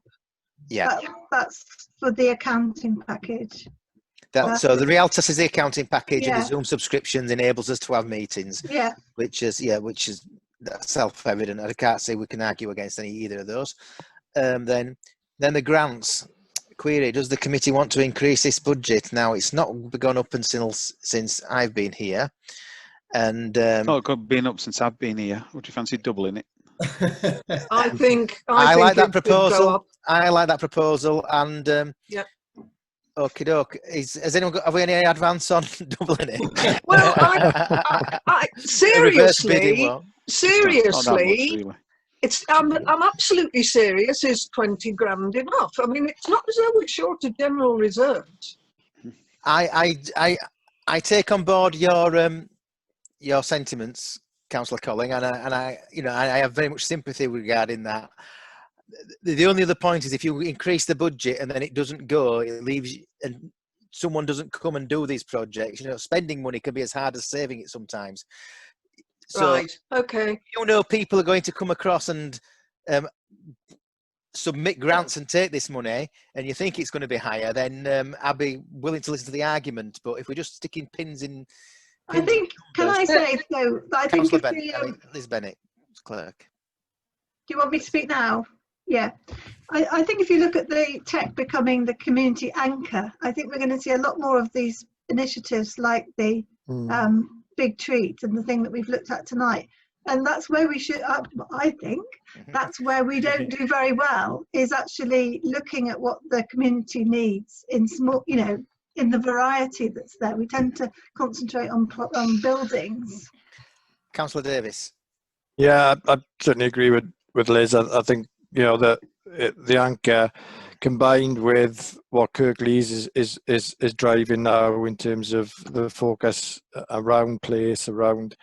Yeah. That's for the accounting package. So the Realtus is the accounting package, and the Zoom subscriptions enables us to have meetings. Yeah. Which is self-evident. I can't say we can argue against either of those. Then the grants query: does the committee want to increase this budget? Now, it's not gone up since I've been here, and it's been up since I've been here. Would you fancy doubling it? I think like that proposal. I like that proposal, and yeah. Okie doke. Have we any advance on doubling it? Well, I seriously, it's I'm absolutely serious. Is 20 grand enough? I mean, it's not as though we're short of general reserves. I take on board your sentiments, Councillor Colling, and I have very much sympathy regarding that. The only other point is if you increase the budget and then it doesn't go, it leaves and someone doesn't come and do these projects. You know, spending money can be as hard as saving it sometimes. So, right. Okay. You know, people are going to come across and submit grants and take this money, and you think it's going to be higher, then I'll be willing to listen to the argument. But if we're just sticking pins in, I think. Can I say so? I think Liz Bennett, clerk. Do you want me to speak now? Yeah, I think if you look at the tech becoming the community anchor, I think we're going to see a lot more of these initiatives like the Big Treat and the thing that we've looked at tonight. And that's where we should, I think, that's where we don't do very well, is actually looking at what the community needs in small, you know, in the variety that's there. We tend to concentrate on buildings. Councillor Davis. Yeah, I certainly agree with Liz. I think, you know, the anchor combined with what Kirklees is driving now in terms of the focus around place, around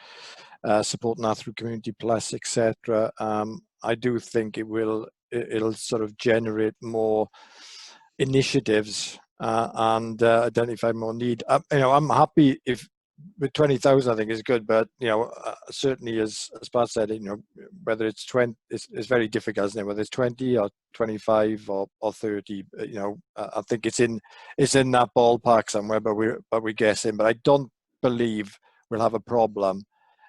supporting that through Community Plus, etc. I do think it'll sort of generate more initiatives and identify more need. You know, I'm happy if with 20,000, I think is good, but you know, certainly as Pat said, you know, whether it's 20, it's very difficult, isn't it? Whether it's 20 or 25 or 30, you know, I think it's in that ballpark somewhere, but we're guessing. But I don't believe we'll have a problem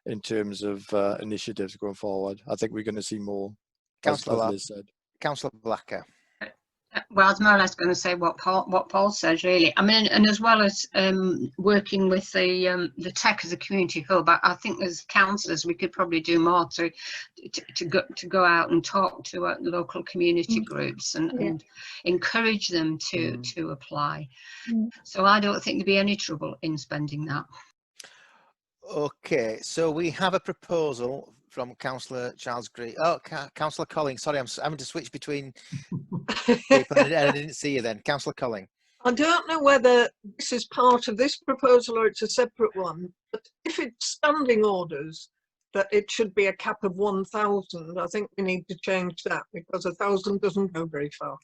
in terms of initiatives going forward. I think we're going to see more. Councillor as Liz said. Councillor Blacker. Well, I was more or less going to say what Paul says, really. I mean, and as well as working with the tech as a community hub, I think as councillors we could probably do more to go out and talk to local community groups and encourage them to apply. So I don't think there'd be any trouble in spending that. Okay, so we have a proposal from Councillor Charles Green. Oh, Councillor Colling. Sorry, I'm having to switch between people, and I didn't see you then. Councillor Colling. I don't know whether this is part of this proposal or it's a separate one, but if it's standing orders that it should be a cap of 1,000, I think we need to change that because 1,000 doesn't go very far.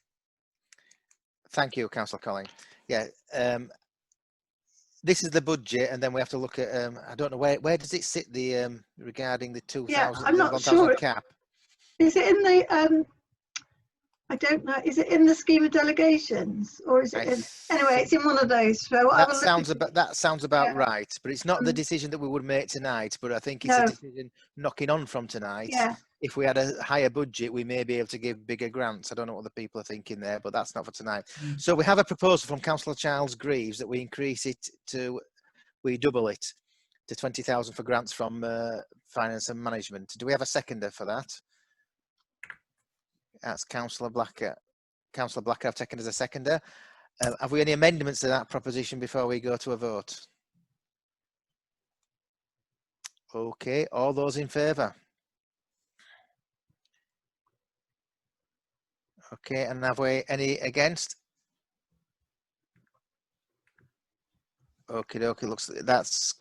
Thank you, Councillor Colling. Yeah, this is the budget, and then we have to look at. I don't know where does it sit the regarding the 2,000. Yeah, I'm not 1,000 sure. cap. Is it in the? I don't know. Is it in the scheme of delegations, or is it in? Anyway, it's in one of those. So that sounds about right, but it's not the decision that we would make tonight. But I think it's a decision knocking on from tonight. Yeah. If we had a higher budget, we may be able to give bigger grants. I don't know what the people are thinking there, but that's not for tonight. So we have a proposal from Councillor Charles Greaves that we increase it we double it to 20,000 for grants from finance and management. Do we have a seconder for that? That's Councillor Blacker. Councillor Blacker, I've taken as a seconder. Have we any amendments to that proposition before we go to a vote? Okay, all those in favour? Okay, and have we any against? Okay, okay, looks that's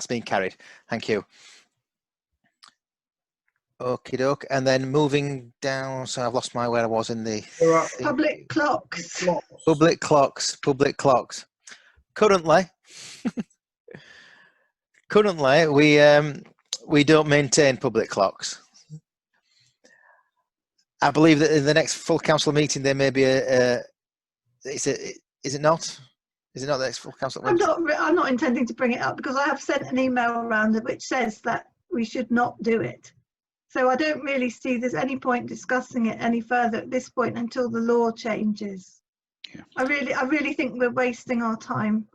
been carried. Thank you. Okay, doke, and then moving down. So I've lost where I was in the public clocks. Public clocks. Public clocks. Currently, we don't maintain public clocks. I believe that in the next full council meeting there may be is it not? Is it not the next full council meeting? I'm not intending to bring it up because I have sent an email around which says that we should not do it. So I don't really see there's any point discussing it any further at this point until the law changes. Yeah. I really think we're wasting our time.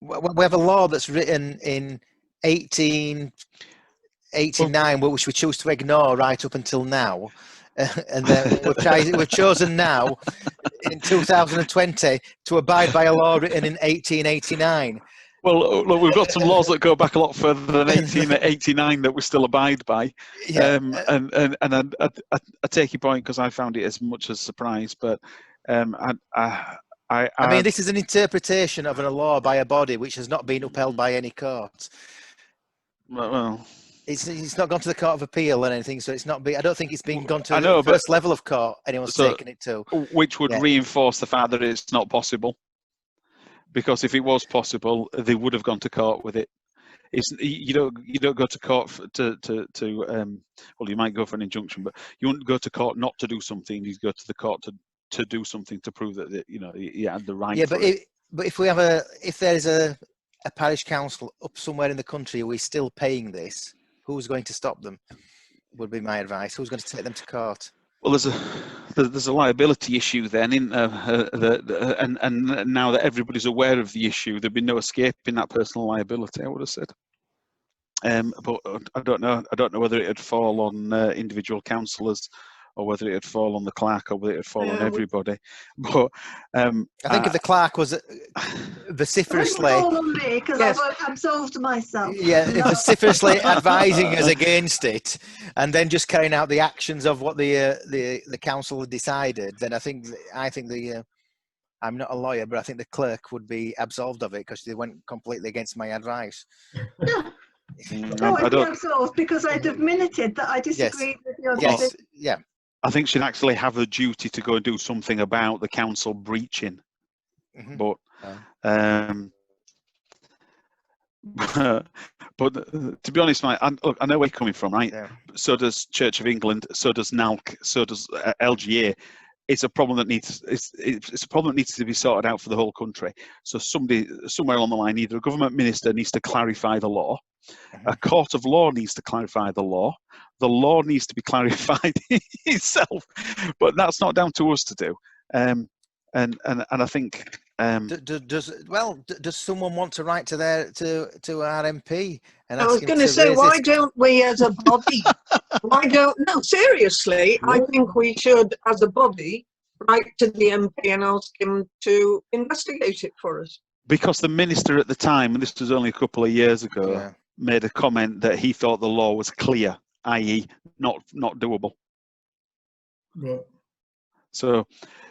We have a law that's written in 1889, which we choose to ignore right up until now, and then we've chosen now in 2020 to abide by a law written in 1889. Well, look, we've got some laws that go back a lot further than 1889 that we still abide by. Yeah. And I take your point because I found it as much as a surprise, but I mean, this is an interpretation of a law by a body which has not been upheld by any court. Well, it's not gone to the Court of Appeal or anything, so it's not. I don't think it's been gone to the first level of court. Anyone's taken it to, which would reinforce the fact that it's not possible. Because if it was possible, they would have gone to court with it. You don't go to court well, you might go for an injunction, but you wouldn't go to court not to do something. You go to the court to do something to prove that you had the right. Yeah, but if there's a parish council up somewhere in the country, are we still paying this? Who's going to stop them? Would be my advice. Who's going to take them to court? Well, there's a liability issue then, isn't there? And now that everybody's aware of the issue, there'd be no escaping that personal liability, I would have said. But I don't know whether it would fall on individual councillors, or whether it would fall on the clerk, or whether it would fall on everybody. But I think if the clerk was vociferously, all on me because I've absolved myself. Yeah, vociferously advising us against it, and then just carrying out the actions of what the council had decided, then I think the I'm not a lawyer, but I think the clerk would be absolved of it because they went completely against my advice. No, I'd be absolved because I'd have minuted that I disagreed with your decision. Yeah. I think she'd actually have a duty to go and do something about the council breaching. But but to be honest, mate, look, I know where you're coming from, right? Yeah. So does Church of England, so does NALC, so does LGA. It's a problem that needs it's a problem that needs to be sorted out for the whole country. So somebody somewhere along the line, either a government minister needs to clarify the law, a court of law needs to clarify the law needs to be clarified itself, but that's not down to us to do. And I think does someone want to write to our MP and I ask was him going to say, raise why this? don't we as a body, no, seriously, I think we should as a body write to the MP and ask him to investigate it for us. Because the minister at the time, and this was only a couple of years ago, made a comment that he thought the law was clear, i.e. not doable. Yeah. So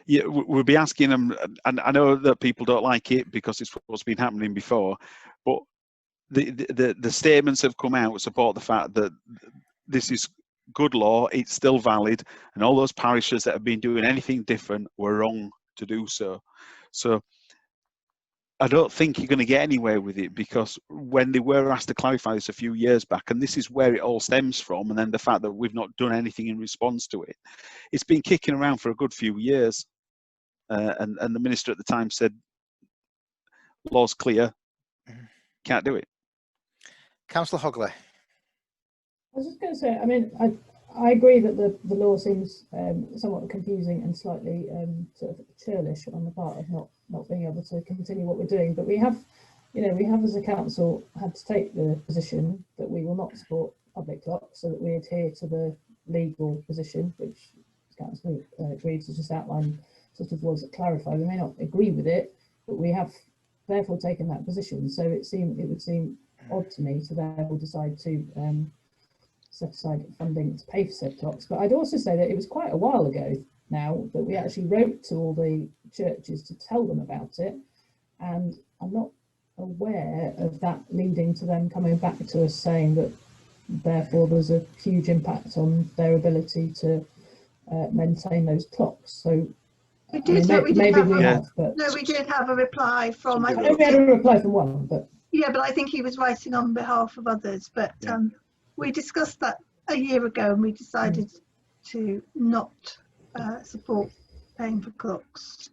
yeah, we'll be asking them, and I know that people don't like it because it's what's been happening before, but the statements have come out support the fact that this is good law, it's still valid, and all those parishes that have been doing anything different were wrong to do so. So I don't think you're going to get anywhere with it, because when they were asked to clarify this a few years back, and this is where it all stems from, and then the fact that we've not done anything in response to it, it's been kicking around for a good few years. And the minister at the time said, law's clear, can't do it. Councillor Hogley. I was just going to say, I mean, I agree that the law seems somewhat confusing and slightly sort of churlish on the part of not being able to continue what we're doing. But we have as a council had to take the position that we will not support public clocks, so that we adhere to the legal position, which the council agreed to just outline sort of was clarified. We may not agree with it, but we have therefore taken that position. So it would seem odd to me to therefore decide to set aside funding to pay for said clocks. But I'd also say that it was quite a while ago now that we actually wrote to all the churches to tell them about it, and I'm not aware of that leading to them coming back to us saying that therefore there's a huge impact on their ability to maintain those clocks. So we did have a reply from. I think we had a reply from one, but yeah, but I think he was writing on behalf of others. But we discussed that a year ago, and we decided to not support paying for clocks.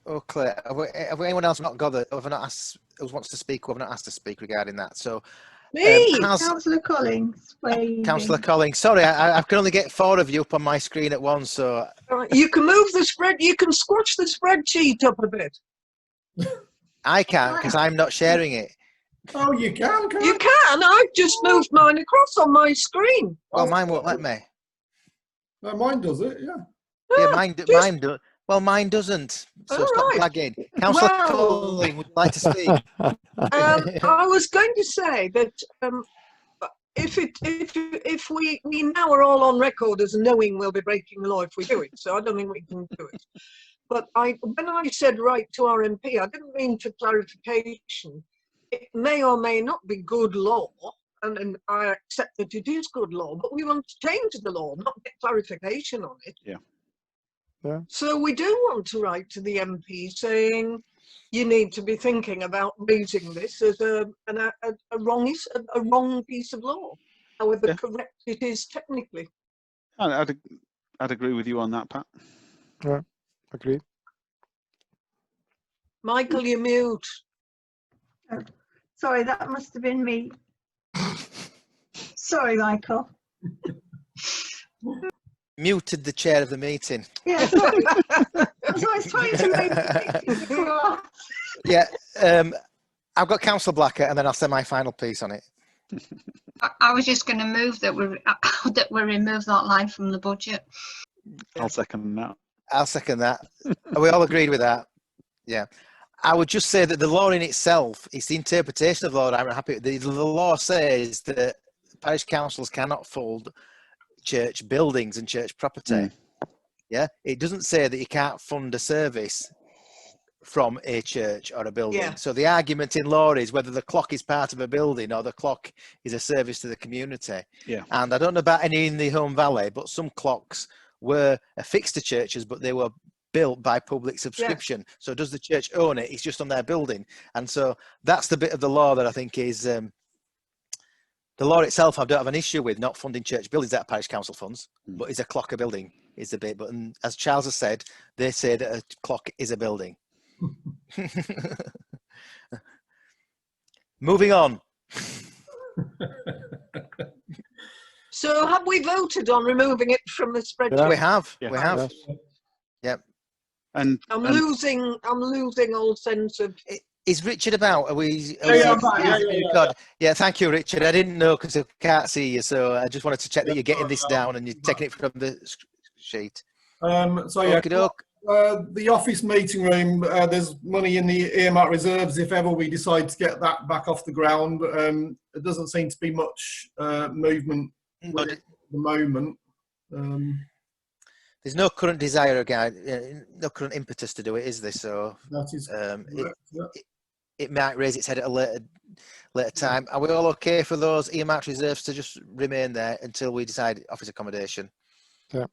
Oh, Claire, have anyone else not got that? Have not asked? Who wants to speak? Who have not asked to speak regarding that? So, me, Councillor Collins. Councillor Collins. Sorry, I can only get 4 of you up on my screen at once. So you can move the spread. You can squash the spreadsheet up a bit. I can't because I'm not sharing it. Oh, you can. You can. I've just moved mine across on my screen. Well, mine won't let me. No, mine does it. Yeah. Yeah, mine does. Well, mine doesn't. So stop flagging. Councillor Collins, would you like to speak? I was going to say that if we now are all on record as knowing we'll be breaking the law if we do it, so I don't think we can do it. But when I said write to our MP, I didn't mean for clarification. It may or may not be good law, and I accept that it is good law, but we want to change the law, not get clarification on it. Yeah. Yeah. So we do want to write to the MP saying you need to be thinking about raising this as a wrong piece of law, however correct it is technically. I'd agree with you on that, Pat. Yeah, agreed. Michael, you're mute. Sorry, that must have been me. Sorry, Michael. Muted the chair of the meeting. Yeah, sorry. That's why I was trying to move things across. Yeah, I've got Councillor Blackett, and then I'll say my final piece on it. I was just going to move that we remove that line from the budget. I'll second that. I'll second that. Are we all agreed with that? Yeah. I would just say that the law in itself, it's the interpretation of the law that I'm happy with. The law says that parish councils cannot fund church buildings and church property. Yeah. It doesn't say that you can't fund a service from a church or a building. Yeah. So the argument in law is whether the clock is part of a building or the clock is a service to the community. Yeah. And I don't know about any in the Home Valley, but some clocks were affixed to churches, but they were built by public subscription. So does the church own it? It's just on their building. And so that's the bit of the law that I think is the law itself. I don't have an issue with not funding church buildings out of parish council funds, but is a clock a building is the bit. But as Charles has said, they say that a clock is a building. Moving on. So have we voted on removing it from the spreadsheet? Yeah. We have. Yeah. We have. Yep. And I'm losing all sense of. Is Richard about? Are we? Yeah, thank you, Richard. I didn't know because I can't see you, so I just wanted to check that you're getting this down and you're taking it from the sheet. So yeah, the office meeting room, there's money in the earmark reserves if ever we decide to get that back off the ground. It doesn't seem to be much movement at the moment. There's no current desire, no current impetus to do it, is there? So that is it might raise its head at a later time. Are we all okay for those earmarked reserves to just remain there until we decide office accommodation? Yeah.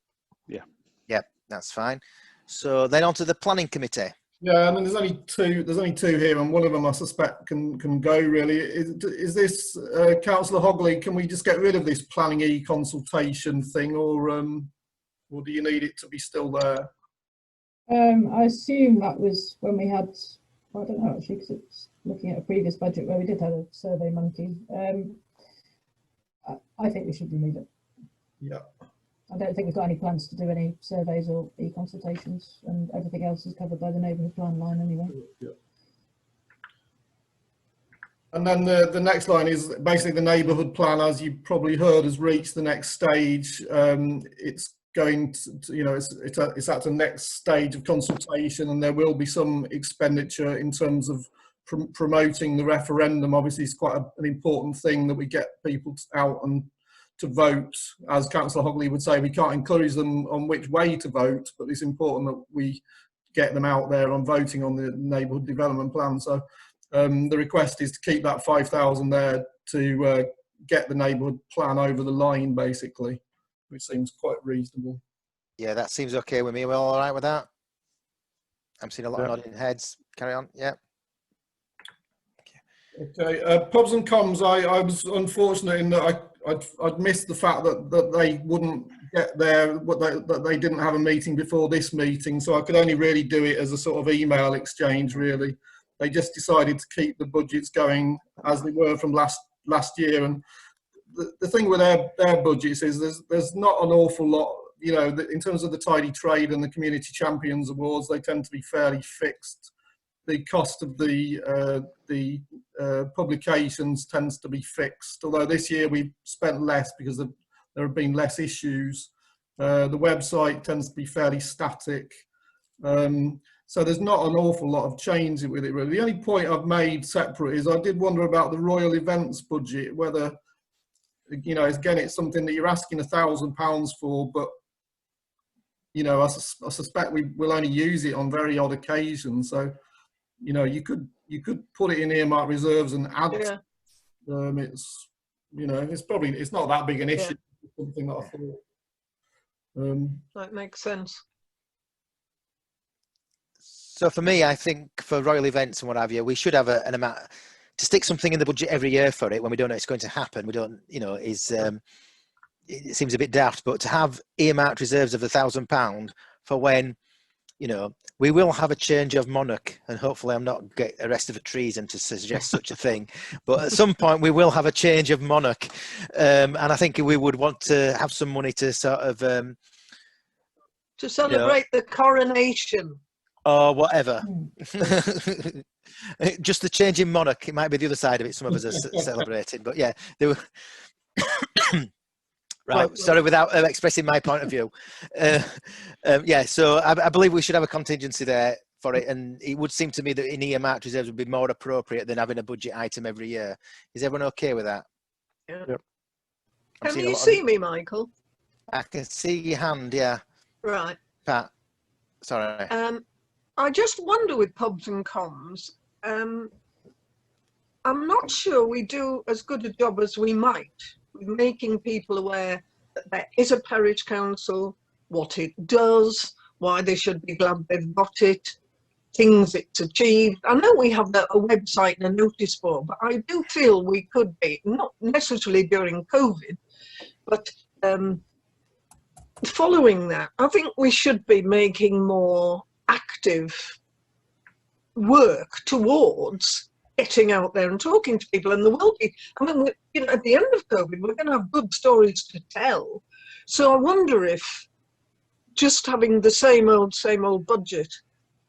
Yeah. Yeah, that's fine. So then on to the planning committee. Yeah, I mean, there's only two here, and one of them I suspect can go. Really, is this Councillor Hogley? Can we just get rid of this planning e-consultation thing, or do you need it to be still there? I assume that was when we had, I don't know actually, because it's looking at a previous budget where we did have a survey monkey. I think we should remove it. Yeah. I don't think we've got any plans to do any surveys or e-consultations, and everything else is covered by the neighbourhood plan line anyway. Yeah. And then the next line is basically the neighbourhood plan, as you probably heard, has reached the next stage. It's going to, you know, it's at the next stage of consultation, and there will be some expenditure in terms of promoting the referendum. Obviously, it's quite an important thing that we get people out and to vote. As Councillor Hogley would say, we can't encourage them on which way to vote, but it's important that we get them out there on voting on the neighbourhood development plan. So the request is to keep that 5,000 there to get the neighbourhood plan over the line, basically, which seems quite reasonable. Yeah, that seems okay with me. We're all right with that? I'm seeing a lot of nodding heads. Carry on. Yeah. Okay. Pubs and comms, I was unfortunate in that I'd missed the fact that they wouldn't get there, that they didn't have a meeting before this meeting, so I could only really do it as a sort of email exchange, really. They just decided to keep the budgets going as they were from last year, and the thing with their budgets is there's not an awful lot, you know, in terms of the Tidy Trade and the Community Champions Awards, they tend to be fairly fixed. The cost of the publications tends to be fixed, although this year we spent less because there have been less issues. The website tends to be fairly static. So there's not an awful lot of change with it, really. The only point I've made separate is I did wonder about the Royal Events budget, whether, you know, again, it's something that you're asking £1,000 for, but, you know, I suspect we will only use it on very odd occasions. So, you know, you could put it in earmark reserves and add. Yeah. It's, you know, it's not that big an issue. Yeah. Something that I thought. That makes sense. So for me, I think for royal events and what have you, we should have an amount to stick something in the budget every year for it when we don't know it's going to happen. We don't, you know, it seems a bit daft, but to have earmarked reserves of £1,000 for when you know, we will have a change of monarch, and hopefully I'm not get arrested for treason to suggest such a thing, but at some point we will have a change of monarch, and I think we would want to have some money to sort of to celebrate the coronation or whatever. Just the change in monarch, it might be the other side of it. Some of us are celebrating, but yeah, they were right. Sorry, without expressing my point of view. Yeah, so I believe we should have a contingency there for it, and it would seem to me that in earmarked reserves would be more appropriate than having a budget item every year. Is everyone okay with that? Yeah. Yep. Can you see me, Michael? I can see your hand, yeah. Right. Pat, sorry. I just wonder with pubs and comms, I'm not sure we do as good a job as we might with making people aware that there is a parish council, what it does, why they should be glad they've got it, things it's achieved. I know we have a website and a notice board, but I do feel we could be, not necessarily during COVID, but following that, I think we should be making more active work towards getting out there and talking to people. And there will be, I mean, you know, at the end of COVID, we're going to have good stories to tell. So I wonder if just having the same old budget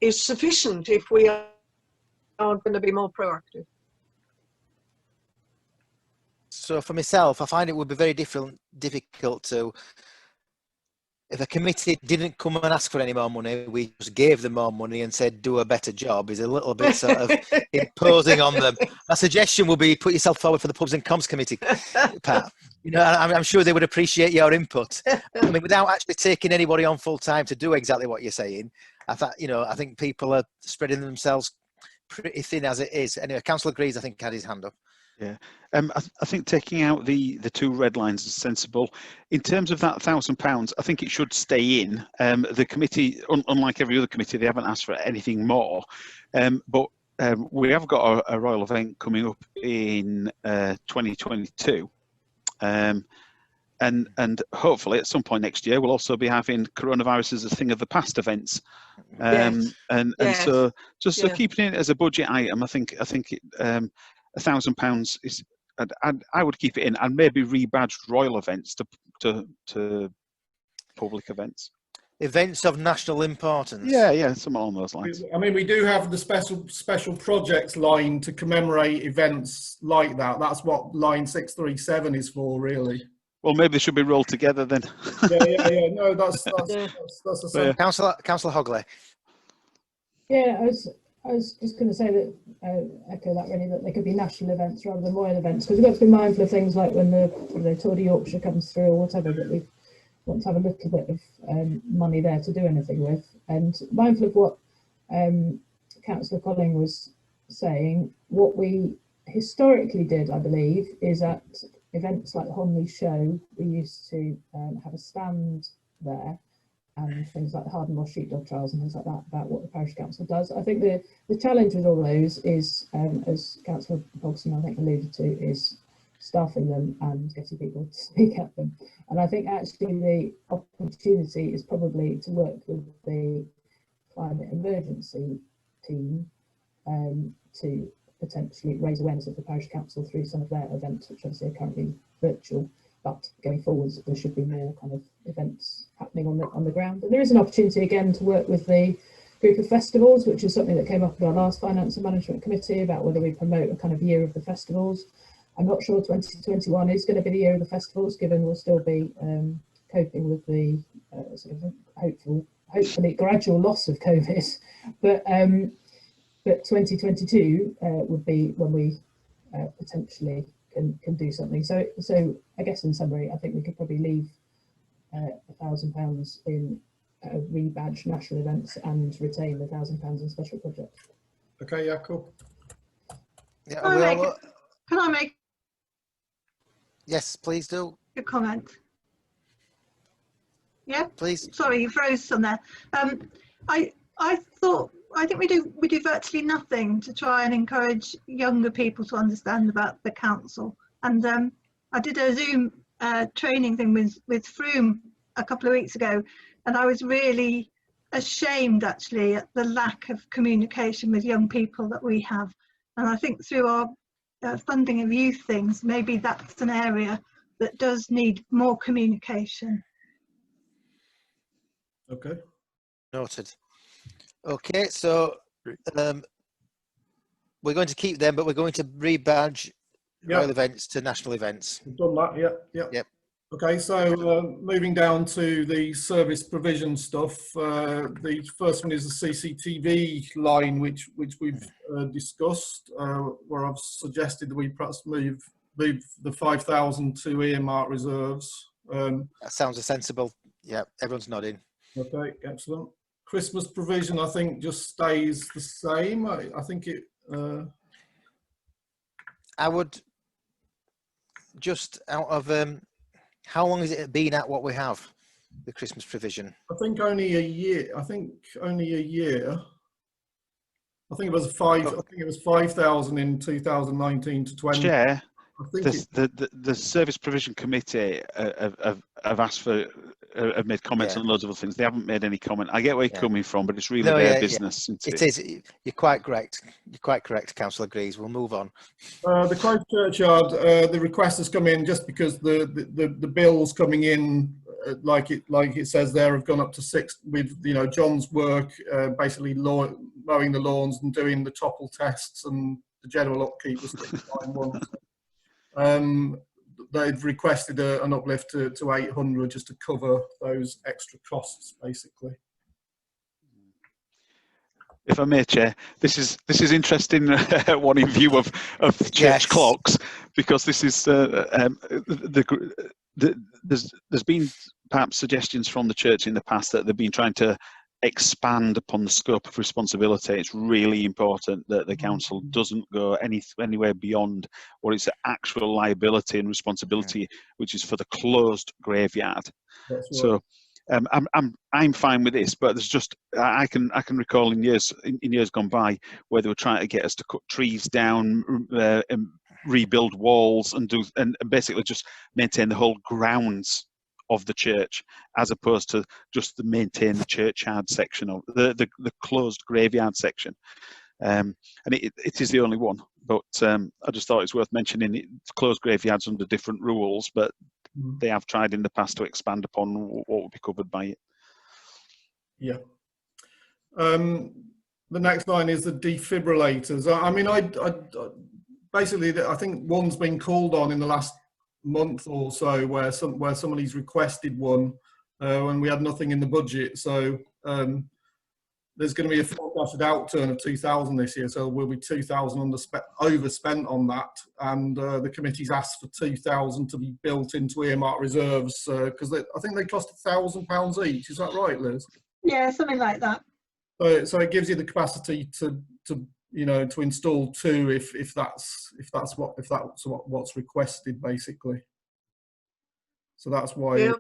is sufficient if we are going to be more proactive. So for myself, I find it would be very difficult to, if a committee didn't come and ask for any more money, we just gave them more money and said, do a better job, is a little bit sort of imposing on them. My suggestion would be put yourself forward for the Pubs and Comms Committee, Pat. You know, I'm sure they would appreciate your input. I mean, without actually taking anybody on full time to do exactly what you're saying, I think people are spreading themselves pretty thin as it is. Anyway, Councillor Greaves, I think, had his hand up. Yeah, I think taking out the two red lines is sensible. In terms of that £1,000, I think it should stay in. The committee, unlike every other committee, they haven't asked for anything more. But we have got a royal event coming up in 2022. And hopefully at some point next year we'll also be having coronavirus as a thing of the past events. Yes. And so just so keeping it as a budget item, I think it, £1,000 is, I would keep it in, and maybe rebadged royal events to public events. Events of national importance. Yeah, something along those lines. I mean, we do have the special projects line to commemorate events like that. That's what line 637 is for, really. Well, maybe they should be rolled together then. Yeah. No, that's the same. Councillor Hogley. Yeah, I was just going to say that, echo that really, that they could be national events rather than royal events, because we've got to be mindful of things like when the Tour de Yorkshire comes through or whatever, that we want to have a little bit of money there to do anything with. And mindful of what Councillor Colling was saying, what we historically did, I believe, is at events like the Honley Show, we used to have a stand there, and things like the Hardenmoor Sheepdog Trials and things like that, about what the parish council does. I think the challenge with all those is, as Councillor Hodgson I think alluded to, is staffing them and getting people to speak at them. And I think actually the opportunity is probably to work with the climate emergency team to potentially raise awareness of the parish council through some of their events, which obviously are currently virtual. But going forwards, there should be more kind of events happening on the ground. And there is an opportunity again to work with the group of festivals, which is something that came up at our last Finance and Management Committee about whether we promote a kind of year of the festivals. I'm not sure 2021 is going to be the year of the festivals, given we'll still be coping with the sort of hopefully gradual loss of COVID. But 2022 would be when we potentially can do something. So I guess in summary, I think we could probably leave £1,000 in rebadge national events and retain the £1,000 in special projects. Okay, yeah, cool. Yeah, can I make? Yes, please do. A comment. Yeah, please. Sorry, you froze on there. I think we do virtually nothing to try and encourage younger people to understand about the council. And I did a Zoom training thing with Froome a couple of weeks ago, and I was really ashamed actually at the lack of communication with young people that we have. And I think through our funding of youth things, maybe that's an area that does need more communication. Okay. Noted. Okay, so we're going to keep them, but we're going to rebadge Royal events to national events. We've done that, yeah. Yep. Okay, so moving down to the service provision stuff. The first one is the CCTV line, which we've discussed, where I've suggested that we perhaps move the 5,000 to earmark reserves. That sounds a sensible. Yeah, everyone's nodding. Okay, excellent. Christmas provision, I think, just stays the same. I think it. I would just out of how long has it been at what we have, the Christmas provision? I think only a year. I think only a year. I think it was 5,000 in 2019 to 20. Chair, I think the Service Provision Committee have asked for, have made comments on loads of other things. They haven't made any comment. I get where you're coming from, but it's really their business. Isn't it? It is. You're quite correct. You're quite correct. Council agrees. We'll move on. The Christchurch Yard, the request has come in just because the bills coming in, like it says there, have gone up to 6 with John's work, basically mowing the lawns and doing the topple tests and the general upkeep was 691. They've requested an uplift to 800 just to cover those extra costs, basically. If I may, Chair, this is interesting one in view of church clocks, because this is there's been perhaps suggestions from the church in the past that they've been trying to expand upon the scope of responsibility. It's really important that the council doesn't go anywhere beyond what its actual liability and responsibility, which is for the closed graveyard. So I'm fine with this, but there's just I can recall in years gone by where they were trying to get us to cut trees down, and rebuild walls, and basically just maintain the whole grounds of the church, as opposed to just to maintain the churchyard section of the closed graveyard section. And it is the only one, but I just thought it's worth mentioning. It's closed graveyards under different rules, but they have tried in the past to expand upon what would be covered by it. Yeah. The next line is the defibrillators. I mean, I basically, I think one's been called on in the last month or so where somebody's requested one when we had nothing in the budget. So there's going to be a forecasted outturn of 2,000 this year, so we'll be 2,000 overspent on that, and the committee's asked for 2,000 to be built into earmark reserves because I think they cost £1,000 each. Is that right, Liz? Yeah, something like that. So it gives you the capacity to install 2 if that's what's requested, basically. So that's why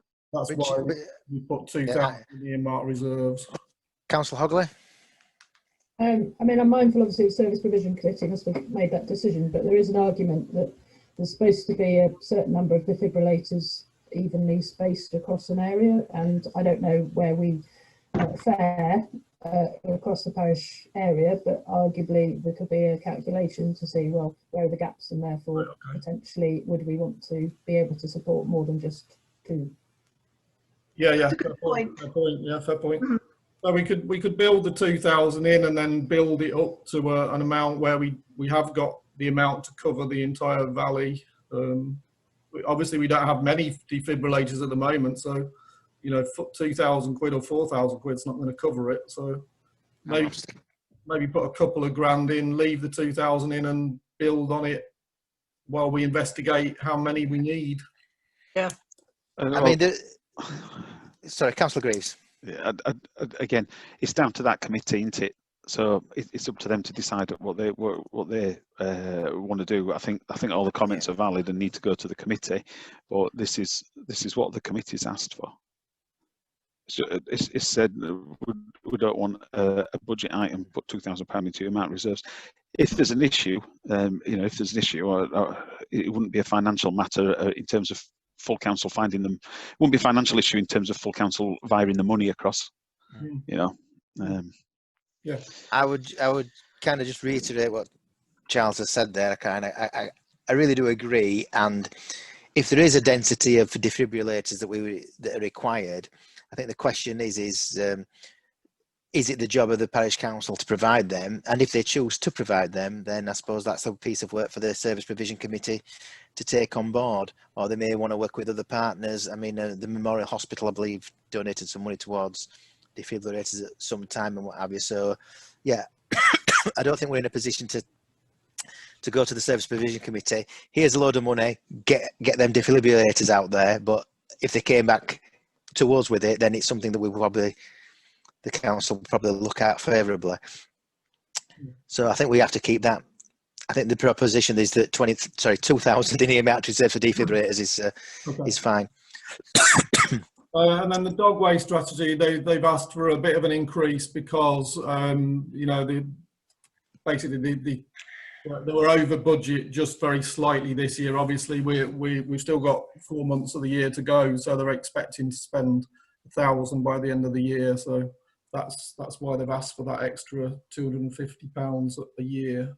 we put 2,000 in the earmark reserves. Councillor Hogley. I mean, I'm mindful, obviously, the Service Provision Committee must have made that decision, but there is an argument that there's supposed to be a certain number of defibrillators evenly spaced across an area, and I don't know where we fare across the parish area, but arguably there could be a calculation to see, well, where are the gaps, and therefore potentially would we want to be able to support more than just 2? Yeah, fair point. Yeah, fair point. So we could build the 2,000 in and then build it up to an amount where we have got the amount to cover the entire valley. Obviously, we don't have many defibrillators at the moment, so 2,000 quid or 4,000 quid's not going to cover it. So maybe put a couple of grand in, leave the 2,000 in, and build on it while we investigate how many we need. Yeah. I mean, sorry, Councillor Greaves. Yeah, again, it's down to that committee, isn't it? So it's up to them to decide what they want to do. I think all the comments are valid and need to go to the committee, but this is what the committee's asked for. So it's said we don't want a budget item, put £2,000 into earmark reserves. If there's an issue, if there's an issue, it wouldn't be a financial matter in terms of full council finding them. It wouldn't be a financial issue in terms of full council wiring the money across. you know. Yeah. I would kind of just reiterate what Charles has said there. I really do agree. And if there is a density of defibrillators that are required, I think the question is it the job of the parish council to provide them? And if they choose to provide them, then I suppose that's a piece of work for the service provision committee to take on board, or they may want to work with other partners. I mean, the Memorial Hospital, I believe, donated some money towards defibrillators at some time and what have you. So, yeah, I don't think we're in a position to go to the service provision committee. Here's a load of money. Get them defibrillators out there. But if they came back to us with it, then it's something that the council will probably look at favourably. So I think we have to keep that. I think the proposition is that 2,000 in EMA reserved for defibrillators is fine. And then the dog waste strategy, they've asked for a bit of an increase because you know, basically they were over budget just very slightly this year. Obviously, we've still got 4 months of the year to go, so they're expecting to spend 1,000 by the end of the year. So that's why they've asked for that extra £250 a year.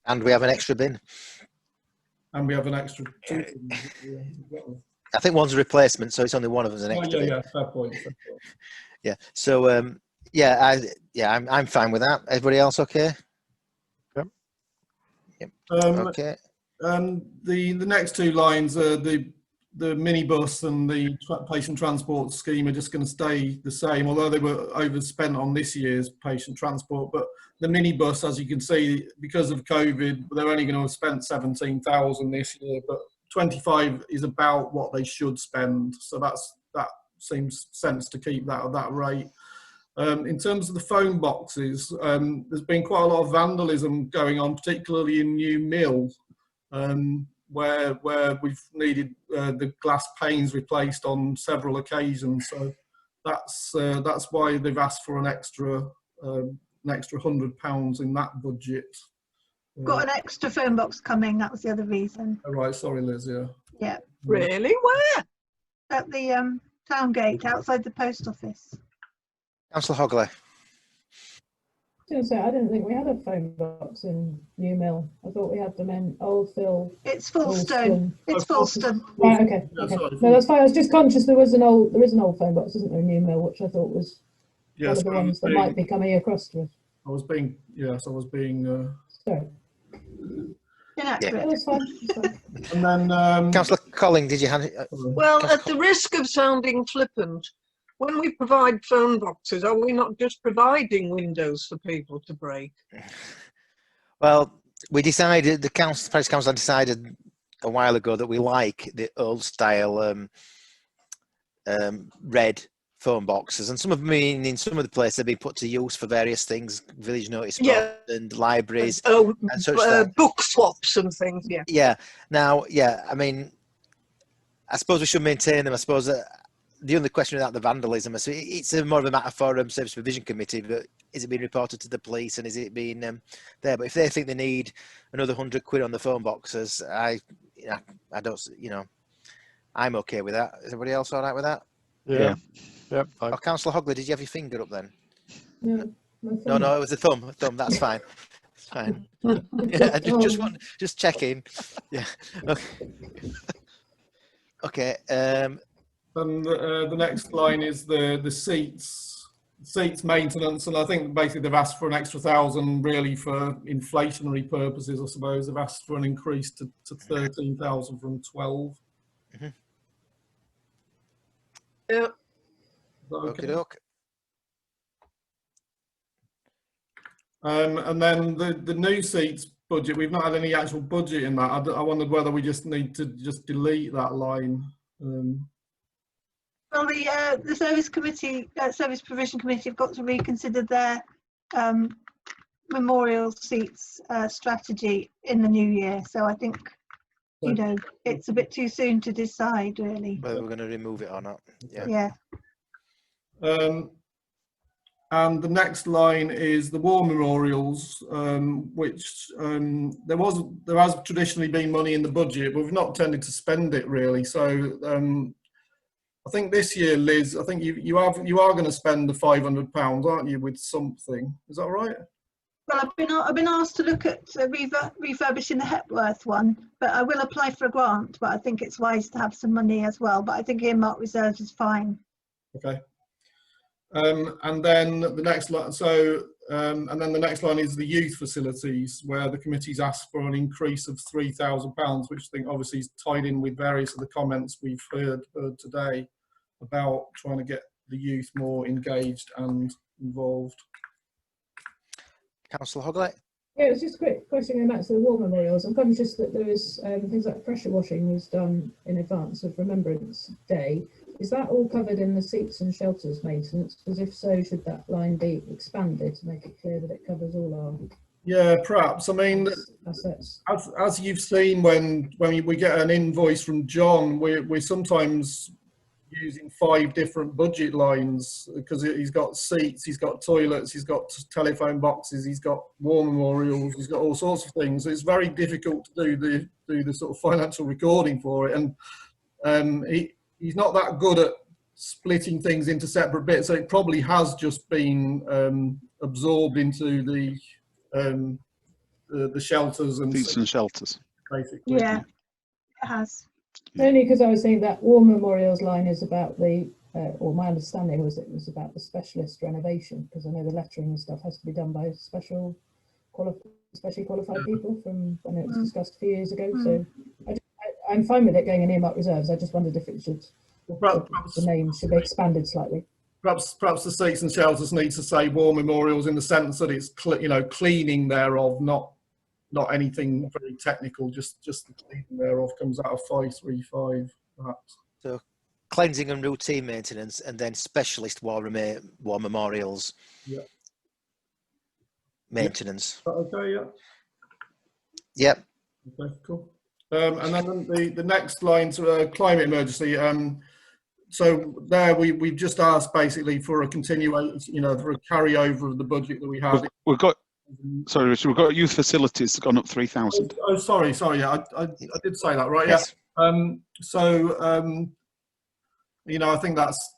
And we have an extra bin. And we have an extra. I think one's a replacement, so it's only one of us an extra. Yeah, fair point. Yeah. So I'm fine with that. Everybody else okay? Yep. Okay. The next two lines, the minibus and the patient transport scheme are just going to stay the same, although they were overspent on this year's patient transport. But the minibus, as you can see, because of COVID, they're only going to have spent 17,000 this year, but 25 is about what they should spend. So that seems sense to keep that at that rate. In terms of the phone boxes, there's been quite a lot of vandalism going on, particularly in New Mill, where we've needed the glass panes replaced on several occasions. So that's why they've asked for an extra £100 in that budget. Got an extra phone box coming. That was the other reason. Oh, right, sorry, Liz. Yeah. Yeah. Really? Where? At the town gate outside the post office. Councillor Hogley. I didn't think we had a phone box in New Mill. I thought we had them in Old Phil. It's Fulston. It's Fulston. Right. Okay. Okay. No, that's fine. I was just conscious there is an old phone box, isn't there, in New Mill, which I thought was one of the ones that might be coming across to us. I was being. Sorry. Inaccurate. Yeah, that's fine. And then Councillor Colling, did you hand it? Well, at the risk of sounding flippant, when we provide phone boxes, are we not just providing windows for people to break? Well, we decided, the Parish Council decided a while ago that we like the old style red phone boxes, and some of them in some of the places have been put to use for various things, village notice boards and libraries and such book swaps and things. Yeah. Now, I mean, I suppose we should maintain them. I suppose the only question about the vandalism, it's more of a matter for service provision committee, but is it being reported to the police and is it being there? But if they think they need another £100 on the phone boxes, I don't, I'm okay with that. Is everybody else all right with that? Yeah. Yep. Oh, Councillor Hogley, did you have your finger up then? No, it was a thumb. That's fine. It's fine. Yeah, just checking. Yeah. Okay. And the next line is the seats maintenance, and I think basically they've asked for an extra 1,000 really for inflationary purposes. I suppose they've asked for an increase to 13,000 from 12. Mm-hmm. Yeah. Okay. And then the new seats budget, we've not had any actual budget in that. I wondered whether we just need to just delete that line. Well, the service provision committee have got to reconsider their memorial seats strategy in the new year. So I think, it's a bit too soon to decide, really. Whether we're going to remove it or not. Yeah. And the next line is the war memorials, which there has traditionally been money in the budget, but we've not tended to spend it really. So I think this year, Liz, I think you are going to spend the £500, aren't you, with something? Is that right? Well, I've been asked to look at refurbishing the Hepworth one, but I will apply for a grant. But I think it's wise to have some money as well. But I think earmark reserves is fine. Okay. And then the next line. And then the next line is the youth facilities, where the committee's asked for an increase of £3,000, which I think obviously is tied in with various of the comments we've heard today about trying to get the youth more engaged and involved. Councillor Hogley? Yeah, it was just a quick question going back to the war memorials. I'm conscious that there was things like pressure washing was done in advance of Remembrance Day. Is that all covered in the seats and shelters maintenance? Because if so, should that line be expanded to make it clear that it covers all our Yeah, perhaps. I mean, assets? As you've seen when we get an invoice from John, we're sometimes using 5 different budget lines, because he's got seats, he's got toilets, he's got telephone boxes, he's got war memorials, he's got all sorts of things. It's very difficult to do the sort of financial recording for it, and he's not that good at splitting things into separate bits, so it probably has just been absorbed into the shelters and seats and shelters. Basically. Yeah, it has. Only because I was thinking that war memorials line is about the, or my understanding was it was about the specialist renovation, because I know the lettering and stuff has to be done by specially qualified people from when it was discussed a few years ago. So I'm fine with it going in earmark reserves. I just wondered if it should, perhaps the name should be expanded slightly. Perhaps the seats and shelters need to say war memorials in the sense that it's cleaning thereof, not anything very technical. Just the cleaning thereof comes out of 535 perhaps. So cleansing and routine maintenance, and then specialist war memorials. Yeah. Maintenance. Okay. Yeah. Yep. Okay. Cool. And then the next line to climate emergency. So there we've just asked basically for a continuation, for a carryover of the budget that we had. We've got, sorry, Richard, we've got youth facilities gone up 3,000. Oh, sorry. Yeah, I did say that, right? Yes. Yeah. I think that's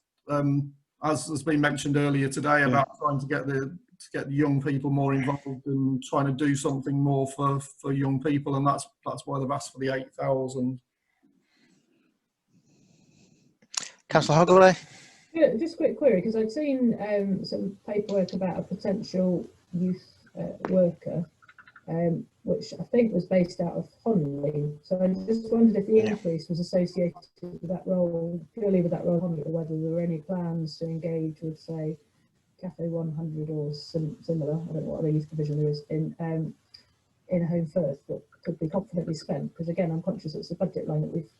as has been mentioned earlier today about trying to get the young people more involved and trying to do something more for young people, and that's why they've asked for the 8,000. Councillor Hogley? Yeah, just a quick query, because I'd seen some paperwork about a potential youth worker, which I think was based out of Honley. So I just wondered if the increase was associated with that role, purely with that role, or whether there were any plans to engage with, say, Cafe 100 or similar. I don't know what other youth provision there is in Home First that could be confidently spent. Because again, I'm conscious it's a budget line that we've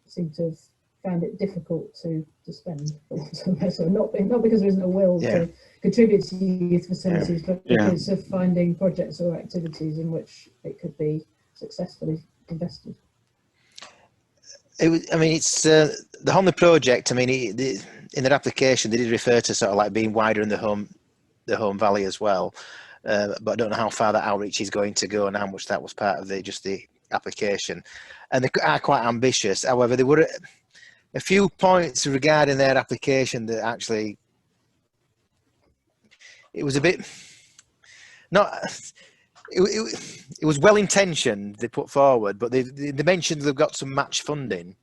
seemed to have found it difficult to spend. So not because there isn't a will to contribute to youth facilities, but because of finding projects or activities in which it could be successfully invested. It's the Honley project. I mean, in their application, they did refer to sort of like being wider in the home valley as well. But I don't know how far that outreach is going to go and how much that was part of the application. And they are quite ambitious. However, there were a few points regarding their application that actually it was a bit it was well intentioned, they put forward, but they mentioned they've got some match funding,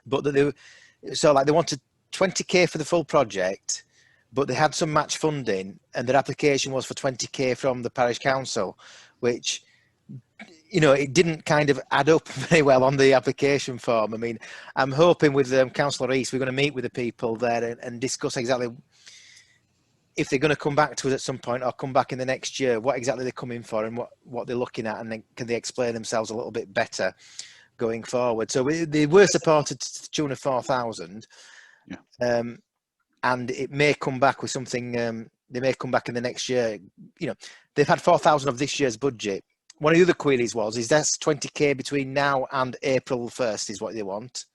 but that they wanted 20k for the full project, but they had some match funding, and their application was for 20k from the parish council, which it didn't kind of add up very well on the application form. I mean, I'm hoping with Councillor East, we're going to meet with the people there and discuss exactly if they're going to come back to us at some point or come back in the next year, what exactly they're coming for and what they're looking at, and then can they explain themselves a little bit better going forward. So they were supported to the tune of 4,000, and it may come back with something. They may come back in the next year. They've had 4,000 of this year's budget. One of the other queries is that's 20k between now and April 1st is what they want,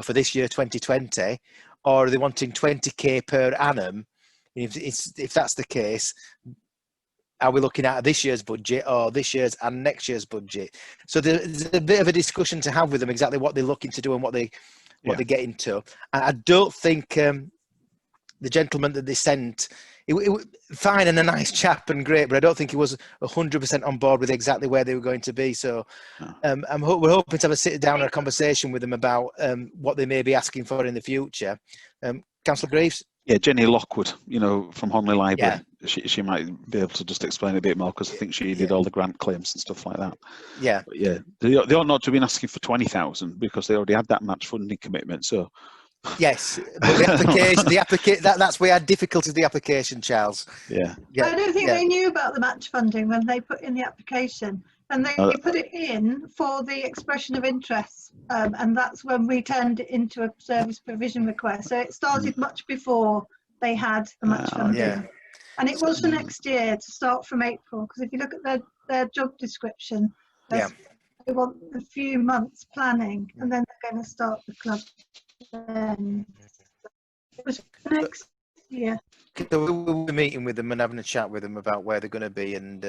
for this year 2020, or are they wanting 20k per annum? If that's the case, are we looking at this year's budget or this year's and next year's budget? So there's a bit of a discussion to have with them exactly what they're looking to do and what they what Yeah. they're getting to. I don't think the gentleman that they sent, fine and a nice chap and great, but I don't think he was 100% on board with exactly where they were going to be. So we're hoping to have a sit down and a conversation with them about what they may be asking for in the future. Councillor Greaves? Yeah, Jenny Lockwood, you know, from Honley Library. Yeah. She might be able to just explain a bit more, because I think she did all the grant claims and stuff like that. Yeah. But yeah, they ought not to have been asking for 20,000 because they already had that match funding commitment. So. Yes, but the application, that's where I had difficulties with the application, Charles. Yeah. I don't think they knew about the match funding when they put in the application, and they put it in for the expression of interest, and that's when we turned it into a service provision request. So it started much before they had the match funding, and it was for next year to start from April. Because if you look at their job description, they want a few months planning, and then they're going to start the club. It was next year. So we'll be meeting with them and having a chat with them about where they're going to be and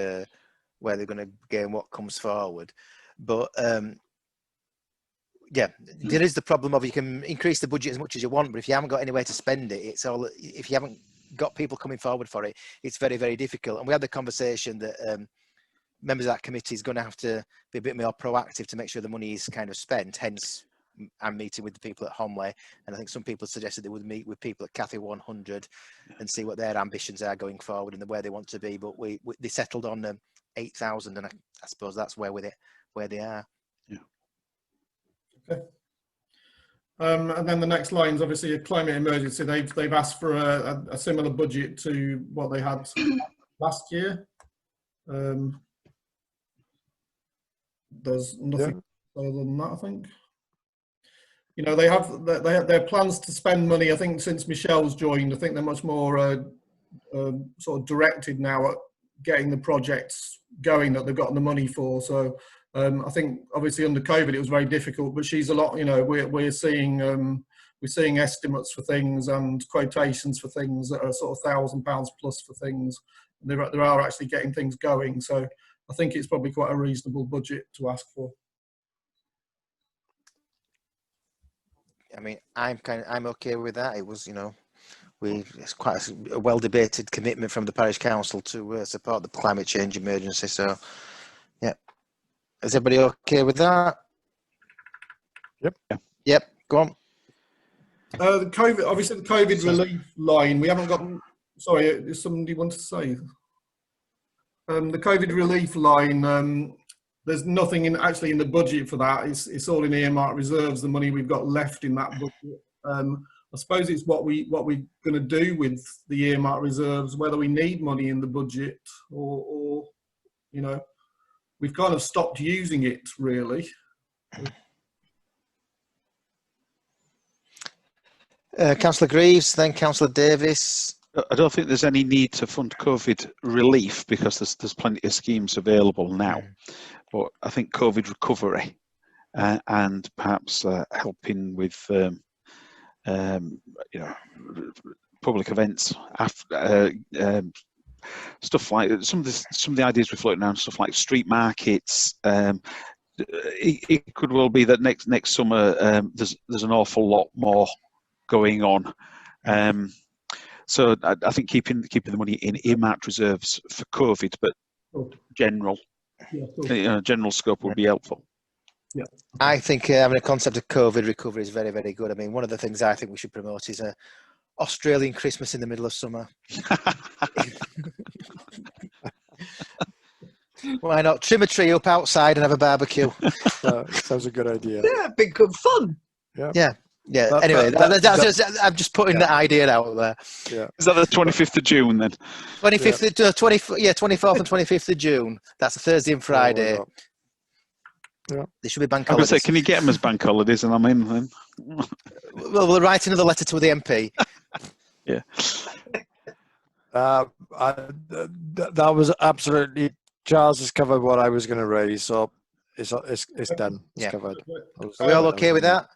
where they're going to gain what comes forward. But yeah, there is the problem of you can increase the budget as much as you want, but if you haven't got anywhere to spend it, it's all. If you haven't got people coming forward for it, it's very, very difficult. And we had the conversation that members of that committee is going to have to be a bit more proactive to make sure the money is kind of spent. Hence, I'm meeting with the people at Homley, and I think some people suggested they would meet with people at Cathay 100 and see what their ambitions are going forward and where they want to be. But they settled on 8,000, and I suppose that's where they are. Yeah. Okay. And then the next line is obviously a climate emergency. They've asked for a similar budget to what they had last year. There's nothing other than that, I think. You know, they have their plans to spend money. I think since Michelle's joined, I think they're much more sort of directed now at getting the projects going that they've got the money for. So I think obviously under COVID it was very difficult, but she's a lot. You know, we're seeing estimates for things and quotations for things that are sort of £1,000 plus for things. They are actually getting things going. So I think it's probably quite a reasonable budget to ask for. I mean, I'm okay with that. It was, you know, it's quite a well debated commitment from the parish council to support the climate change emergency. So, yeah, is everybody okay with that? Yep. Yep. Go on. The COVID relief line. We haven't got. Sorry, is somebody want to say? The COVID relief line. There's nothing in the budget for that. It's all in earmarked reserves. The money we've got left in that budget. I suppose it's what we're going to do with the earmarked reserves. Whether we need money in the budget or you know, we've kind of stopped using it really. Councillor Greaves, then Councillor Davis. I don't think there's any need to fund COVID relief because there's plenty of schemes available now. But I think COVID recovery and perhaps helping with you know, public events, stuff like some of the ideas we're floating around, stuff like street markets. It could well be that next summer there's an awful lot more going on. So I think keeping the money in earmarked reserves for COVID, but general scope would be helpful. Yeah. I think having a concept of COVID recovery is very, very good. I mean, one of the things I think we should promote is a Australian Christmas in the middle of summer. Why not trim a tree up outside and have a barbecue? Sounds a good idea. Yeah, it'd be good fun. Yeah. Anyway, I'm just putting the idea out there. Yeah. Is that the 25th of June then? 24th and 25th of June. That's a Thursday and Friday. Yeah. They should be bank I'm going holidays. to say, can you get them as bank holidays and I'm in then? Well, we'll write another letter to the MP. Yeah. That was absolutely, Charles has covered what I was going to raise, so it's done. It's covered. Are we all okay with that?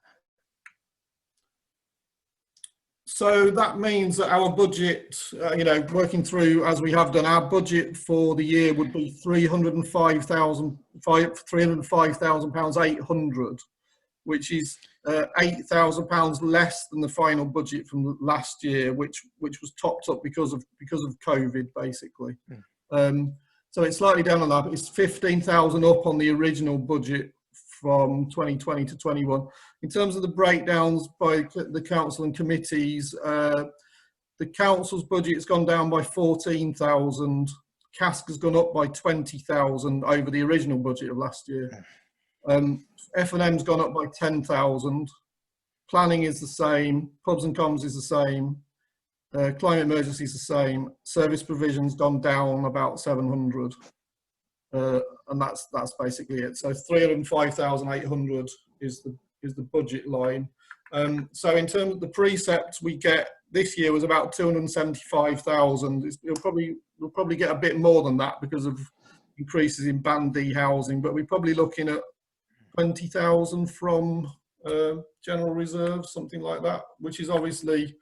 So that means that our budget, you know, working through as we have done, our budget for the year would be £305,800. which is £8,000 less than the final budget from last year, which was topped up because of COVID, basically. So it's slightly down on that. It's 15,000 up on the original budget from 2020 to 21. In terms of the breakdowns by the council and committees, the council's budget has gone down by 14,000. CASC has gone up by 20,000 over the original budget of last year. F&M's gone up by 10,000. Planning is the same. Pubs and comms is the same. Climate emergency is the same. Service provision's gone down about 700. And that's basically it. So 305,800 is the budget line. So in terms of the precepts we get this year was about 275,000. We'll probably get a bit more than that because of increases in Band D housing, but we're probably looking at 20,000 from general reserve, something like that, which is obviously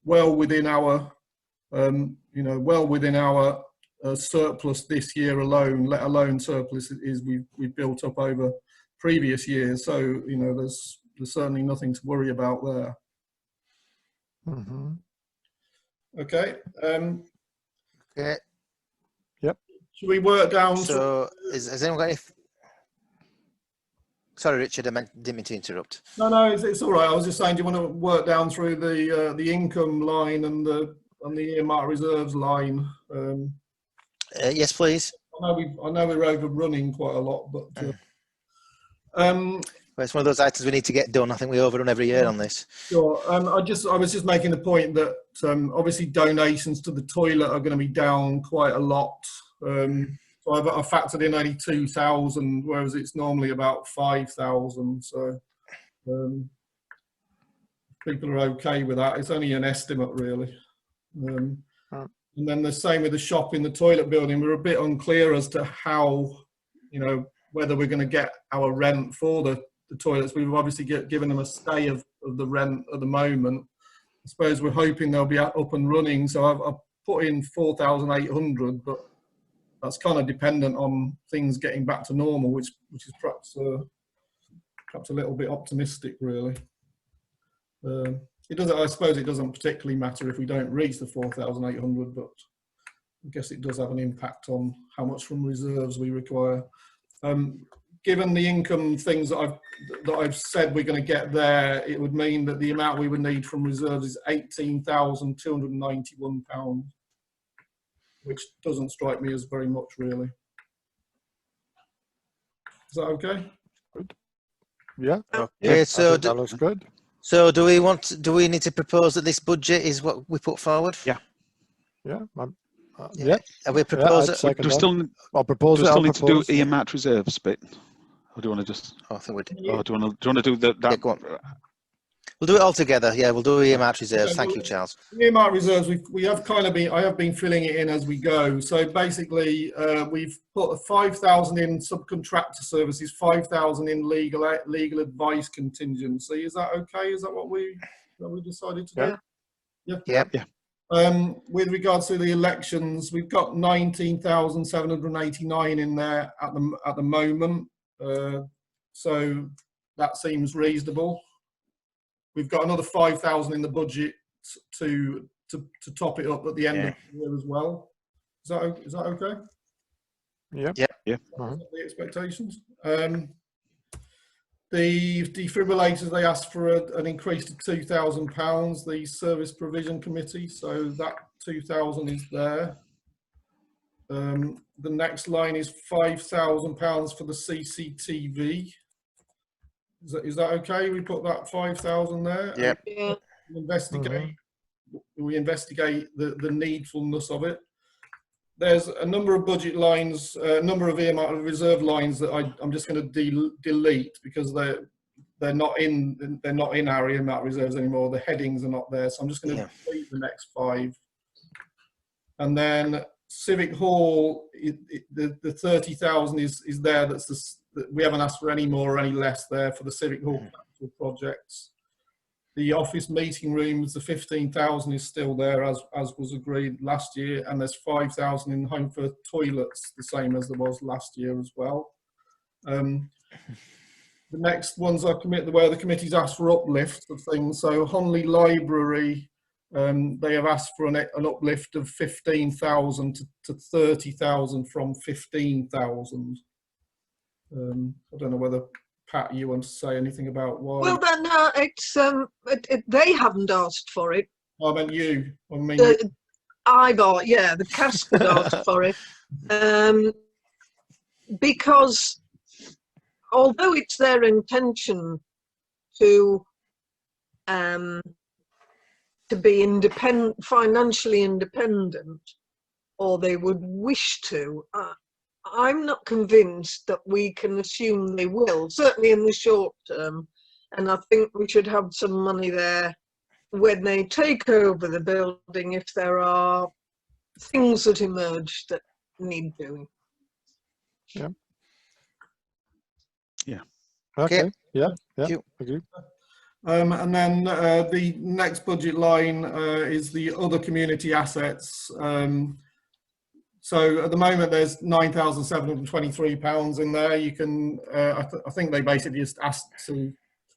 well within our, surplus this year alone, let alone surplus is we've built up over previous years. So, you know, there's certainly nothing to worry about there. Mm-hmm. Okay. Okay. Yep. Should we work down? So, has anyone got any? Sorry, Richard, I didn't mean to interrupt. No, it's all right. I was just saying, do you want to work down through the income line and the earmark reserves line? Yes, please. I know we're overrunning quite a lot, but well, it's one of those items we need to get done. I think we overrun every year on this. Sure. I was just making the point that obviously donations to the toilet are going to be down quite a lot. So I've factored in only 2,000, whereas it's normally about 5,000. So people are okay with that. It's only an estimate, really. And then the same with the shop in the toilet building. We're a bit unclear as to how, you know, whether we're going to get our rent for the toilets. We've obviously given them a stay of the rent at the moment. I suppose we're hoping they'll be up and running. So I've put in 4,800, but that's kind of dependent on things getting back to normal, which is perhaps a little bit optimistic, really. I suppose it doesn't particularly matter if we don't reach the 4,800, but I guess it does have an impact on how much from reserves we require. Given the income things that I've said we're going to get there, it would mean that the amount we would need from reserves is £18,291, which doesn't strike me as very much, really. Is that okay? Good. Yeah. Okay. So that looks good. So do we need to propose that this budget is what we put forward? Yeah. Yeah. Yeah. Have we proposed it? Do we still need to do earmarked reserves bit? Or do you want to just? Oh, I think we do. Or do you want to do that? Yeah, go on. We'll do it all together. Yeah, we'll do earmarked reserves. Thank you, Charles. Earmarked reserves. I have been filling it in as we go. So basically, we've put 5,000 in subcontractor services, 5,000 in legal advice contingency. Is that okay? Is that what we decided to do? Yeah. With regards to the elections, we've got 19,789 in there at the moment. So that seems reasonable. We've got another 5,000 in the budget to top it up at the end of the year as well. Is that okay? Yeah. Yeah. The expectations. The defibrillators, they asked for an increase to £2,000. The service provision committee, so that 2,000 is there. The next line is £5,000 for the CCTV. Is that okay? We put that 5,000 there. Yep. Yeah. We investigate the needfulness of it. There's a number of budget lines, a number of earmark reserve lines that I'm just going to delete because they're not in our earmark reserves anymore. The headings are not there, so I'm just going to delete the next 5. And then Civic Hall, the 30,000 is there. We haven't asked for any more or any less there for the Civic Hall capital projects. The office meeting rooms, the 15,000 is still there as was agreed last year, and there's 5,000 in home for toilets, the same as there was last year as well. The next ones are where the committee's asked for uplifts of things. So Honley Library, they have asked for an uplift of 15,000 to 30,000 from 15,000. I don't know whether, Pat, you want to say anything about why? Well, then it's they haven't asked for it. I meant you. I mean, Yeah, the cast has asked for it, because although it's their intention to be independent, financially independent, or they would wish to, I'm not convinced that we can assume they will, certainly in the short term. And I think we should have some money there when they take over the building if there are things that emerge that need doing. Yeah. Yeah. Okay. Yeah. Yeah. Agree. And then the next budget line is the other community assets. So at the moment there's £9,723 in there. You can, I think they basically just asked to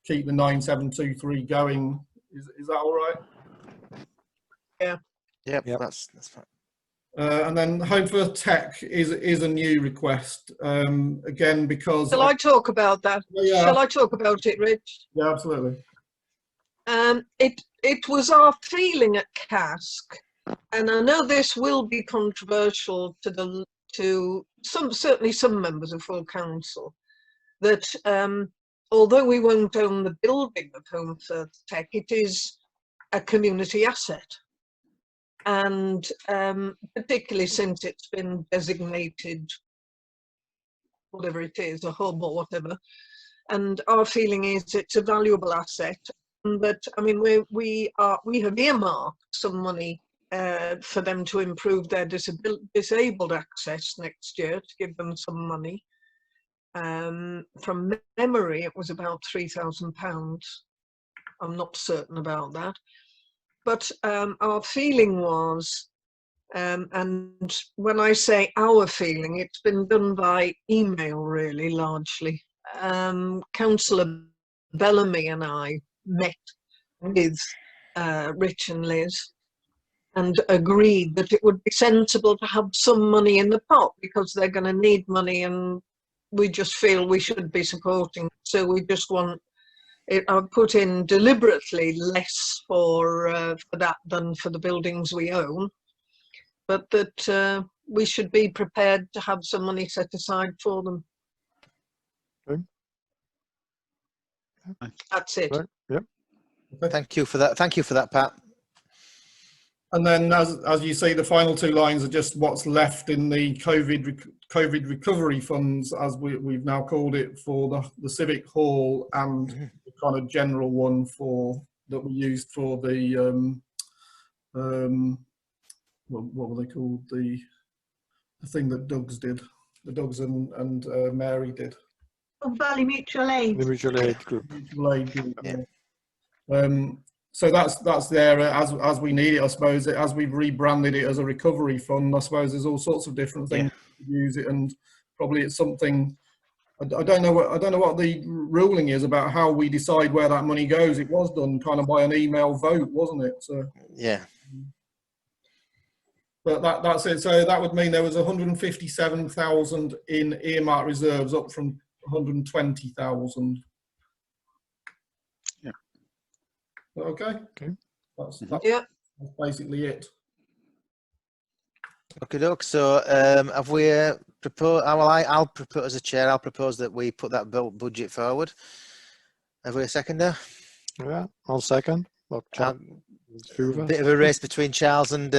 keep the 9,723 going. Is that all right? Yeah. Yep. That's fine. And then Home First Tech is a new request, again, because... Shall I talk about that? Yeah. Shall I talk about it, Rich? Yeah, absolutely. It was our feeling at Cask, and I know this will be controversial to certainly some members of full council, that although we won't own the building of Home First Tech, it is a community asset. And particularly since it's been designated, whatever it is, a hub or whatever, and our feeling is it's a valuable asset. But I mean, we have earmarked some money for them to improve their disabled access next year, to give them some money. From memory, it was about £3,000. I'm not certain about that. But our feeling was, and when I say our feeling, it's been done by email really, largely. Councillor Bellamy and I met with Rich and Liz and agreed that it would be sensible to have some money in the pot because they're going to need money, and we just feel we should be supporting. So we just want it. I've put in deliberately less for that than for the buildings we own, but that we should be prepared to have some money set aside for them. Okay. That's it. Right. Yep. Thank you for that. Thank you for that, Pat. And then, as you see, the final two lines are just what's left in the COVID recovery funds, as we've now called it, for the Civic Hall, and the kind of general one that we used for the what were they called? The thing that Doug's did, the Doug's and Mary did. Oh, Valley Mutual Aid. The Mutual Aid Group. Mutual Aid Group. Yeah. So that's there as we need it, I suppose. As we've rebranded it as a recovery fund, I suppose there's all sorts of different things to use it, and probably it's something. I don't know what the ruling is about how we decide where that money goes. It was done kind of by an email vote, wasn't it? So yeah. But that's it. So that would mean there was 157,000 in earmark reserves, up from 120,000. Yeah. Okay. Okay. That's basically it. Okay, doke. So have we proposed? I'll propose as a chair. I'll propose that we put that budget forward. Have we a seconder? Yeah, I'll second. Well, bit of a race between Charles and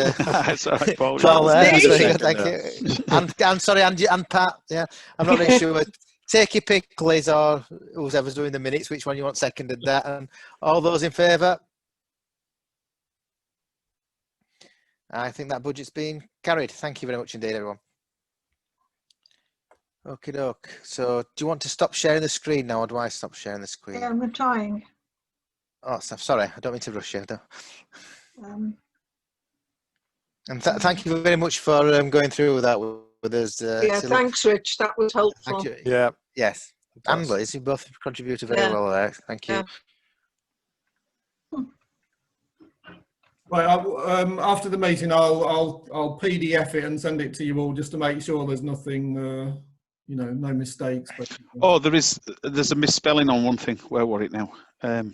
Sorry, Paul. Paul there. Me? Thank you. And sorry, and Pat. Yeah, I'm not really sure. Take your pick, Liz, or whoever's doing the minutes. Which one you want seconded? That, and all those in favour. I think that budget's been carried. Thank you very much indeed, everyone. Okay, doke. So, do you want to stop sharing the screen now, or do I stop sharing the screen? Yeah, we're trying. Oh, sorry. I don't mean to rush you. And thank you very much for going through that with us. Yeah, thanks, Rich. That was helpful. Thank you. Yeah. Yes. and Liz, you both contributed very Yeah. well there. Thank you. Yeah. Right, after the meeting, I'll PDF it and send it to you all just to make sure there's nothing, you know, no mistakes. Basically. Oh, there's a misspelling on one thing. Where were it now? Let me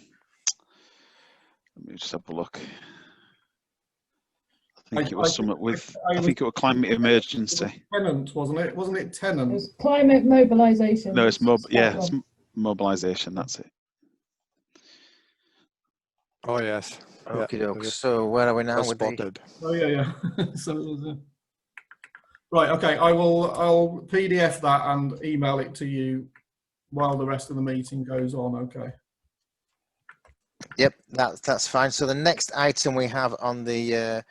just have a look. I think it was something with. I think it was climate emergency. It was tenant, wasn't it? Wasn't it tenant? It was climate mobilisation. No, it's it's mobilisation. That's it. Oh yes. Okay, Yeah. dokes. So where are we now Well with the? spotted. Oh yeah. So it was, right. Okay. I'll PDF that and email it to you while the rest of the meeting goes on. Okay. Yep, that's fine. So the next item we have on the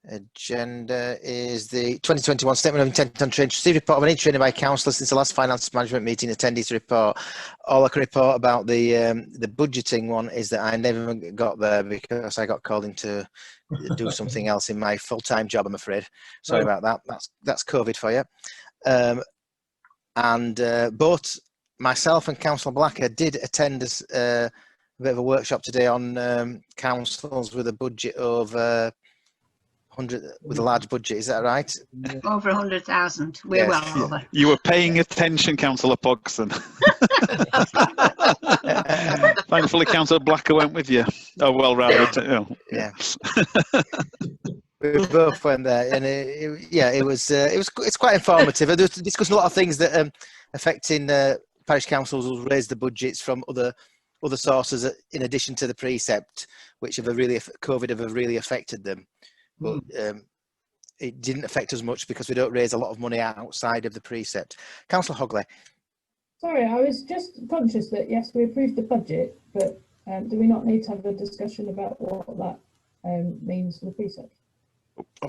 agenda is the 2021 Statement of Intent on Training. Received report of any training by councillors since the last finance management meeting. Attendees report. All I can report about the budgeting one is that I never got there because I got called in to do something else in my full-time job. I'm afraid. Sorry about that. That's COVID for you. And both myself and Councillor Blacker did attend a bit of a workshop today on councils with a budget of 100, with a large budget. Is that right? Over 100,000. We're Yes. well over. You were paying attention, Councillor Pogson. Thankfully, Councillor Blacker went with you. Oh well, rather. Yeah. We both went there, and it's quite informative. They discussed a lot of things that affecting parish councils will raise the budgets from other sources in addition to the precept, which COVID have really affected them. But it didn't affect us much because we don't raise a lot of money outside of the precept. Councillor Hogley. Sorry, I was just conscious that yes, we approved the budget, but do we not need to have a discussion about what that means for the precept?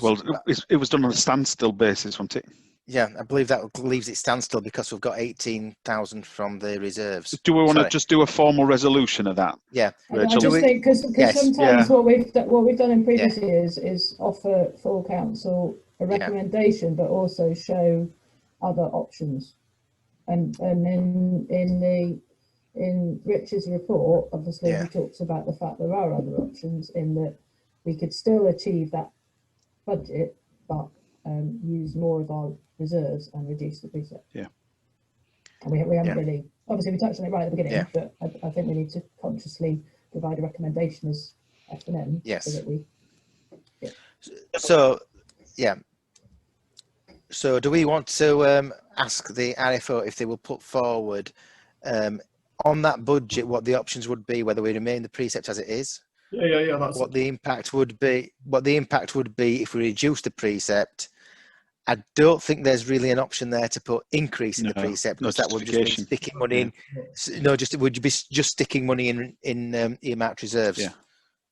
Well, it was done on a standstill basis, wasn't it? Yeah, I believe that leaves it standstill because we've got 18,000 from the reserves. Do we want to just do a formal resolution of that? Yeah, I just think because sometimes what we've done in previous years is offer full council a recommendation, but also show other options. And in Rich's report, obviously he talks about the fact there are other options in that we could still achieve that budget, but use more of our reserves and reduce the precept. Yeah. And we haven't really, obviously we touched on it right at the beginning, but I think we need to consciously provide a recommendation as F&M. Yes. So that we. So do we want to ask the RFO if they will put forward on that budget what the options would be, whether we remain the precept as it is? Yeah. That's what the impact would be. What the impact would be if we reduce the precept. I don't think there's really an option there to put increase in the precept because that would just be sticking money in. No, it would be just sticking money in earmarked reserves. Yeah.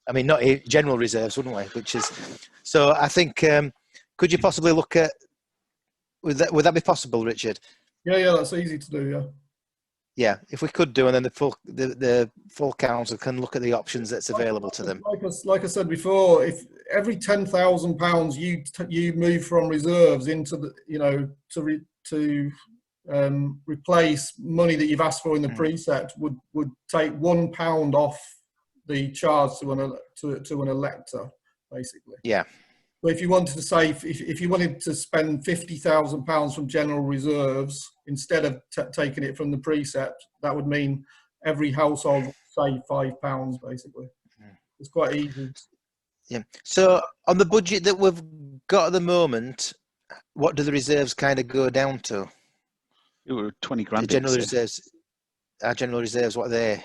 I mean, not general reserves, wouldn't we? Which is so. I think could you possibly look at would that be possible, Richard? Yeah, that's easy to do. Yeah. Yeah, if we could do, and then the full council can look at the options that's available to them. Like I said before, if every £10,000 you move from reserves into the to replace money that you've asked for in the precept would take £1 off the charge to an elector, basically. Yeah. But if you wanted to say, if you wanted to spend £50,000 from general reserves instead of taking it from the precept, that would mean every household would save £5, basically. It's quite easy. Yeah. So on the budget that we've got at the moment, what do the reserves kind of go down to? It were 20 grand. The general reserves. Our general reserves, what are they?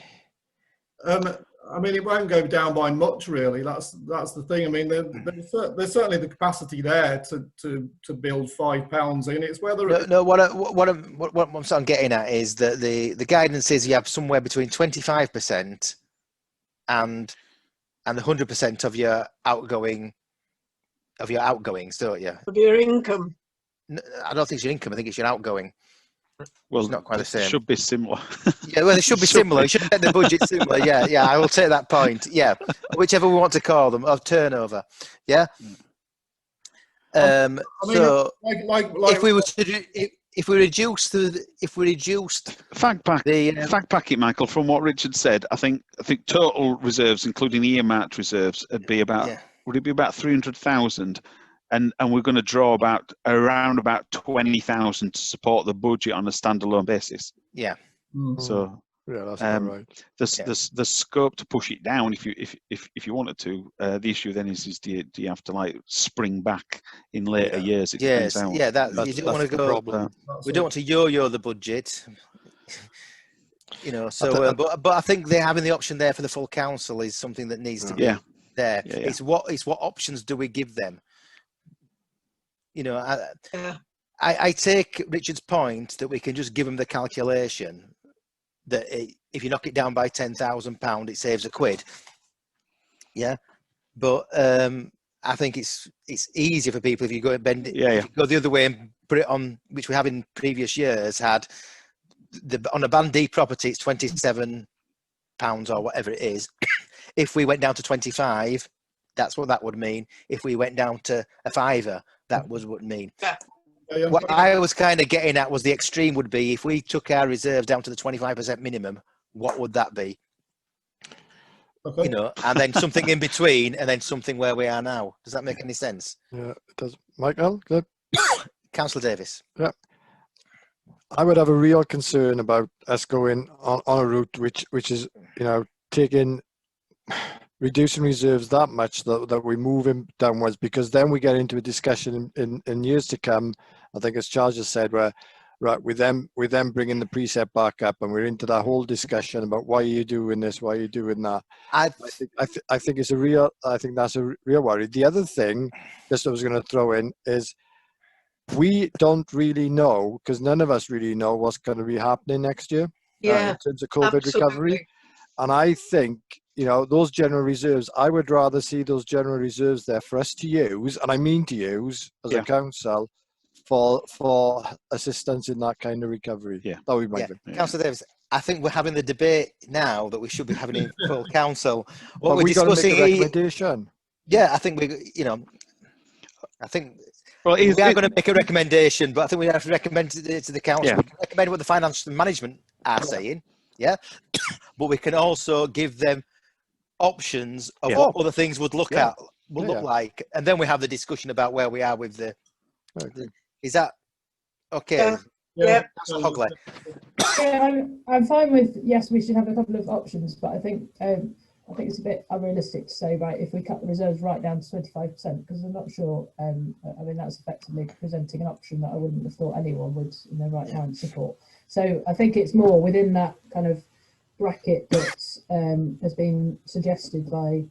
I mean, it won't go down by much, really. That's the thing. I mean, there's certainly the capacity there to build £5 in. It's whether what I'm sort of getting at is that the guidance is you have somewhere between 25% and 100% of your outgoings, don't you? Of your income. No, I don't think it's your income. I think it's your outgoing. Well, it's not quite the same. It should be similar. Yeah, well, it should be similar. You should get the budget similar. Yeah, I will take that point. Yeah, whichever we want to call them, of turnover. Yeah. So, if we were to do, if we reduced fact pack it, Michael. From what Richard said, I think total reserves, including earmarked reserves, would be about would it be about 300,000, and we're going to draw around about 20,000 to support the budget on a standalone basis. Yeah. So yeah, that's about right. There's scope to push it down if you wanted to. The issue then is do you have to like spring back in later years? It depends how. Yeah, you don't want to go. We don't want to yo-yo the budget. You know, so but I think having the option there for the full council is something that needs to be there. It's what options do we give them? You know, I take Richard's point that we can just give them the calculation that if you knock it down by £10,000, it saves £1. Yeah, but I think it's easier for people if you go and bend it. If you go the other way and put it on, which we have in previous years had. On a Band D property, it's £27 or whatever it is. If we went down to 25, that's what that would mean. If we went down to a £5, that was what it would mean. What I was kind of getting at was the extreme would be if we took our reserves down to the 25% minimum, what would that be? Okay. You know, and then something in between, and then something where we are now. Does that make any sense? Yeah, it does. Michael, good. Councillor Davis. Yeah. I would have a real concern about us going on a route which is, you know, reducing reserves that much that we move him downwards, because then we get into a discussion in years to come. I think as Charles just said, where we then bringing the precept back up, and we're into that whole discussion about why are you doing this, why are you doing that. I think it's I think that's a real worry. The other thing, just I was going to throw in, is we don't really know, because none of us really know what's going to be happening next year in terms of COVID recovery. And I think, you know, those general reserves, I would rather see those general reserves there for us to use, and I mean to use as a council, for assistance in that kind of recovery. Yeah, that would be my view. Councillor Davis, I think we're having the debate now that we should be having in full council. What we're discussing, make a recommendation. Yeah, I think we are going to make a recommendation, but I think we have to recommend it to the council. We can recommend what the financial management are saying, but we can also give them options of what other things would look like, and then we have the discussion about where we are with the. Is that okay? Yeah. Hogley. Yeah, I'm fine with yes. We should have a couple of options, but I think it's a bit unrealistic to say, right, if we cut the reserves right down to 25%, because I'm not sure. I mean, that's effectively presenting an option that I wouldn't have thought anyone would, in their right mind, support. So I think it's more within that kind of bracket that has been suggested by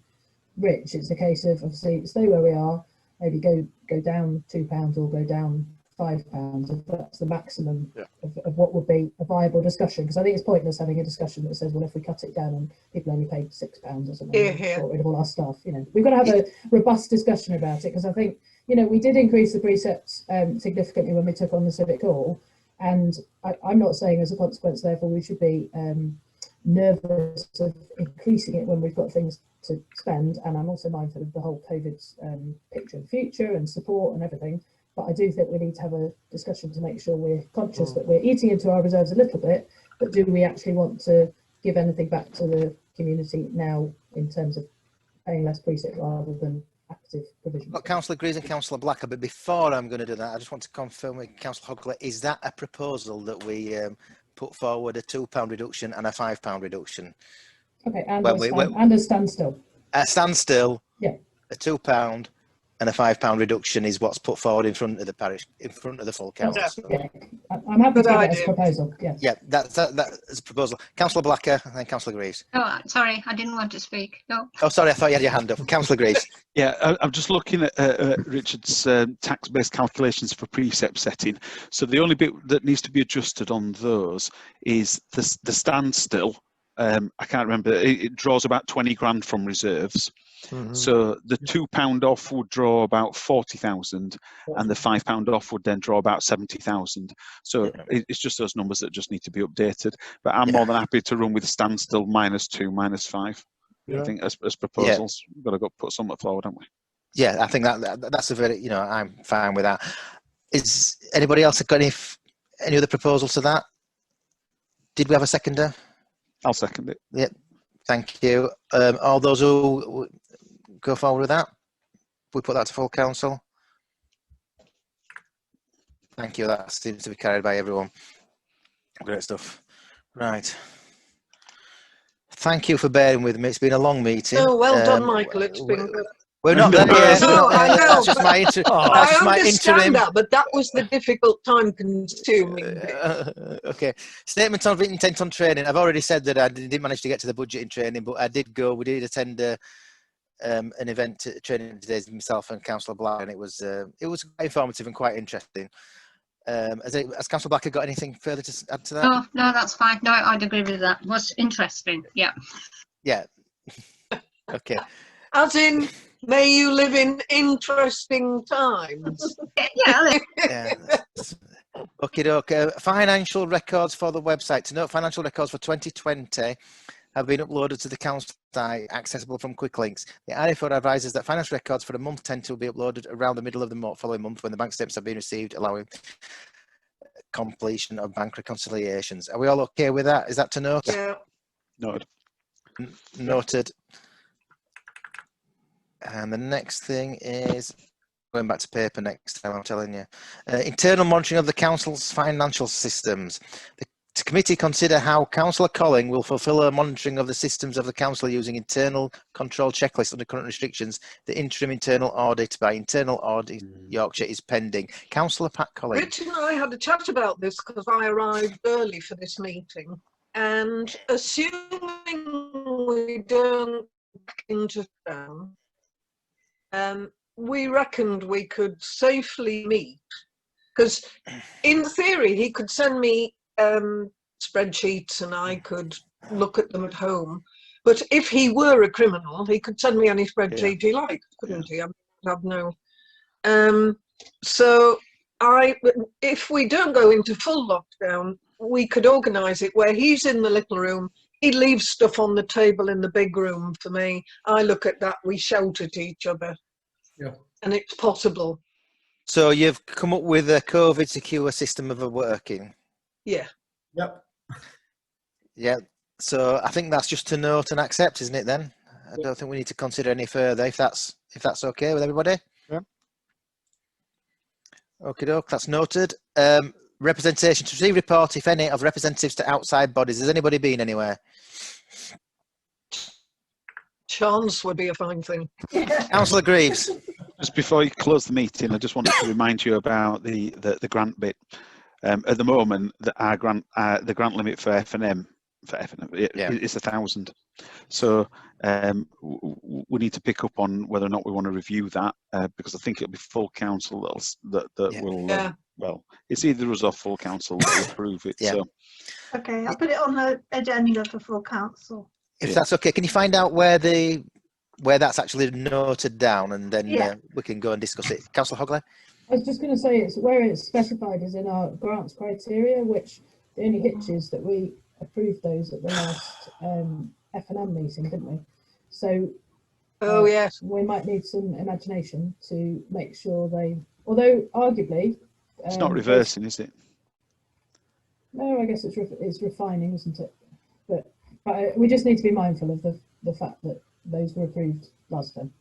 Rich. It's a case of obviously stay where we are, maybe go down £2 or go down £5 if that's the maximum of what would be a viable discussion, because I think it's pointless having a discussion that says, well, if we cut it down and people only paid £6 or something, get rid of all our stuff. You know, we've got to have a robust discussion about it, because I think, you know, we did increase the precepts significantly when we took on the Civic Hall, and I'm not saying as a consequence therefore we should be nervous of increasing it when we've got things to spend, and I'm also mindful of the whole COVID picture of the future and support and everything. But I do think we need to have a discussion to make sure we're conscious that we're eating into our reserves a little bit, but do we actually want to give anything back to the community now in terms of paying less precept rather than active provision? Got Councillor Greaves and Councillor Blacker, but before I'm going to do that, I just want to confirm with Councillor Hogley, is that a proposal that we put forward, a £2 reduction and a £5 reduction? Okay, and a standstill. A standstill, a £2 and a £5 reduction is what's put forward in front of the parish, in front of the full council. Yeah. I'm happy to have it as a proposal. Yes. Yeah, that's a proposal. Councillor Blacker and then Councillor Greaves. Oh, sorry, I didn't want to speak. No. Oh, sorry, I thought you had your hand up. Councillor Greaves. Yeah, I'm just looking at Richard's tax-based calculations for precept setting. So the only bit that needs to be adjusted on those is the standstill. I can't remember. It draws about 20 grand from reserves. So the £2 off would draw about 40,000, and the £5 off would then draw about 70,000. So it's just those numbers that just need to be updated. But I'm more than happy to run with a standstill -2, -5. I think as proposals, we've got to put something forward, haven't we? Yeah, I think that's a very, I'm fine with that. Is anybody else got Any other proposals to that? Did we have a seconder? I'll second it. Yep. Thank you. All those who go forward with that, we put that to full council. Thank you. That seems to be carried by everyone. Great stuff. Right. Thank you for bearing with me. It's been a long meeting. Oh, well done, Michael. It's been good. We're not there yet. No, I know. That's just my, I understand interim. that, but that was the difficult time-consuming bit. Okay. Statement of intent on training. I've already said that I didn't manage to get to the budgeting training, but I did go. We did attend an event training today, myself and Councillor Black, and it was quite informative and quite interesting. Has Councillor Blacker got anything further to add to that? No, that's fine. No, I'd agree with that. It was interesting. Yeah. Yeah. Okay. As in, may you live in interesting times. Yeah. Okay. Financial records for the website. To note, financial records for 2020 have been uploaded to the council site, accessible from quick links. The RFO advises that financial records for the month 10 will be uploaded around the middle of the following month when the bank statements have been received, allowing completion of bank reconciliations. Are we all okay with that? Is that to note? Yeah. Noted. Noted. And the next thing is going back to paper next time, I'm telling you. Internal monitoring of the council's financial systems. The committee consider how Councillor Colling will fulfil her monitoring of the systems of the council using internal control checklists under current restrictions. The interim internal audit by Internal Audit Yorkshire is pending. Councillor Pat Colling. Richard and I had a chat about this because I arrived early for this meeting, and assuming we don't back into town, we reckoned we could safely meet, because in theory he could send me spreadsheets and I could look at them at home, but if he were a criminal he could send me any spreadsheet he liked, couldn't he? I have no so if we don't go into full lockdown, we could organise it where he's in the little room, he leaves stuff on the table in the big room for me, I look at that, we shout at each other. Yeah. And it's possible. So you've come up with a COVID secure system of working? Yeah. Yep. Yeah. So I think that's just to note and accept, isn't it then? I don't think we need to consider any further if that's okay with everybody. Yeah. Okay, doke, that's noted. Representation, to receive report, if any, of representatives to outside bodies. Has anybody been anywhere? Chance would be a fine thing. Councillor Greaves. Just before you close the meeting, I just wanted to remind you about the grant bit. At the moment, the grant limit for F&M is 1,000. So we need to pick up on whether or not we want to review that, because I think it'll be full council that will. Well, it's either us or full council that will approve it. So. Okay, I'll put it on the agenda for full council. If that's okay, can you find out where that's actually noted down, and then we can go and discuss it. Councillor Hogley? I was just going to say, it's where it's specified is in our grants criteria, which the only hitch is that we approved those at the last F&M meeting, didn't we? So yes, we might need some imagination to make sure they, although arguably it's not reversing, is it? No, I guess it's refining, isn't it? But we just need to be mindful of the fact that those were approved last time.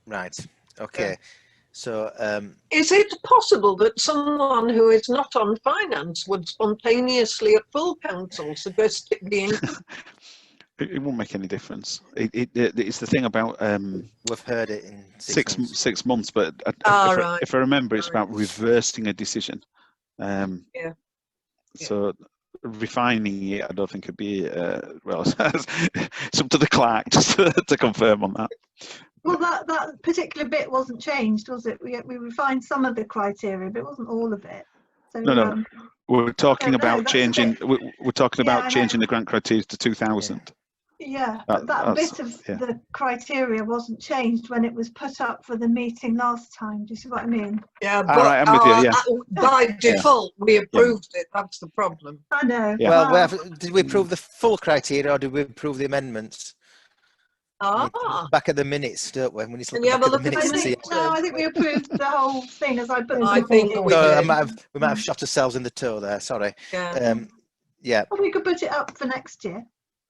Right. Okay. So, is it possible that someone who is not on finance would spontaneously at full council suggest it being? It won't make any difference. It's the thing about we've heard it in 6 months, but if I remember, it's about reversing a decision. So refining it, I don't think it'd be well. It's up to the clerk just to confirm on that. Well, that particular bit wasn't changed, was it? We refined some of the criteria, but it wasn't all of it. So, no. We're talking about changing. We're talking about changing the grant criteria to 2,000. Yeah, but that bit of the criteria wasn't changed when it was put up for the meeting last time. Do you see what I mean? Yeah, but I'm with you, by default, we approved it. That's the problem. I know. Yeah. Well, did we approve the full criteria or did we approve the amendments? back at the minutes, don't we? When you Can you have a look at the minutes, minutes? No, I think we approved the whole thing as I put the I think forward. we So did. we might have shot ourselves in the toe there. Sorry. Yeah. Yeah. Well, we could put it up for next year.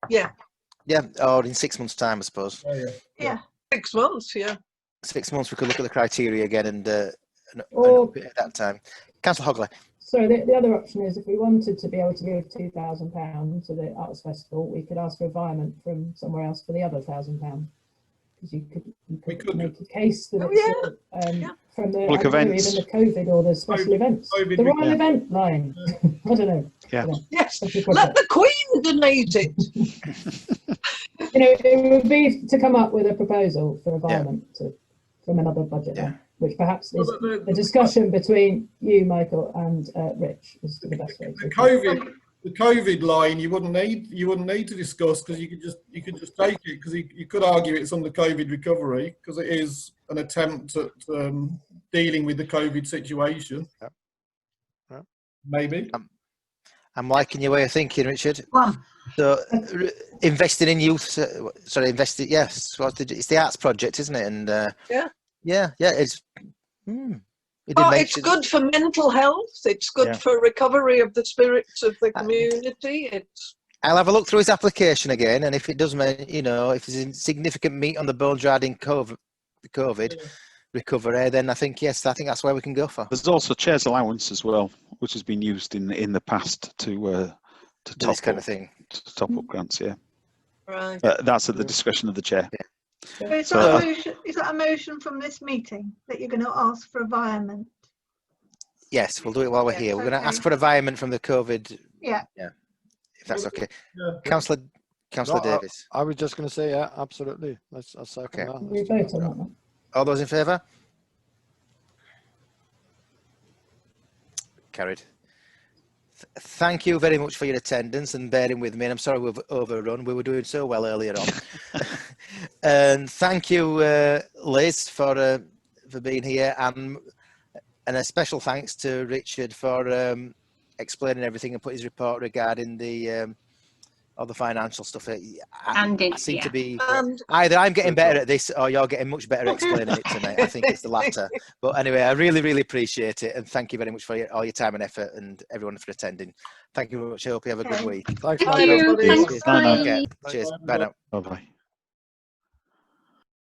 Yeah. Yeah. Or in 6 months' time, I suppose. Yeah. 6 months, yeah. 6 months, we could look at the criteria again and Or- up it at that time. Councillor Hogley. So the other option is if we wanted to be able to give £2,000 to the Arts Festival, we could ask for environment from somewhere else for the other £1,000. Because you could make a case that it's from the Public events. Even the COVID or the special events. COVID The Royal Event line. I don't know. Yeah. Yes. Let the Queen donate it. You know, it would be to come up with a proposal for environment from another budget line, which perhaps is a discussion between you, Michael, and Rich is the best way to The COVID line you wouldn't need to discuss, because you could just take it, because you could argue it's under COVID recovery, because it is an attempt at dealing with the COVID situation. Maybe. I'm liking your way of thinking, Richard. So investing in youth, yes, it's the arts project, isn't it? And it's It's good for mental health. It's good for recovery of the spirits of the community. I'll have a look through his application again, and if it does mean, if there's significant meat on the bones regarding COVID recovery, then I think that's where we can go for. There's also chair's allowance as well, which has been used in the past to top this kind up, of thing. to top up grants. Yeah, Right. that's at the discretion of the chair. So is that a motion from this meeting that you're going to ask for environment? Yes, we'll do it while we're here. We're going to ask for environment from the COVID. Yeah. If that's okay. Councillor Davis. I was just going to say, yeah, absolutely. I'll second that. We vote on that one. All those in favour? Carried. Thank you very much for your attendance and bearing with me. And I'm sorry we've overrun. We were doing so well earlier on. And thank you, Liz, for being here, and a special thanks to Richard for explaining everything and put his report regarding all the financial stuff. I seem to be either I'm getting better at this or you're getting much better at explaining it to me. I think it's the latter. But anyway, I really, really appreciate it, and thank you very much for all your time and effort, and everyone for attending. Thank you very much. I hope you have a good week. Thanks, Thank you. Cheers. Thanks. Bye. Cheers. Bye now. Bye bye.